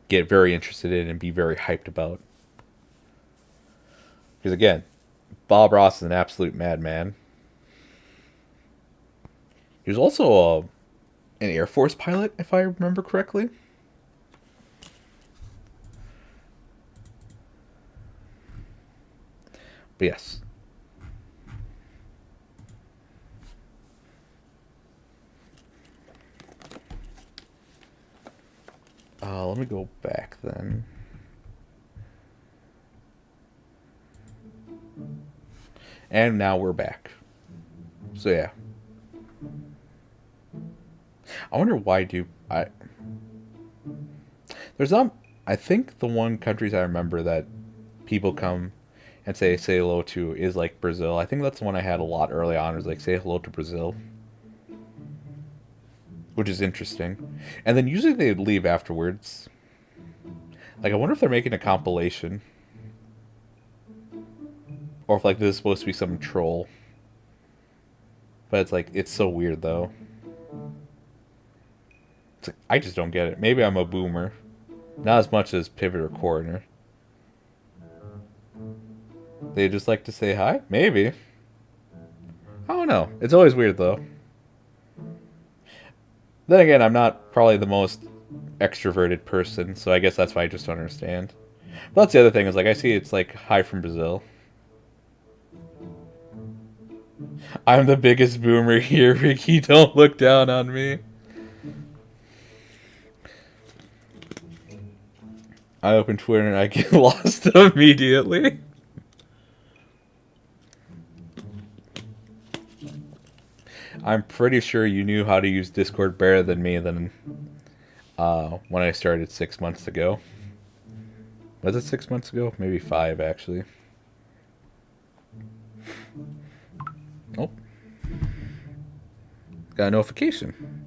get very interested in and be very hyped about. Because again, Bob Ross is an absolute madman. He was also an Air Force pilot, if I remember correctly. But yes. Let me go back then. And now we're back. So yeah. I wonder why there's not, I think the one countries I remember that people come and say hello to is like Brazil. I think that's the one I had a lot early on, is like say hello to Brazil. which is interesting. And then usually they leave afterwards. Like, I wonder if they're making a compilation. Or if, like, this is supposed to be some troll. But it's like, it's so weird, though. It's like, I just don't get it. Maybe I'm a boomer. Not as much as Pivot or Corner. They just like to say hi? Maybe. I don't know. It's always weird, though. Then again, I'm not probably the most extroverted person, so I guess that's why I just don't understand. But that's the other thing, is like, I see it's like, hi from Brazil. I'm the biggest boomer here, Ricky. Don't look down on me. I open Twitter and I get lost immediately. I'm pretty sure you knew how to use Discord better than me when I started 6 months ago. Was it 6 months ago? Maybe 5, actually. Oh. Got a notification.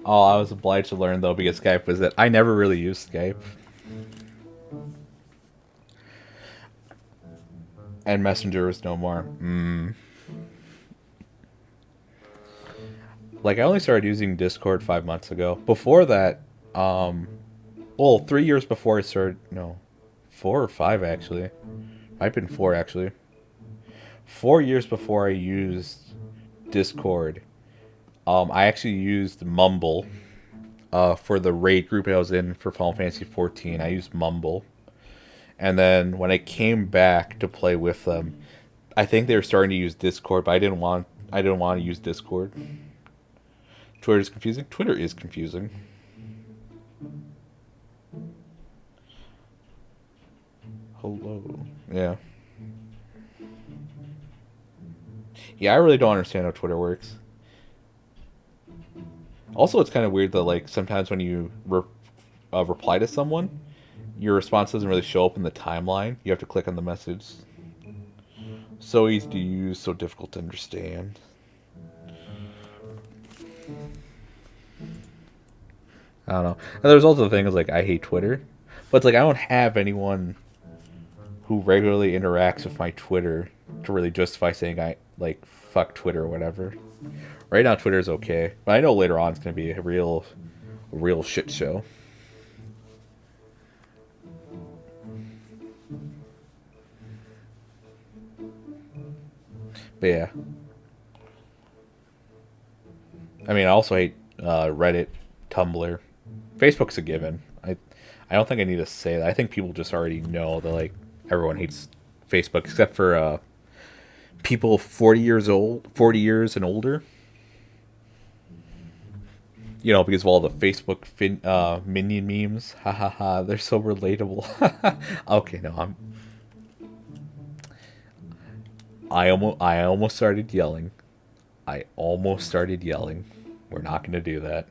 Oh, I was obliged to learn, though, because Skype was it. I never really used Skype. And Messenger was no more. Like, I only started using Discord 5 months ago. Before that, well, 3 years before I started, no, 4 or 5, actually. I've been 4, actually. 4 years before I used Discord, I actually used Mumble for the raid group I was in for Final Fantasy 14. I used Mumble. And then when I came back to play with them, I think they were starting to use Discord, but I didn't want to use Discord. Twitter is confusing? Twitter is confusing. Hello. Yeah. Yeah, I really don't understand how Twitter works. Also, it's kind of weird that, like, sometimes when you reply to someone, your response doesn't really show up in the timeline. You have to click on the message. So easy to use, so difficult to understand. I don't know. And there's also the thing is, like, I hate Twitter. But it's like, I don't have anyone who regularly interacts with my Twitter to really justify saying I, like, fuck Twitter or whatever. Right now, Twitter's okay. But I know later on it's going to be a real shit show. But yeah. I mean, I also hate Reddit, Tumblr. Facebook's a given. I don't think I need to say that. I think people just already know that, like, everyone hates Facebook except for people 40 years and older. You know, because of all the Facebook minion memes. Ha ha ha, they're so relatable. Okay, no, I almost started yelling. We're not going to do that.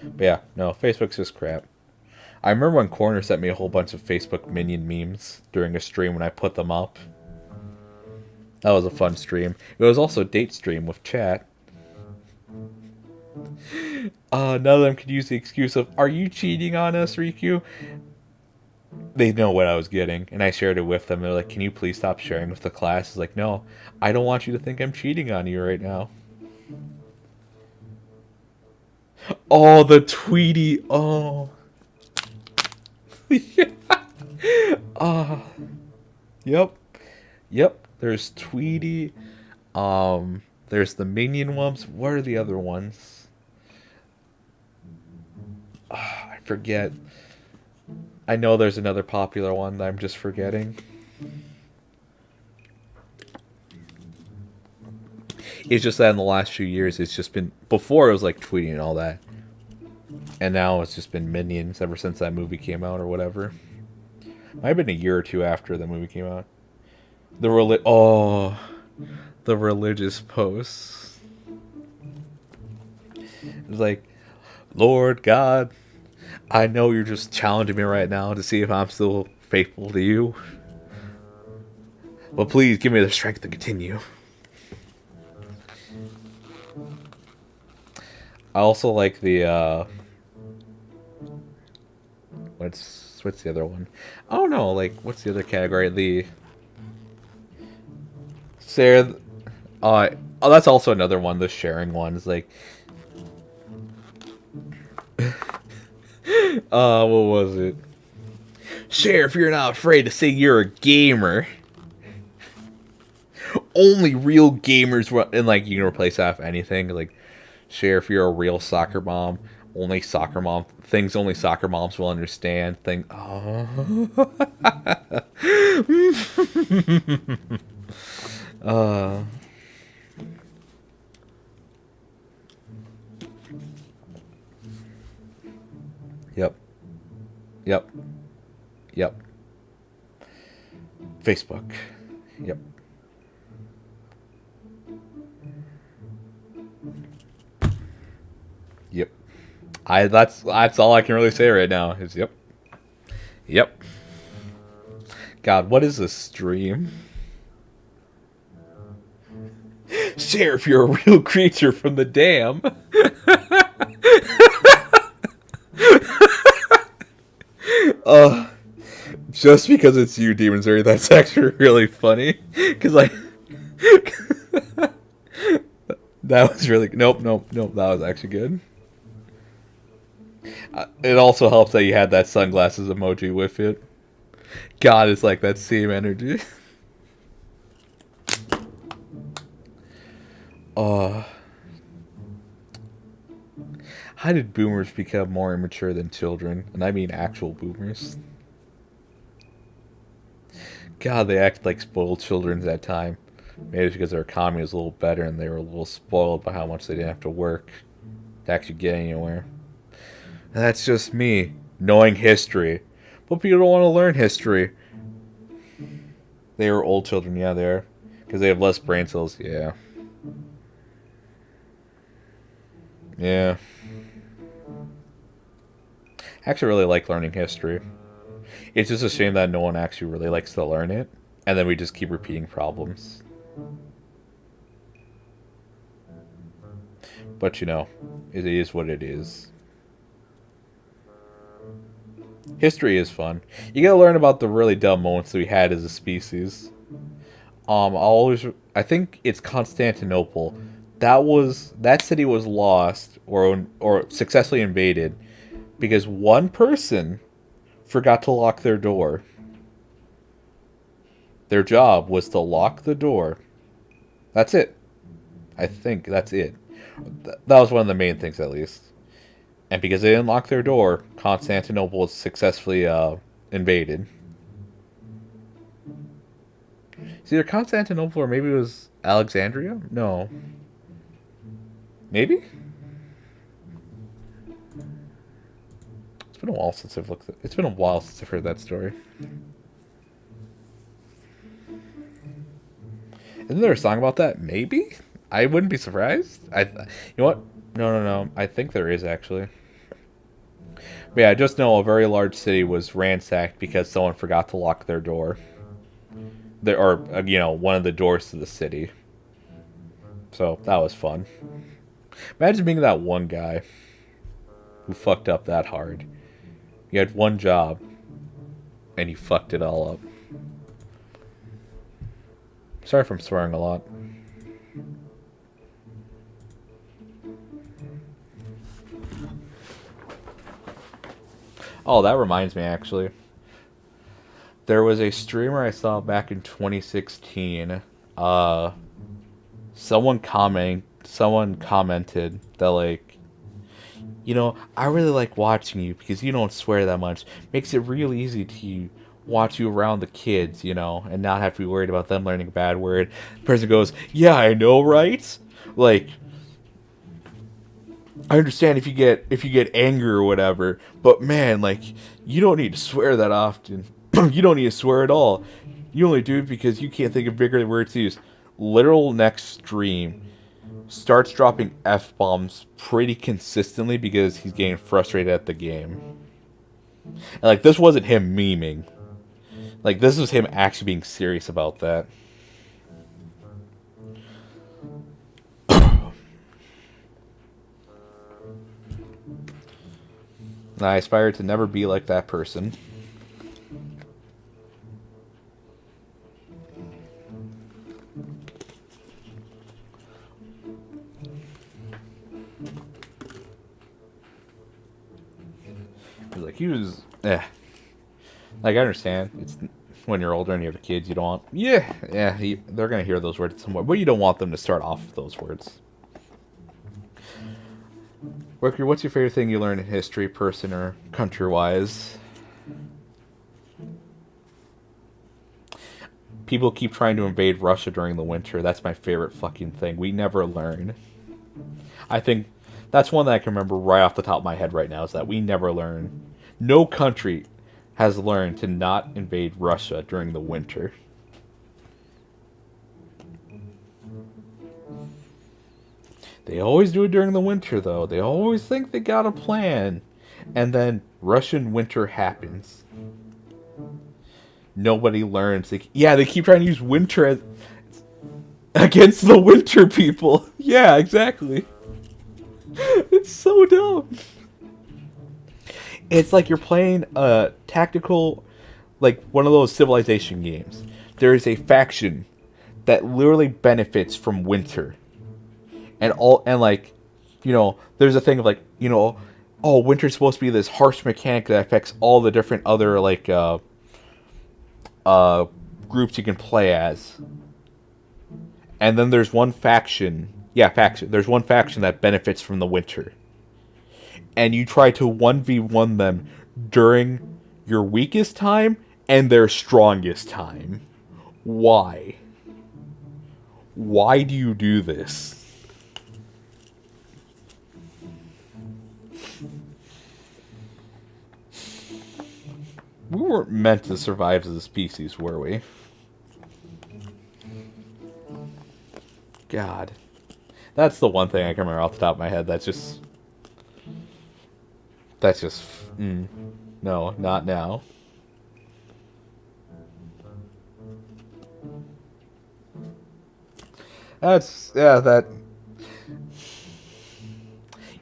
But yeah, no, Facebook's just crap. I remember when Corner sent me a whole bunch of Facebook minion memes during a stream when I put them up. That was a fun stream. It was also a date stream with chat. None of them could use the excuse of, "Are you cheating on us, Rikku?" They know what I was getting, and I shared it with them. They're like, "Can you please stop sharing with the class?" It's like, "No, I don't want you to think I'm cheating on you right now." Oh, the Tweety. Oh. Yeah. Yep. There's Tweety. There's the minion ones. What are the other ones? I forget. I know there's another popular one that I'm just forgetting. It's just that in the last few years, it's just been... Before, it was like Tweety and all that. And now it's just been Minions ever since that movie came out or whatever. Might have been a year or two after the movie came out. The the religious posts. It's like, Lord God, I know you're just challenging me right now to see if I'm still faithful to you. But please give me the strength to continue. I also like the what's the other one? Oh no, like what's the other category? The Sarah oh that's also another one, the sharing one. Is like what was it? Share if you're not afraid to say you're a gamer. Only real gamers and like you can replace that with anything. Like share if you're a real soccer mom. Only soccer mom things only soccer moms will understand. Yep. Yep. Yep. Facebook. Yep. Yep. That's all I can really say right now is yep. Yep. God, what is this stream? Share if you're a real creature from the dam. Just because it's you, Demon Zuri, that's actually really funny. Because, like, that was really... Nope, that was actually good. It also helps that you had that sunglasses emoji with it. God, it's like that same energy. How did boomers become more immature than children? And I mean actual boomers. God, they act like spoiled children at that time. Maybe it's because their economy was a little better and they were a little spoiled by how much they didn't have to work to actually get anywhere. And that's just me, knowing history. But people don't want to learn history. They were old children, yeah, they are. Because they have less brain cells, yeah. Yeah. I actually really like learning history. It's just a shame that no one actually really likes to learn it. And then we just keep repeating problems. But you know, it is what it is. History is fun. You gotta learn about the really dumb moments that we had as a species. I think it's Constantinople. That city was lost or successfully invaded because one person forgot to lock their door. Their job was to lock the door. That's it. I think that's it. That was one of the main things, at least. And because they didn't lock their door, Constantinople was successfully invaded. It's either Constantinople or maybe it was Alexandria? No. Maybe? It's been a while since I've heard that story. Isn't there a song about that? Maybe? I wouldn't be surprised. You know what? No. I think there is, actually. But yeah, I just know a very large city was ransacked because someone forgot to lock their door. One of the doors to the city. So, that was fun. Imagine being that one guy who fucked up that hard. You had one job, and you fucked it all up. Sorry if I'm swearing a lot. Oh, that reminds me, actually. There was a streamer I saw back in 2016. Someone commented that, like, I really like watching you because you don't swear that much. Makes it real easy to watch you around the kids, and not have to be worried about them learning a bad word. The person goes, yeah, I know, right? Like, I understand if you get anger or whatever, but man, like, you don't need to swear that often. You don't need to swear at all. You only do it because you can't think of bigger words to use. literal next stream starts dropping F-bombs pretty consistently because he's getting frustrated at the game. And, like, this wasn't him memeing. Like, this was him actually being serious about that. And I aspire to never be like that person. Like, he was, like, I understand. It's when you're older and you have kids, you don't want, they're going to hear those words somewhere, but you don't want them to start off with those words. Rikku, what's your favorite thing you learned in history, person, or country-wise? People keep trying to invade Russia during the winter. That's my favorite fucking thing. We never learn. I think that's one that I can remember right off the top of my head right now, is that we never learn. No country has learned to not invade Russia during the winter. They always do it during the winter, though. They always think they got a plan. And then Russian winter happens. Nobody learns. They keep trying to use winter as against the winter people. Yeah, exactly. It's so dumb. It's like you're playing a tactical, like one of those civilization games. There is a faction that literally benefits from winter. And like, you know, there's a thing of like, you know, oh, winter's supposed to be this harsh mechanic that affects all the different other like groups you can play as. And then there's one faction. There's one faction that benefits from the winter. And you try to 1v1 them during your weakest time and their strongest time. Why? Why do you do this? We weren't meant to survive as a species, were we? God. That's the one thing I can remember off the top of my head. That's just... no, not now. That...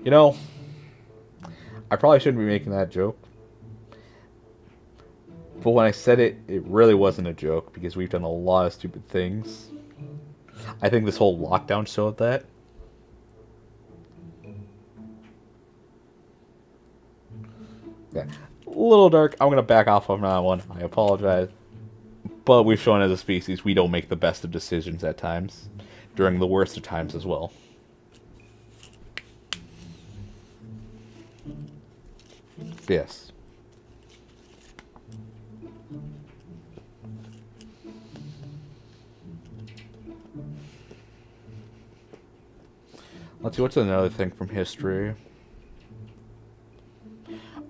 You know, I probably shouldn't be making that joke. But when I said it, it really wasn't a joke, because we've done a lot of stupid things. I think this whole lockdown showed that. Yeah. A little dark. I'm going to back off on that one. I apologize. But we've shown as a species we don't make the best of decisions at times. During the worst of times as well. Yes. Let's see, what's another thing from history?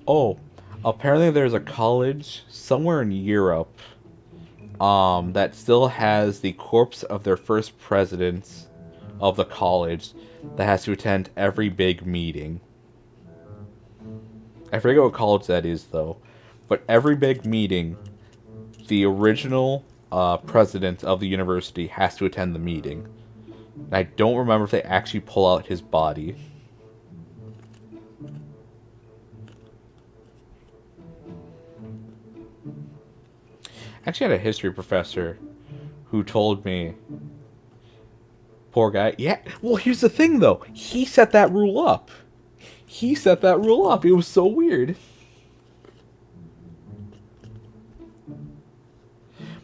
Oh, apparently there's a college somewhere in Europe that still has the corpse of their first president of the college that has to attend every big meeting. I forget what college that is, though. But every big meeting, the original president of the university has to attend the meeting. And I don't remember if they actually pull out his body. I actually had a history professor who told me, poor guy, yeah, well, here's the thing, though. He set that rule up. He set that rule up. It was so weird.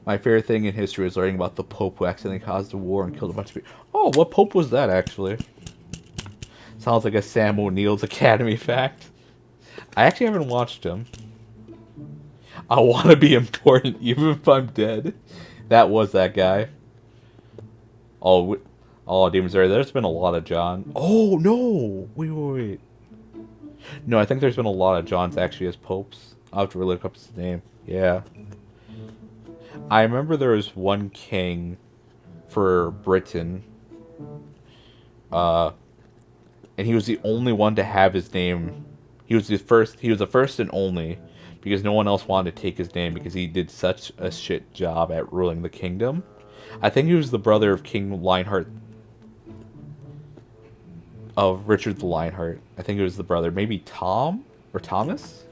My favorite thing in history is learning about the Pope who accidentally caused a war and killed a bunch of people. Oh, what Pope was that, actually? Sounds like a Sam O'Neill's Academy fact. I actually haven't watched him. I want to be important, even if I'm dead. That was that guy. Oh, Demon Slayer, there's been a lot of John. Oh, no! Wait. No, I think there's been a lot of Johns actually as popes. I'll have to really look up his name. Yeah. I remember there was one king for Britain. And he was the only one to have his name. He was the first and only, because no one else wanted to take his name because he did such a shit job at ruling the kingdom. I think he was the brother of King Lionheart, of Richard the Lionheart. I think it was the brother, maybe Tom or Thomas.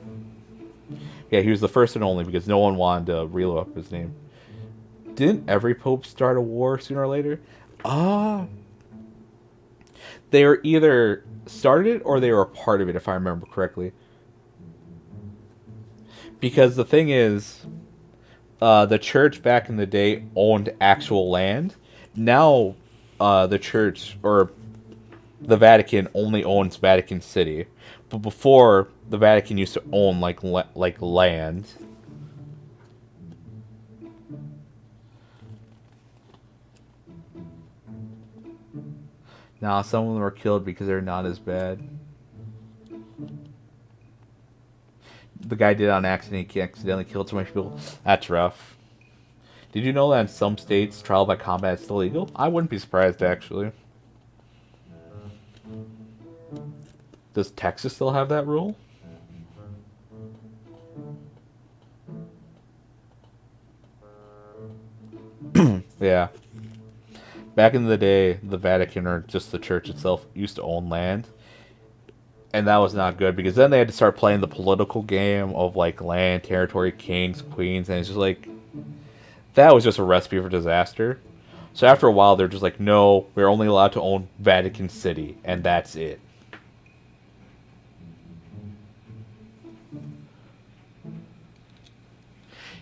Yeah, he was the first and only because no one wanted to reel up his name. Didn't every pope start a war sooner or later? They were either started it or they were a part of it, if I remember correctly. Because the thing is, the church back in the day owned actual land. Now, the church, or the Vatican, only owns Vatican City. But before, the Vatican used to own, like land. Nah, some of them were killed because they're not as bad. The guy did it on accident. He accidentally killed so many people. That's rough. Did you know that in some states, trial by combat is still illegal? I wouldn't be surprised, actually. Does Texas still have that rule? Yeah. Back in the day, the Vatican, or just the church itself, used to own land. And that was not good, because then they had to start playing the political game of, like, land, territory, kings, queens, and it's just like, that was just a recipe for disaster. So after a while, they're just like, no, we're only allowed to own Vatican City, and that's it.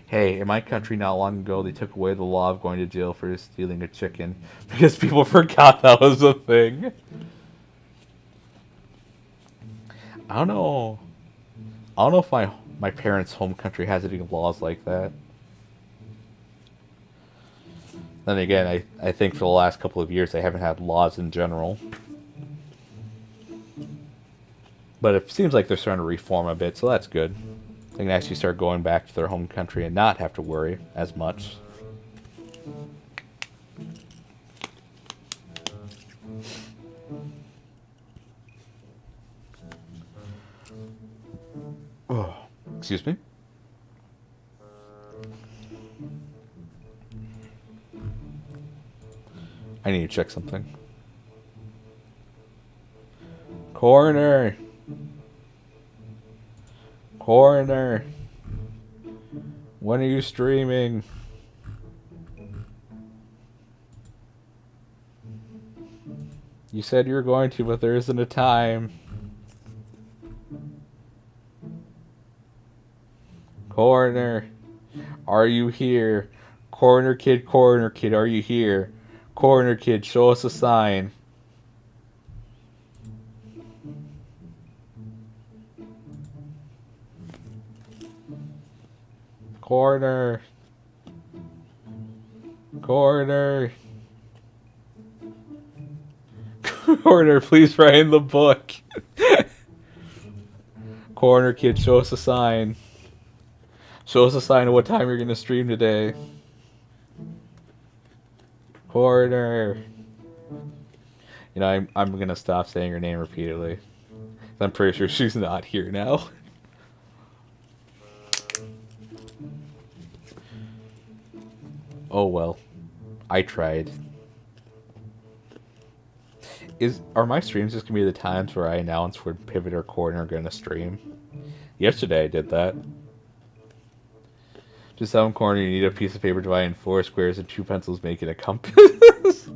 Hey, in my country not long ago, they took away the law of going to jail for stealing a chicken because people forgot that was a thing. I don't know if my parents' home country has any laws like that. Then again, I think for the last couple of years they haven't had laws in general. But it seems like they're starting to reform a bit, so that's good. They can actually start going back to their home country and not have to worry as much. Oh, excuse me? I need to check something. Coroner! Coroner! When are you streaming? You said you were going to, but there isn't a time. Coroner, are you here? Coroner kid, are you here? Coroner kid, show us a sign. Coroner. Coroner. Coroner, please write in the book. Coroner kid, show us a sign. Show us a sign of what time you're going to stream today. Coroner. You know, I'm going to stop saying her name repeatedly. I'm pretty sure she's not here now. Oh well. I tried. Are my streams just going to be the times where I announce when Pivot or Coroner are going to stream? Yesterday I did that. Just some corner, you need a piece of paper divided in 4 squares and 2 pencils making a compass.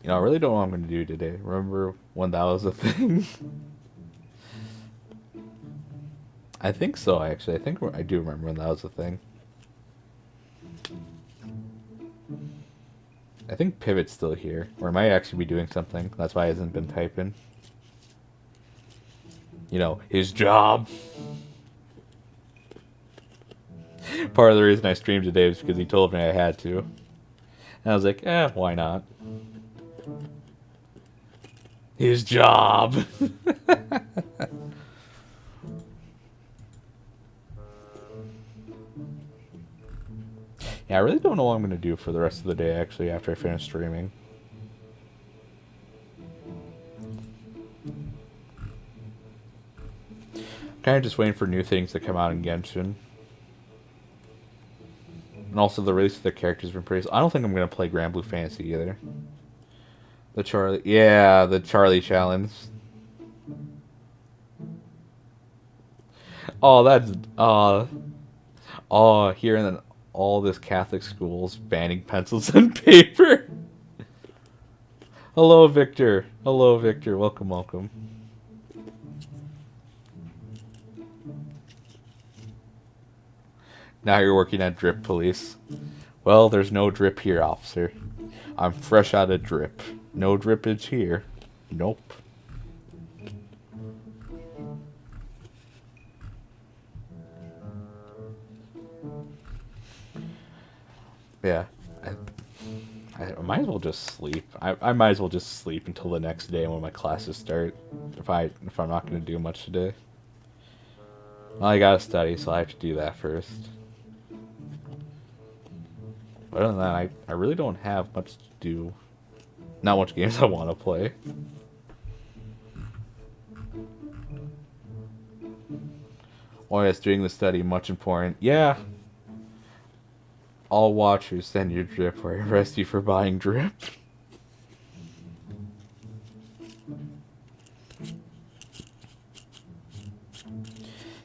You know, I really don't know what I'm going to do today. Remember when that was a thing? I think so, actually. I think I do remember when that was a thing. I think Pivot's still here. Or it might actually be doing something. That's why he hasn't been typing. You know, his job. Part of the reason I streamed today was because he told me I had to. And I was like, why not? His job. Yeah, I really don't know what I'm going to do for the rest of the day, actually, after I finish streaming. Kind of just waiting for new things to come out in Genshin. And also the release of the characters has been pretty... I don't think I'm going to play Grand Blue Fantasy either. The Charlie... Yeah, the Charlie challenge. Oh, that's... Oh, here and then all this Catholic schools banning pencils and paper. Hello, Victor. Hello, Victor. Welcome, welcome. Now you're working at Drip Police. Well, there's no drip here, officer. I'm fresh out of drip. No drippage here. Nope. Yeah. I might as well just sleep. I might as well just sleep until the next day when my classes start. If I'm not going to do much today. Well, I gotta study, so I have to do that first. Other than that, I really don't have much to do. Not much games I want to play. Oh yes, doing the study, much important. Yeah. All watchers send you drip or arrest you for buying drip.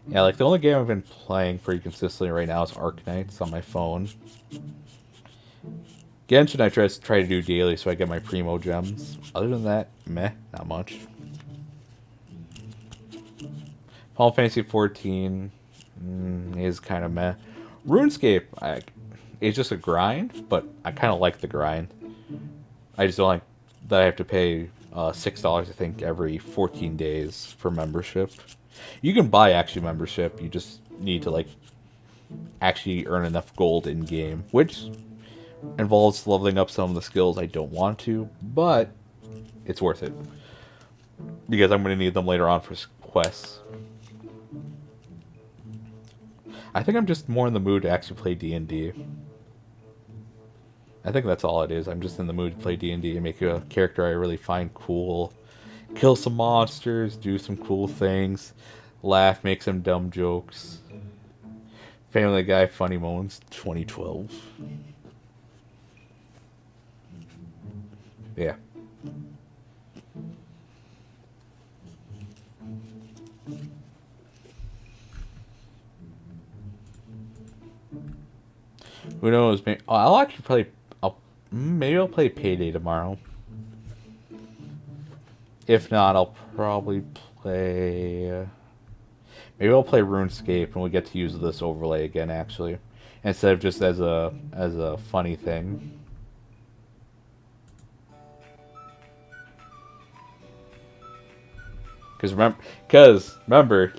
Yeah, like the only game I've been playing pretty consistently right now is Arknights on my phone. Genshin I try to do daily so I get my primo gems. Other than that, meh, not much. Final Fantasy 14 is kind of meh. RuneScape, it's just a grind, but I kind of like the grind. I just don't like that I have to pay $6, I think, every 14 days for membership. You can buy actually membership, you just need to like actually earn enough gold in game, which involves leveling up some of the skills I don't want to, but it's worth it because I'm going to need them later on for quests. I think I'm just more in the mood to actually play D&D. I think that's all it is. I'm just in the mood to play D&D and make a character I really find cool. Kill some monsters, do some cool things, laugh, make some dumb jokes. Family Guy Funny Moments 2012. Yeah. Who knows? Maybe, I'll actually play. Maybe I'll play Payday tomorrow. If not, I'll probably play. Maybe I'll play RuneScape and we'll get to use this overlay again. Actually, instead of just as a funny thing. Because remember,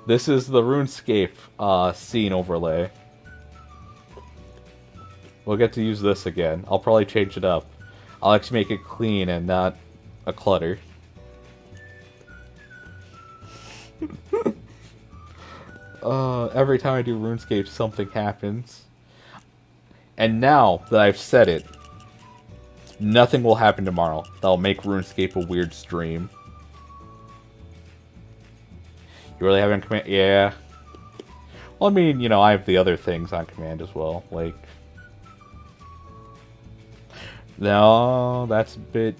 this is the RuneScape scene overlay. We'll get to use this again. I'll probably change it up. I'll actually make it clean and not a clutter. Every time I do RuneScape, something happens. And now that I've said it, nothing will happen tomorrow that'll make RuneScape a weird stream. You really have it on command? Yeah. Well, I mean, you know, I have the other things on command as well. Like... No, that's a bit...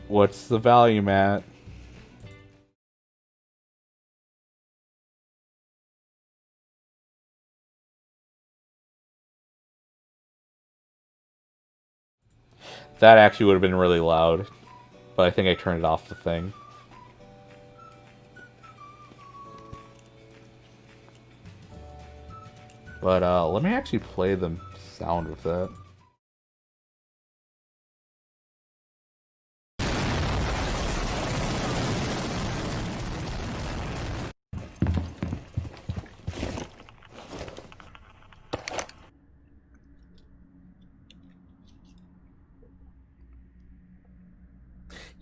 What's the value, Matt? That actually would have been really loud. But I think I turned it off the thing. But let me actually play the sound with that.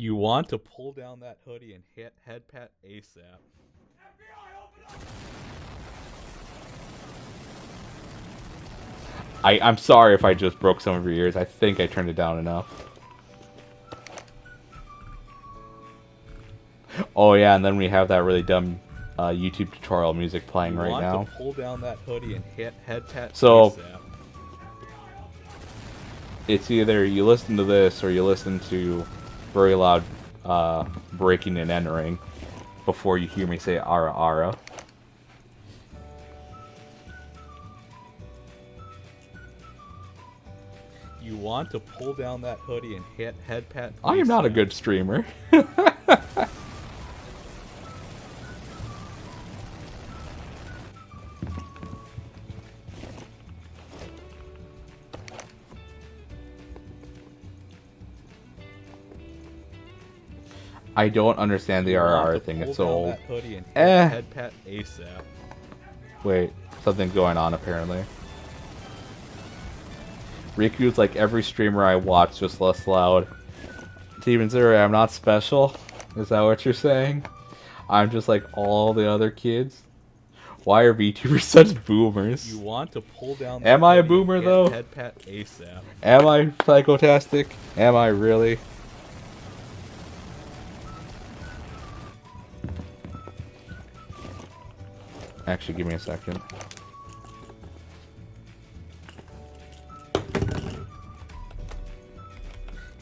You want to pull down that hoodie and hit head pat ASAP. I'm sorry if I just broke some of your ears. I think I turned it down enough. Oh yeah, and then we have that really dumb YouTube tutorial music playing right now. You want to pull down that hoodie and hit head pat So, ASAP. It's either you listen to this or you listen to very loud breaking and entering before you hear me say ara ara. You want to pull down that hoodie and hit head pat I am not a ASAP. good streamer. I don't understand the RR thing. It's so old. Head pat ASAP. Wait, something's going on apparently. Riku's like every streamer I watch, just less loud. Demon Zero, I'm not special. Is that what you're saying? I'm just like all the other kids. Why are VTubers such boomers? You want to pull down. Am I a boomer though? Head pat ASAP. Am I psychotastic? Am I really? Actually, give me a second.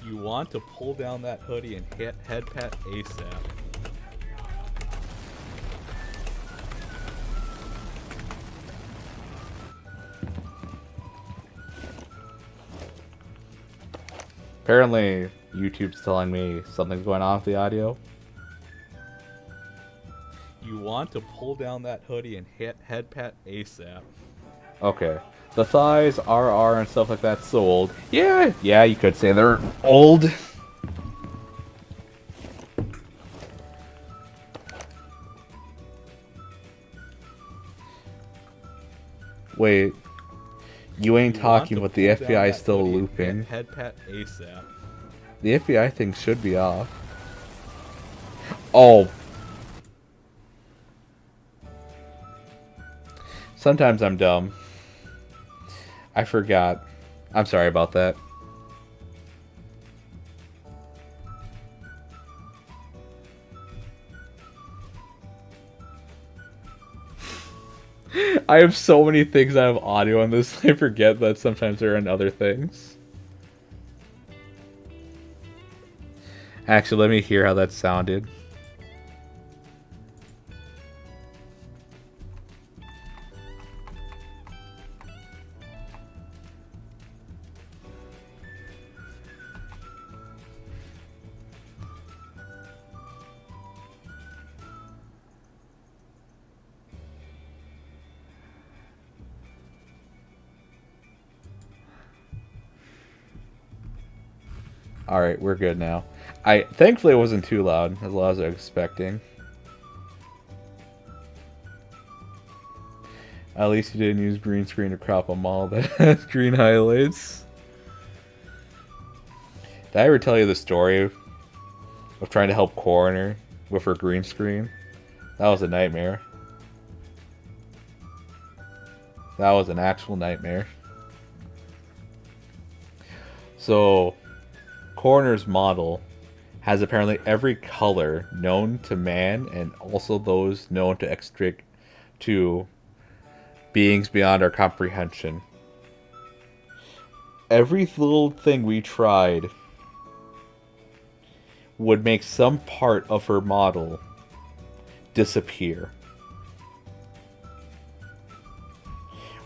You want to pull down that hoodie and hit head pat ASAP. Apparently, YouTube's telling me something's going on with the audio. You want to pull down that hoodie and hit head pat ASAP. Okay. The thighs, RR, and stuff like that's so old. Yeah, you could say they're old. Wait. You ain't talking, but the FBI is still looping. Head pat ASAP. The FBI thing should be off. Oh. Sometimes I'm dumb. I forgot. I'm sorry about that. I have so many things I have audio on this, I forget that sometimes there are in other things. Actually, let me hear how that sounded. Alright, we're good now. Thankfully it wasn't too loud, as loud as I was expecting. At least you didn't use green screen to crop a model that has green highlights. Did I ever tell you the story of trying to help Coroner with her green screen? That was a nightmare. That was an actual nightmare. So, Coroner's model has apparently every color known to man and also those known to beings beyond our comprehension. Every little thing we tried would make some part of her model disappear.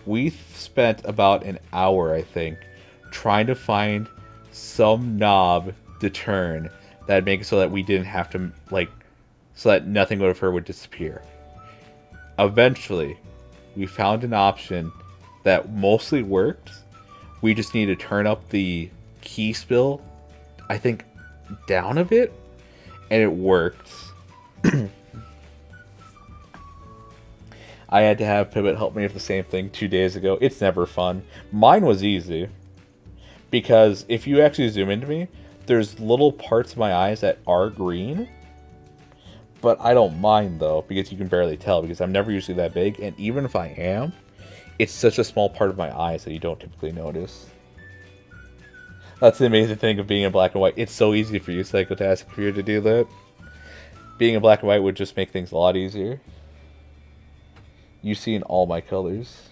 We spent about an hour, I think, trying to find some knob to turn that'd make it so that we didn't have to, so that nothing of her would disappear. Eventually, we found an option that mostly worked. We just need to turn up the key spill, I think, down a bit, and it worked. I had to have Pivot help me with the same thing 2 days ago. It's never fun. Mine was easy. Because if you actually zoom into me, there's little parts of my eyes that are green, but I don't mind though, because you can barely tell, because I'm never usually that big, and even if I am, it's such a small part of my eyes that you don't typically notice. That's the amazing thing of being in black and white. It's so easy for you, Psychotastic, for you to do that. Being in black and white would just make things a lot easier. You see in all my colors.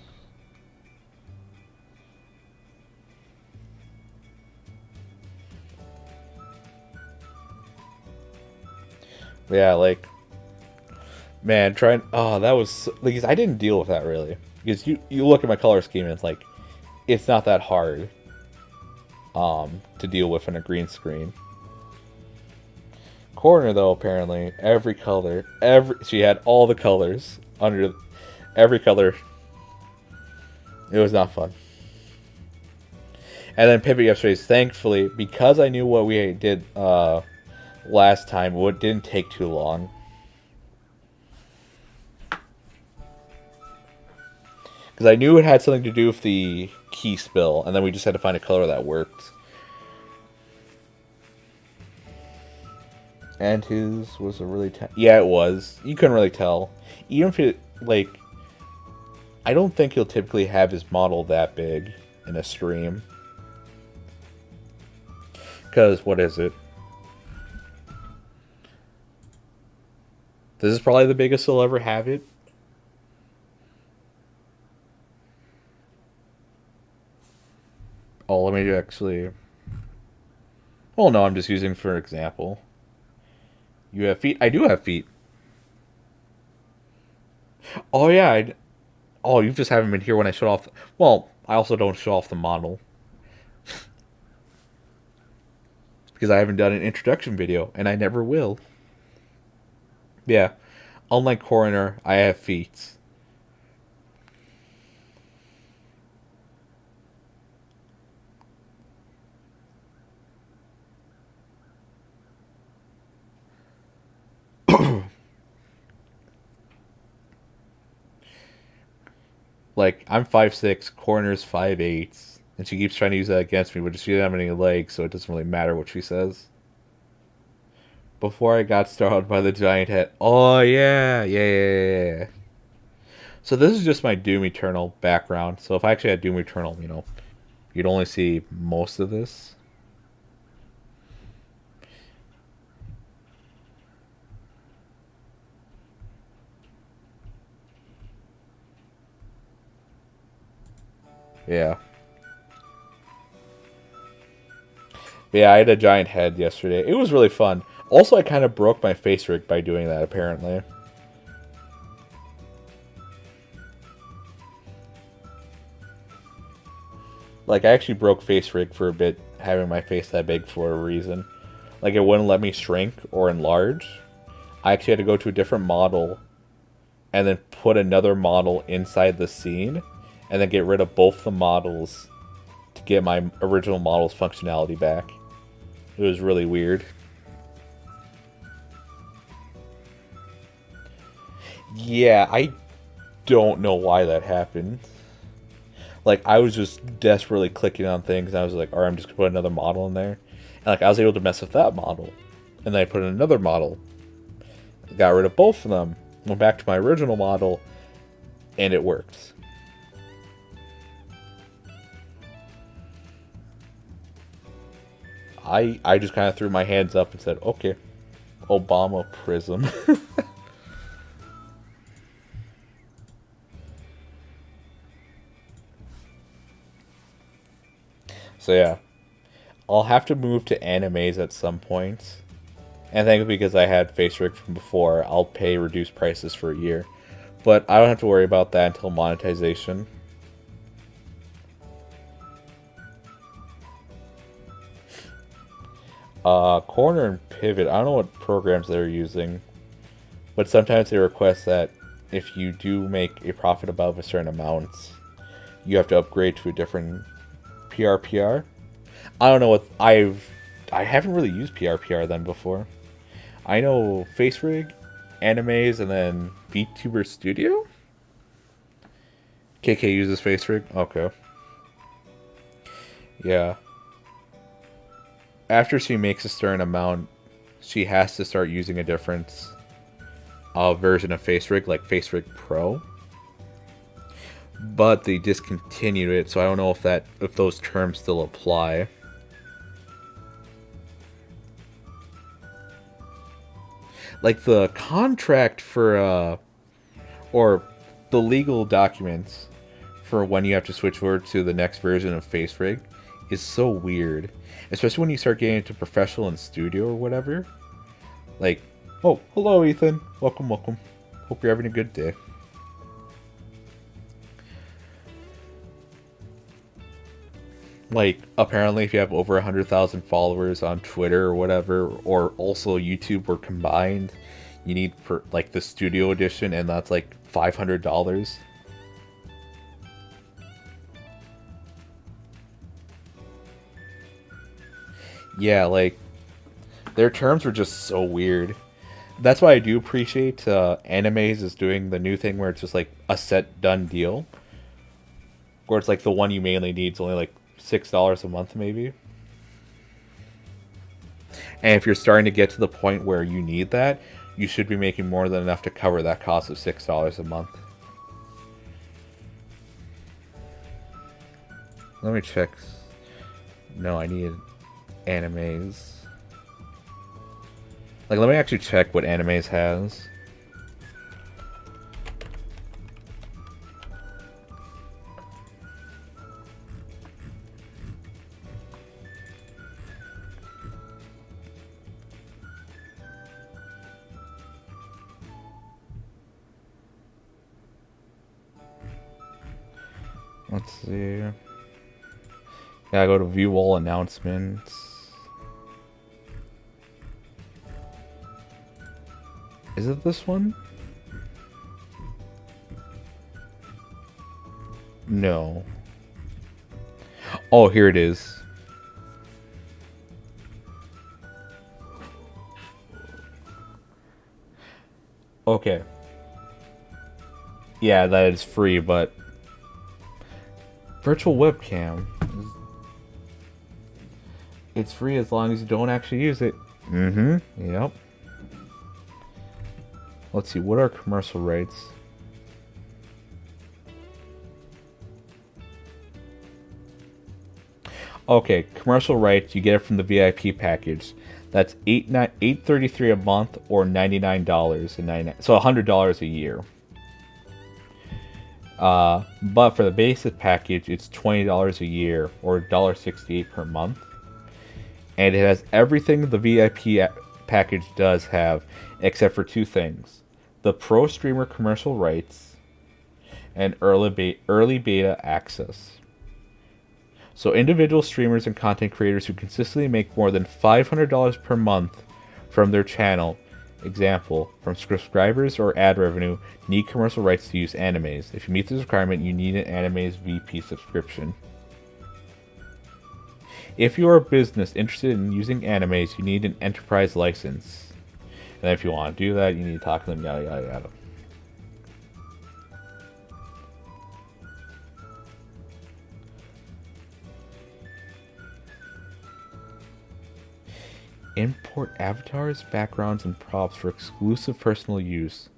Yeah, like, man, trying. Oh, that was because I didn't deal with that really. Because you look at my color scheme and it's like, it's not that hard to deal with in a green screen. Corner though, apparently every color, she had all the colors under every color. It was not fun. And then pivot yesterday's, thankfully, because I knew what we did last time, it didn't take too long. Because I knew it had something to do with the key spill, and then we just had to find a color that worked. And his was a really... yeah, it was. You couldn't really tell. Even if it, like... I don't think he'll typically have his model that big in a stream. Because, what is it? This is probably the biggest he'll ever have it. Oh, let me actually... well, no, I'm just using for example. You have feet? I do have feet. Oh, yeah. Oh, you just haven't been here when I showed off... well, I also don't show off the model. Because I haven't done an introduction video, and I never will. Yeah. Unlike Coroner, I have feet. Like, I'm 5'6", Coroner's 5'8", and she keeps trying to use that against me, but she doesn't have any legs, so it doesn't really matter what she says. Before I got startled by the giant head. Oh, yeah. So this is just my Doom Eternal background. So if I actually had Doom Eternal, you know, you'd only see most of this. Yeah. But yeah, I had a giant head yesterday. It was really fun. Also, I kind of broke my face rig by doing that, apparently. Like, I actually broke face rig for a bit, having my face that big for a reason. Like, it wouldn't let me shrink or enlarge. I actually had to go to a different model and then put another model inside the scene and then get rid of both the models to get my original model's functionality back. It was really weird. Yeah, I don't know why that happened. Like, I was just desperately clicking on things, and I was like, alright, I'm just gonna put another model in there. And, like, I was able to mess with that model. And then I put in another model. Got rid of both of them. Went back to my original model, and it worked. I just kind of threw my hands up and said, okay, Obama Prism. So yeah, I'll have to move to animes at some point. And thankfully, because I had face rig from before, I'll pay reduced prices for a year. But I don't have to worry about that until monetization. Corner and Pivot, I don't know what programs they're using, but sometimes they request that if you do make a profit above a certain amount, you have to upgrade to a different PRPR. I don't know what I haven't really used PRPR then before. I know FaceRig, Animes, and then Vtuber Studio. KK uses FaceRig. Okay. Yeah. after she makes a certain amount, she has to start using a different version of FaceRig, like FaceRig Pro. But they discontinued it, so I don't know if those terms still apply. Like the contract for or the legal documents for when you have to switch over to the next version of FaceRig is so weird. Especially when you start getting into professional and studio or whatever. Like, oh, hello Ethan. Welcome, welcome. Hope you're having a good day. Like, apparently if you have over 100,000 followers on Twitter or whatever, or also YouTube or combined, you need, like, the Studio Edition, and that's, like, $500. Yeah, like, their terms were just so weird. That's why I do appreciate Animes is doing the new thing where it's just, like, a set done deal. Where it's, like, the one you mainly need is only, like, $6 a month maybe. And if you're starting to get to the point where you need that, you should be making more than enough to cover that cost of $6 a month. Let me check. No, I need Animes. Like, let me actually check what Animes has. Let's see. Yeah, I go to view all announcements. Is it this one? No. Oh, here it is. Okay. Yeah, that is free, but virtual webcam. It's free as long as you don't actually use it. Mm-hmm. Yep. Let's see, what are commercial rights? Okay, commercial rights, you get it from the VIP package. That's $8.33 a month or $99.99. So $100 a year. But for the basic package, it's $20 a year or $1.68 per month. And it has everything the VIP package does have, except for two things. The Pro Streamer commercial rights and early beta access. So individual streamers and content creators who consistently make more than $500 per month from their channel, example, from subscribers or ad revenue, need commercial rights to use Animes. If you meet this requirement, you need an Animes VP subscription. If you are a business interested in using Animes, you need an enterprise license. And if you want to do that, you need to talk to them, yada yada yada. Import avatars, backgrounds, and props for exclusive personal use.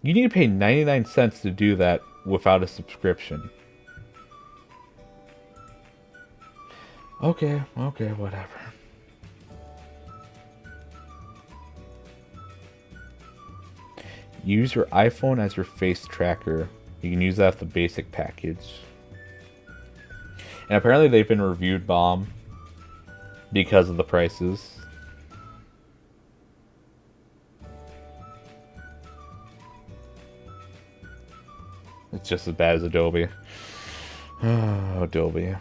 You need to pay 99 cents to do that without a subscription. Okay, whatever. Use your iPhone as your face tracker. You can use that with the basic package. And apparently they've been reviewed bomb because of the prices. It's just as bad as Adobe. Oh, Adobe.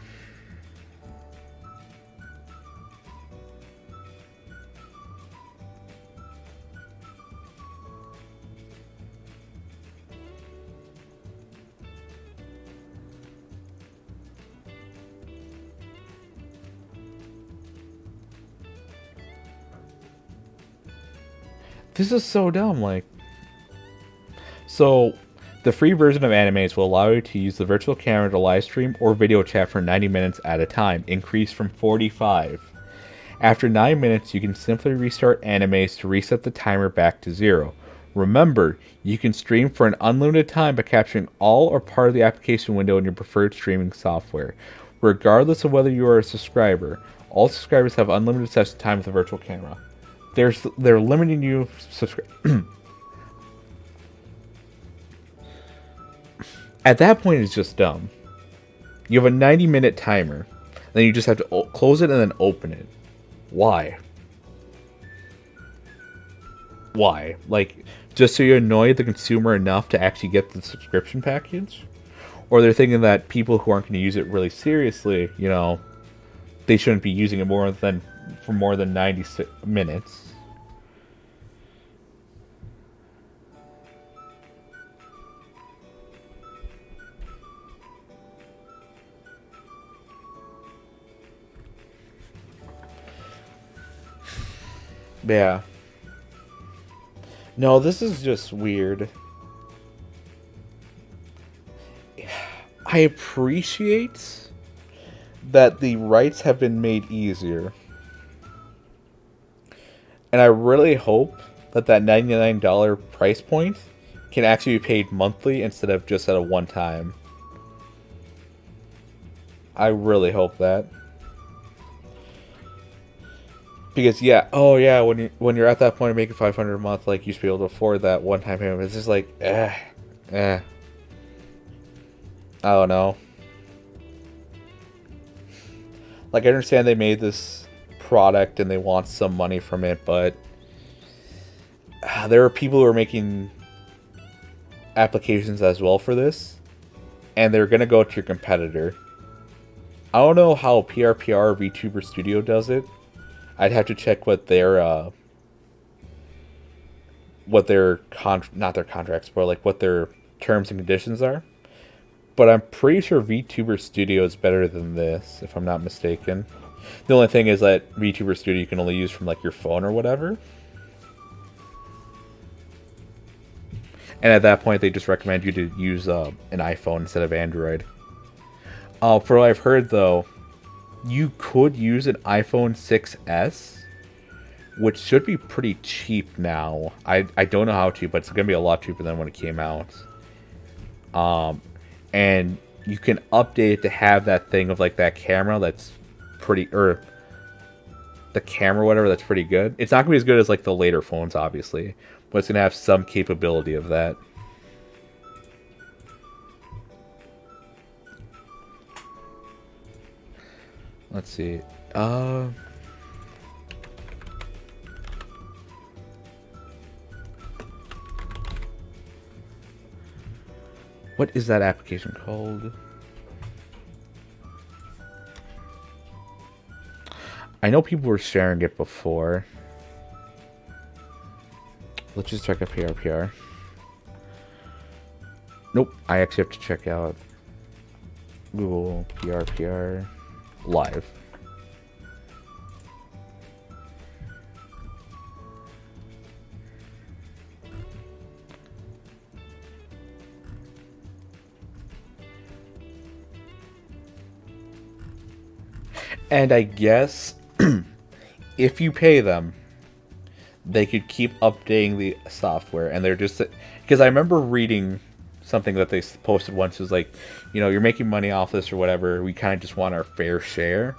This is so dumb, like... So, the free version of Animes will allow you to use the virtual camera to live stream or video chat for 90 minutes at a time, increased from 45. After 9 minutes, you can simply restart animes to reset the timer back to 0. Remember, you can stream for an unlimited time by capturing all or part of the application window in your preferred streaming software. Regardless of whether you are a subscriber, all subscribers have unlimited session time with the virtual camera. They're limiting you At that point, it's just dumb. You have a 90-minute timer, then you just have to close it and then open it. Why? Why? Like, just so you annoy the consumer enough to actually get the subscription package? Or they're thinking that people who aren't going to use it really seriously, you know, they shouldn't be using it for more than 90 minutes. Yeah. No, this is just weird. I appreciate that the rights have been made easier. And I really hope that that $99 price point can actually be paid monthly instead of just at a one time. I really hope that. Because when you're at that point of making $500 a month, like, you should be able to afford that one-time payment. It's just like, I don't know. Like, I understand they made this product and they want some money from it, but there are people who are making applications as well for this, and they're gonna go to your competitor. I don't know how PRPR or Vtuber Studio does it. I'd have to check what their not their contracts, but like what their terms and conditions are. But I'm pretty sure VTuber Studio is better than this, if I'm not mistaken. The only thing is that VTuber Studio you can only use from like your phone or whatever. And at that point, they just recommend you to use an iPhone instead of Android. For what I've heard, though, you could use an iPhone 6s, which should be pretty cheap now. I don't know how cheap, but it's going to be a lot cheaper than when it came out. And you can update it to have that thing of like that camera that's pretty, or the camera, whatever, that's pretty good. It's not going to be as good as like the later phones, obviously, but it's going to have some capability of that. Let's see. What is that application called? I know people were sharing it before. Let's just check out PRPR. Nope, I actually have to check out Google PRPR Live. And I guess if you pay them, they could keep updating the software. And they're just, because I remember reading something that they posted once, was like, you know, you're making money off this or whatever, we kind of just want our fair share.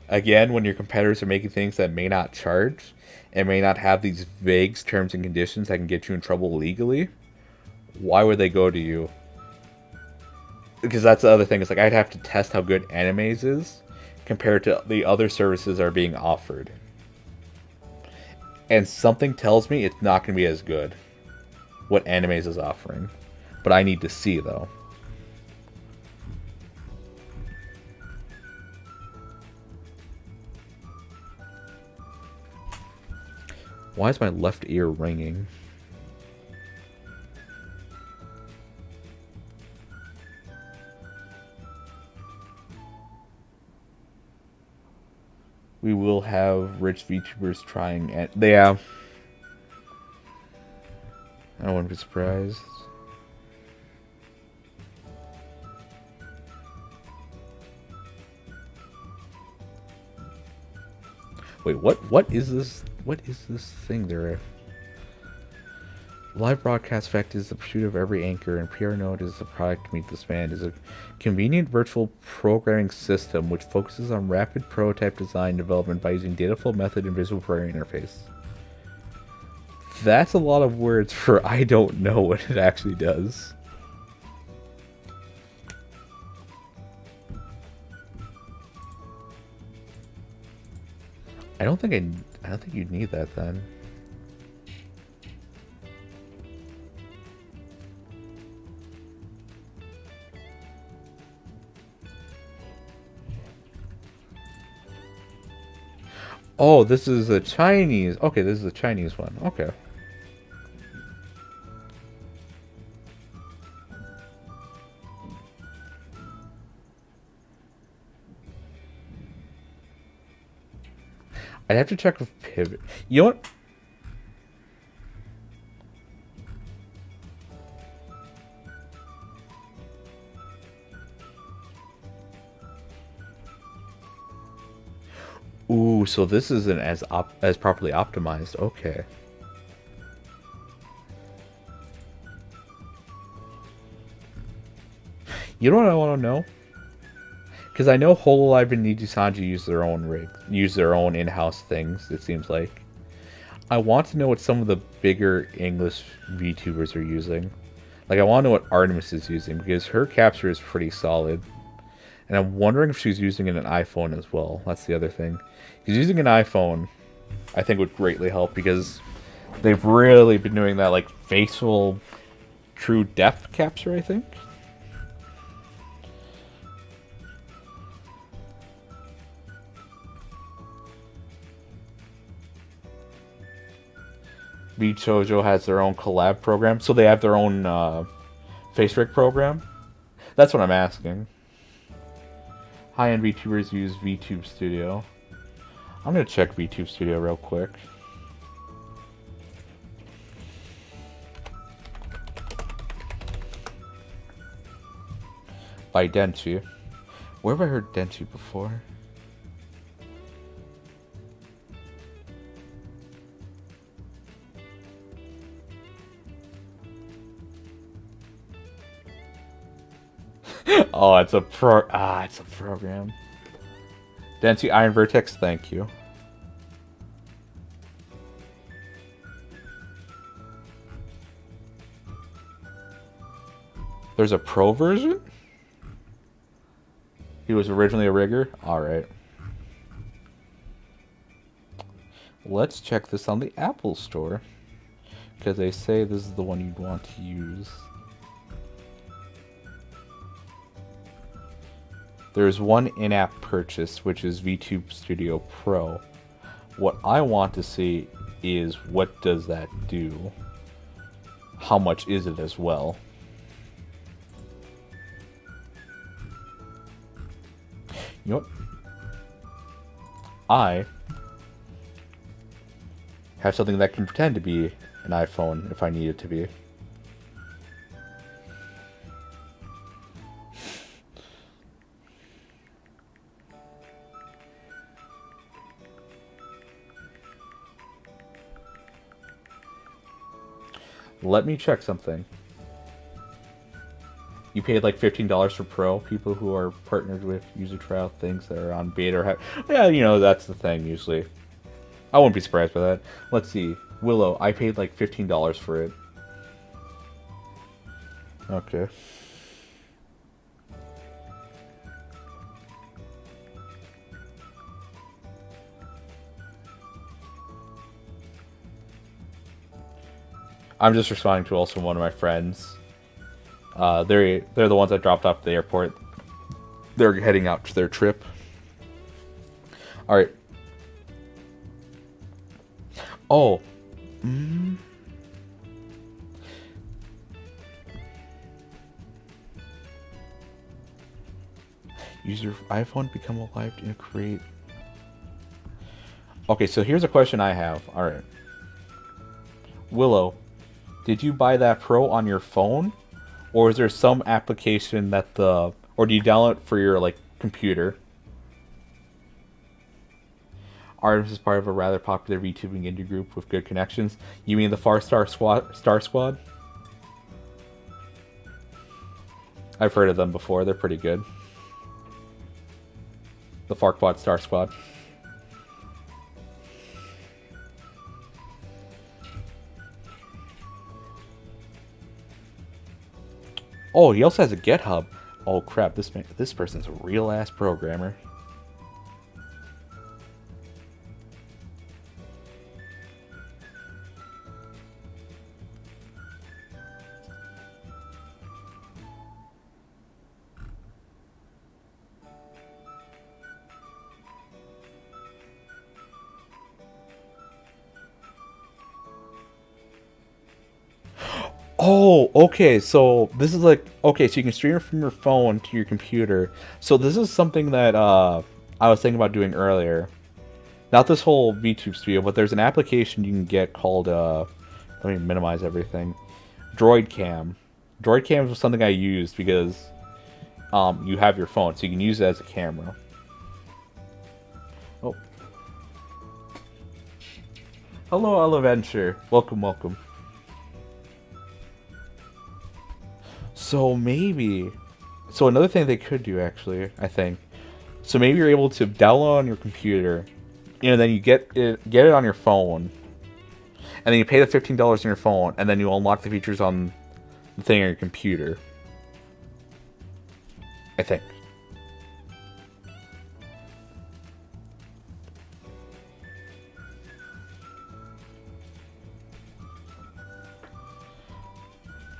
Again, when your competitors are making things that may not charge and may not have these vague terms and conditions that can get you in trouble legally, why would they go to you? Because that's the other thing. It's like, I'd have to test how good Animes is compared to the other services that are being offered. And something tells me it's not going to be as good, what Animes is offering. But I need to see, though. Why is my left ear ringing? We will have rich VTubers trying it. Yeah. I wouldn't be surprised. Wait, what is this? What is this thing there? Live broadcast fact is the pursuit of every anchor, and PR Node is the product to meet this demand. Is a convenient virtual programming system which focuses on rapid prototype design development by using data flow method and visual programming interface. That's a lot of words for I don't know what it actually does. I don't think you'd need that then. Oh, this is a Chinese. Okay, this is a Chinese one. Okay. I'd have to check with Pivot. You know what? Ooh, so this isn't as properly optimized. Okay. You know what I want to know? Because I know Hololive and Nijisanji use their own rig, use their own in-house things, it seems like. I want to know what some of the bigger English VTubers are using. Like, I want to know what Artemis is using, because her capture is pretty solid. And I'm wondering if she's using it on an iPhone as well. That's the other thing. Because using an iPhone, I think would greatly help, because they've really been doing that, like, facial true depth capture, I think. VChojo has their own collab program, so they have their own face rig program. That's what I'm asking. High-end VTubers use VTube Studio. I'm gonna check VTube Studio real quick. By Denchi. Where have I heard Denchi before? Oh, it's a program. Densi Iron Vertex, thank you. There's a pro version? He was originally a rigger? Alright. Let's check this on the Apple Store. Because they say this is the one you'd want to use. There's one in-app purchase, which is VTube Studio Pro. What I want to see is what does that do? How much is it as well? You know what? I have something that can pretend to be an iPhone if I need it to be. Let me check something. You paid like $15 for Pro, people who are partnered with user trial things that are on beta or yeah, you know, that's the thing usually. I wouldn't be surprised by that. Let's see. Willow, I paid like $15 for it. Okay. I'm just responding to also one of my friends. They're the ones that dropped off at the airport. They're heading out to their trip. All right. Oh. Use your iPhone, become a live to create. Okay, so here's a question I have. All right. Willow, did you buy that Pro on your phone? Or is there some application that or do you download it for your, like, computer? Artemis is part of a rather popular VTubing indie group with good connections. You mean the Star Squad? I've heard of them before. They're pretty good. The Farquad Star Squad. Oh, he also has a GitHub. Oh crap! This person's a real ass programmer. Oh, okay. So this is like, okay, so you can stream it from your phone to your computer. So this is something that I was thinking about doing earlier. Not this whole VTube studio, but there's an application you can get called let me minimize everything. Droid Cam. Droid Cam was something I used because you have your phone, so you can use it as a camera. Oh. Hello, Eleventure. Welcome, welcome. So maybe, so another thing they could do actually, I think, so maybe you're able to download on your computer, then you get it on your phone, and then you pay the $15 on your phone, and then you unlock the features on the thing on your computer. I think.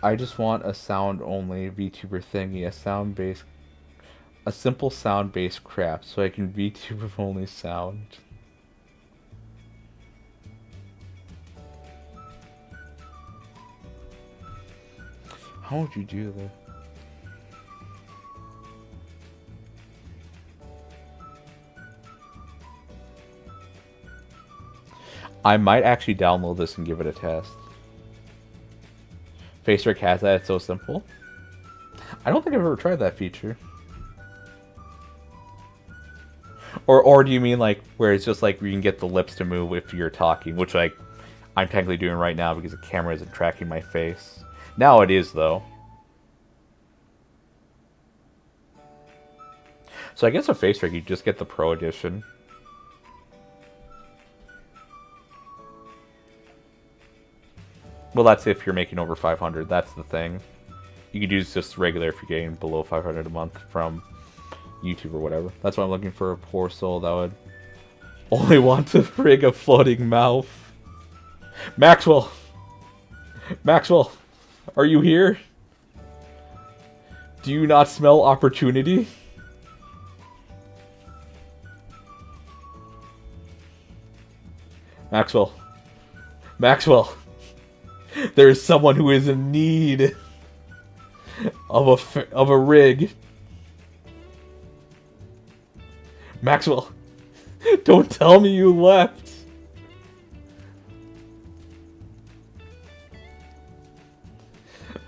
I just want a sound-only VTuber thingy, a simple sound-based crap, so I can VTube with only sound. How would you do that? I might actually download this and give it a test. FaceRig has that, it's so simple. I don't think I've ever tried that feature. Or do you mean like where it's just like you can get the lips to move if you're talking, which like I'm technically doing right now because the camera isn't tracking my face. Now it is though. So I guess a FaceRig you just get the Pro Edition. Well, that's if you're making over 500. That's the thing. You could use just regular if you're getting below 500 a month from YouTube or whatever. That's why I'm looking for a poor soul that would only want to rig a floating mouth. Maxwell! Maxwell! Are you here? Do you not smell opportunity? Maxwell. Maxwell! There is someone who is in need of a rig. Maxwell, don't tell me you left.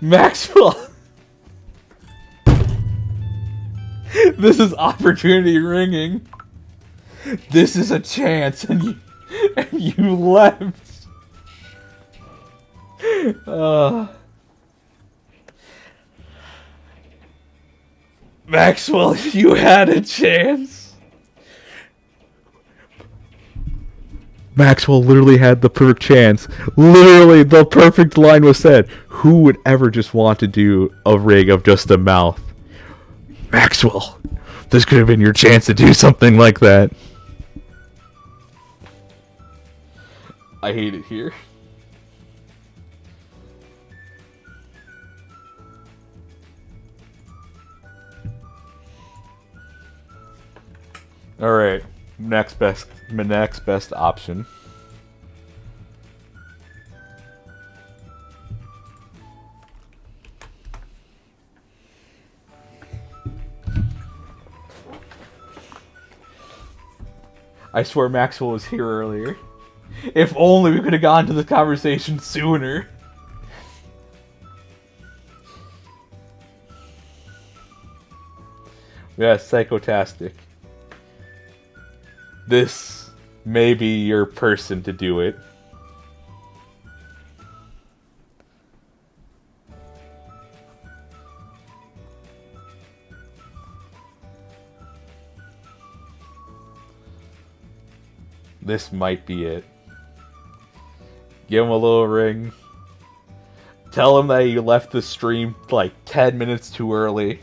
Maxwell, this is opportunity ringing. This is a chance, and you left. Maxwell, you had a chance. Maxwell literally had the perfect chance. Literally, the perfect line was said. Who would ever just want to do a rig of just a mouth? Maxwell, this could have been your chance to do something like that. I hate it here. Alright, next best option. I swear Maxwell was here earlier. If only we could have gotten to the conversation sooner. Yeah, psychotastic. This maybe your person to do it. This might be it. Give him a little ring. Tell him that you left the stream like 10 minutes too early.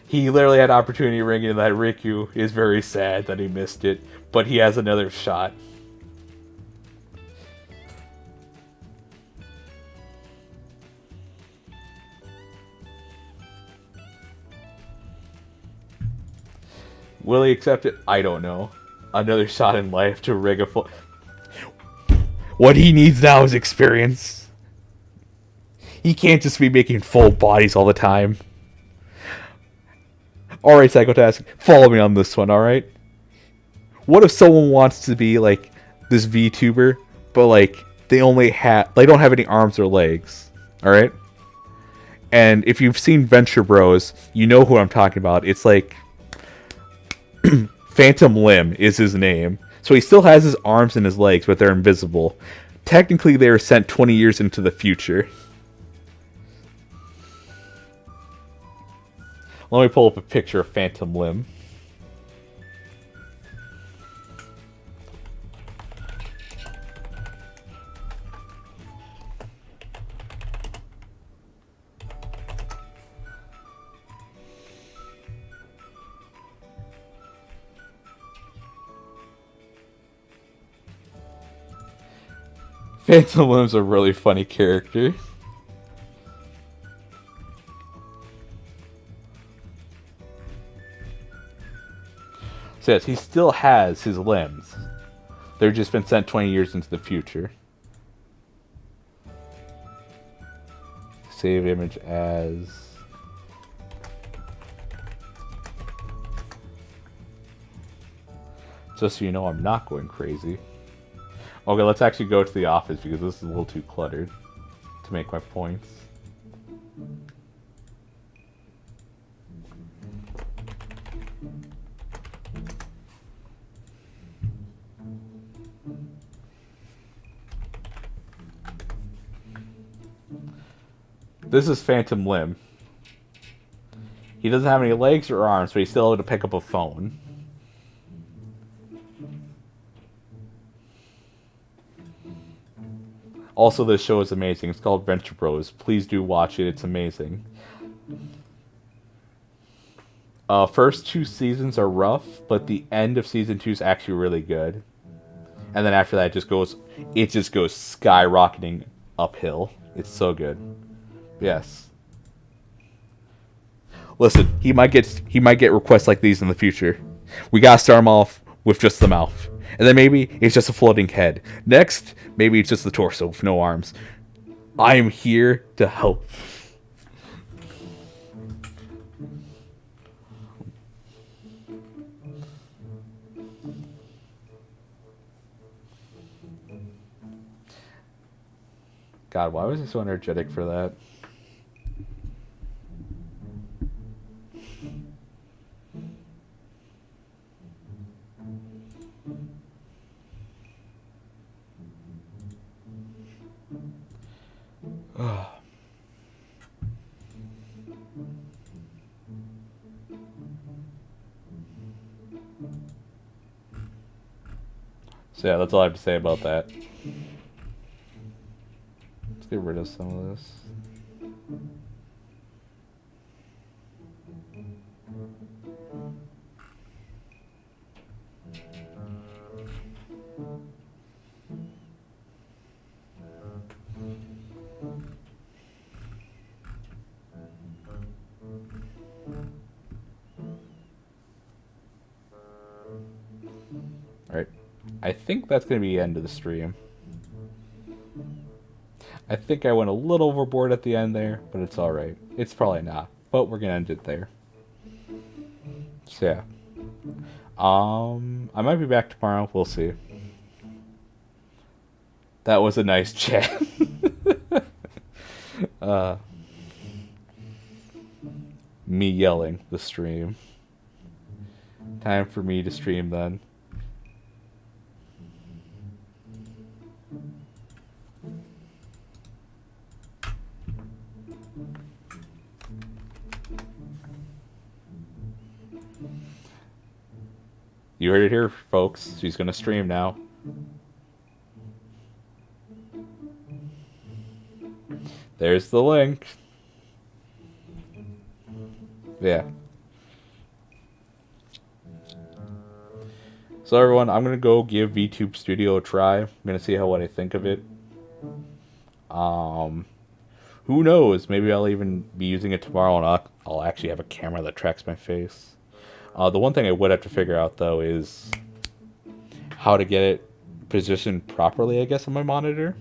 He literally had opportunity ringing that Rikku is very sad that he missed it, but he has another shot. Will he accept it? I don't know. Another shot in life to rig a full... What he needs now is experience. He can't just be making full bodies all the time. Alright, Psychotask, follow me on this one, alright? What if someone wants to be like this VTuber, but like they don't have any arms or legs, alright? And if you've seen Venture Bros, you know who I'm talking about. It's like Phantom Limb is his name. So he still has his arms and his legs, but they're invisible. Technically, they were sent 20 years into the future. Let me pull up a picture of Phantom Limb. Phantom Limb's a really funny character. So yes, he still has his limbs. They've just been sent 20 years into the future. Save image as... Just so you know, I'm not going crazy. Okay, let's actually go to the office because this is a little too cluttered to make my points. This is Phantom Limb. He doesn't have any legs or arms, but he's still able to pick up a phone. Also, this show is amazing. It's called Venture Bros. Please do watch it. It's amazing. First 2 seasons are rough, but the end of season 2 is actually really good. And then after that, it just goes skyrocketing uphill. It's so good. Yes. Listen, he might get requests like these in the future. We gotta start him off with just the mouth. And then maybe it's just a floating head. Next, maybe it's just the torso with no arms. I am here to help. God, why was he so energetic for that? So yeah, that's all I have to say about that. Let's get rid of some of this. Alright. I think that's going to be the end of the stream. I think I went a little overboard at the end there, but it's alright. It's probably not, but we're going to end it there. So yeah. I might be back tomorrow. We'll see. That was a nice chat. Me yelling the stream. Time for me to stream then. You heard it here, folks. She's gonna stream now. There's the link. Yeah. So everyone, I'm gonna go give VTube Studio a try. I'm gonna see what I think of it. Who knows? Maybe I'll even be using it tomorrow, and I'll actually have a camera that tracks my face. The one thing I would have to figure out though is how to get it positioned properly, I guess, on my monitor.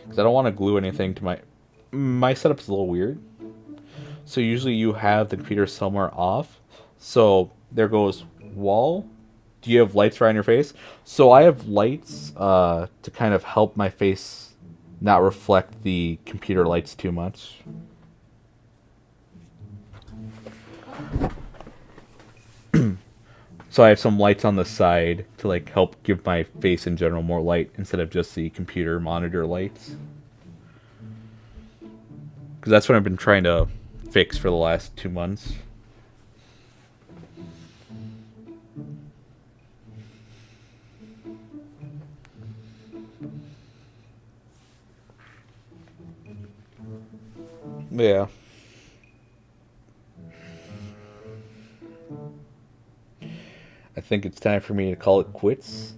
Because I don't want to glue anything to my setup's a little weird. So usually you have the computer somewhere off. So there goes wall. Do you have lights right on your face? So I have lights to kind of help my face not reflect the computer lights too much. So I have some lights on the side to like help give my face in general more light instead of just the computer monitor lights. Because that's what I've been trying to fix for the last 2 months. Yeah. I think it's time for me to call it quits.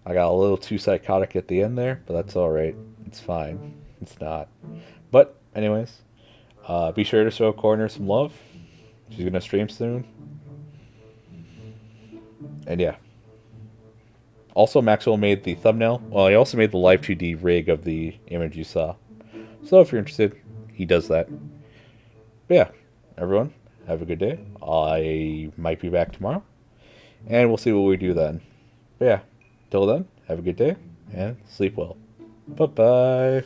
I got a little too psychotic at the end there, but that's alright. It's fine. It's not. But, anyways, be sure to show Corner some love. She's going to stream soon. And yeah. Also, Maxwell made the thumbnail. Well, he also made the Live2D rig of the image you saw. So if you're interested, he does that. But yeah, everyone, have a good day. I might be back tomorrow. And we'll see what we do then. But yeah, till then, have a good day and sleep well. Bye-bye.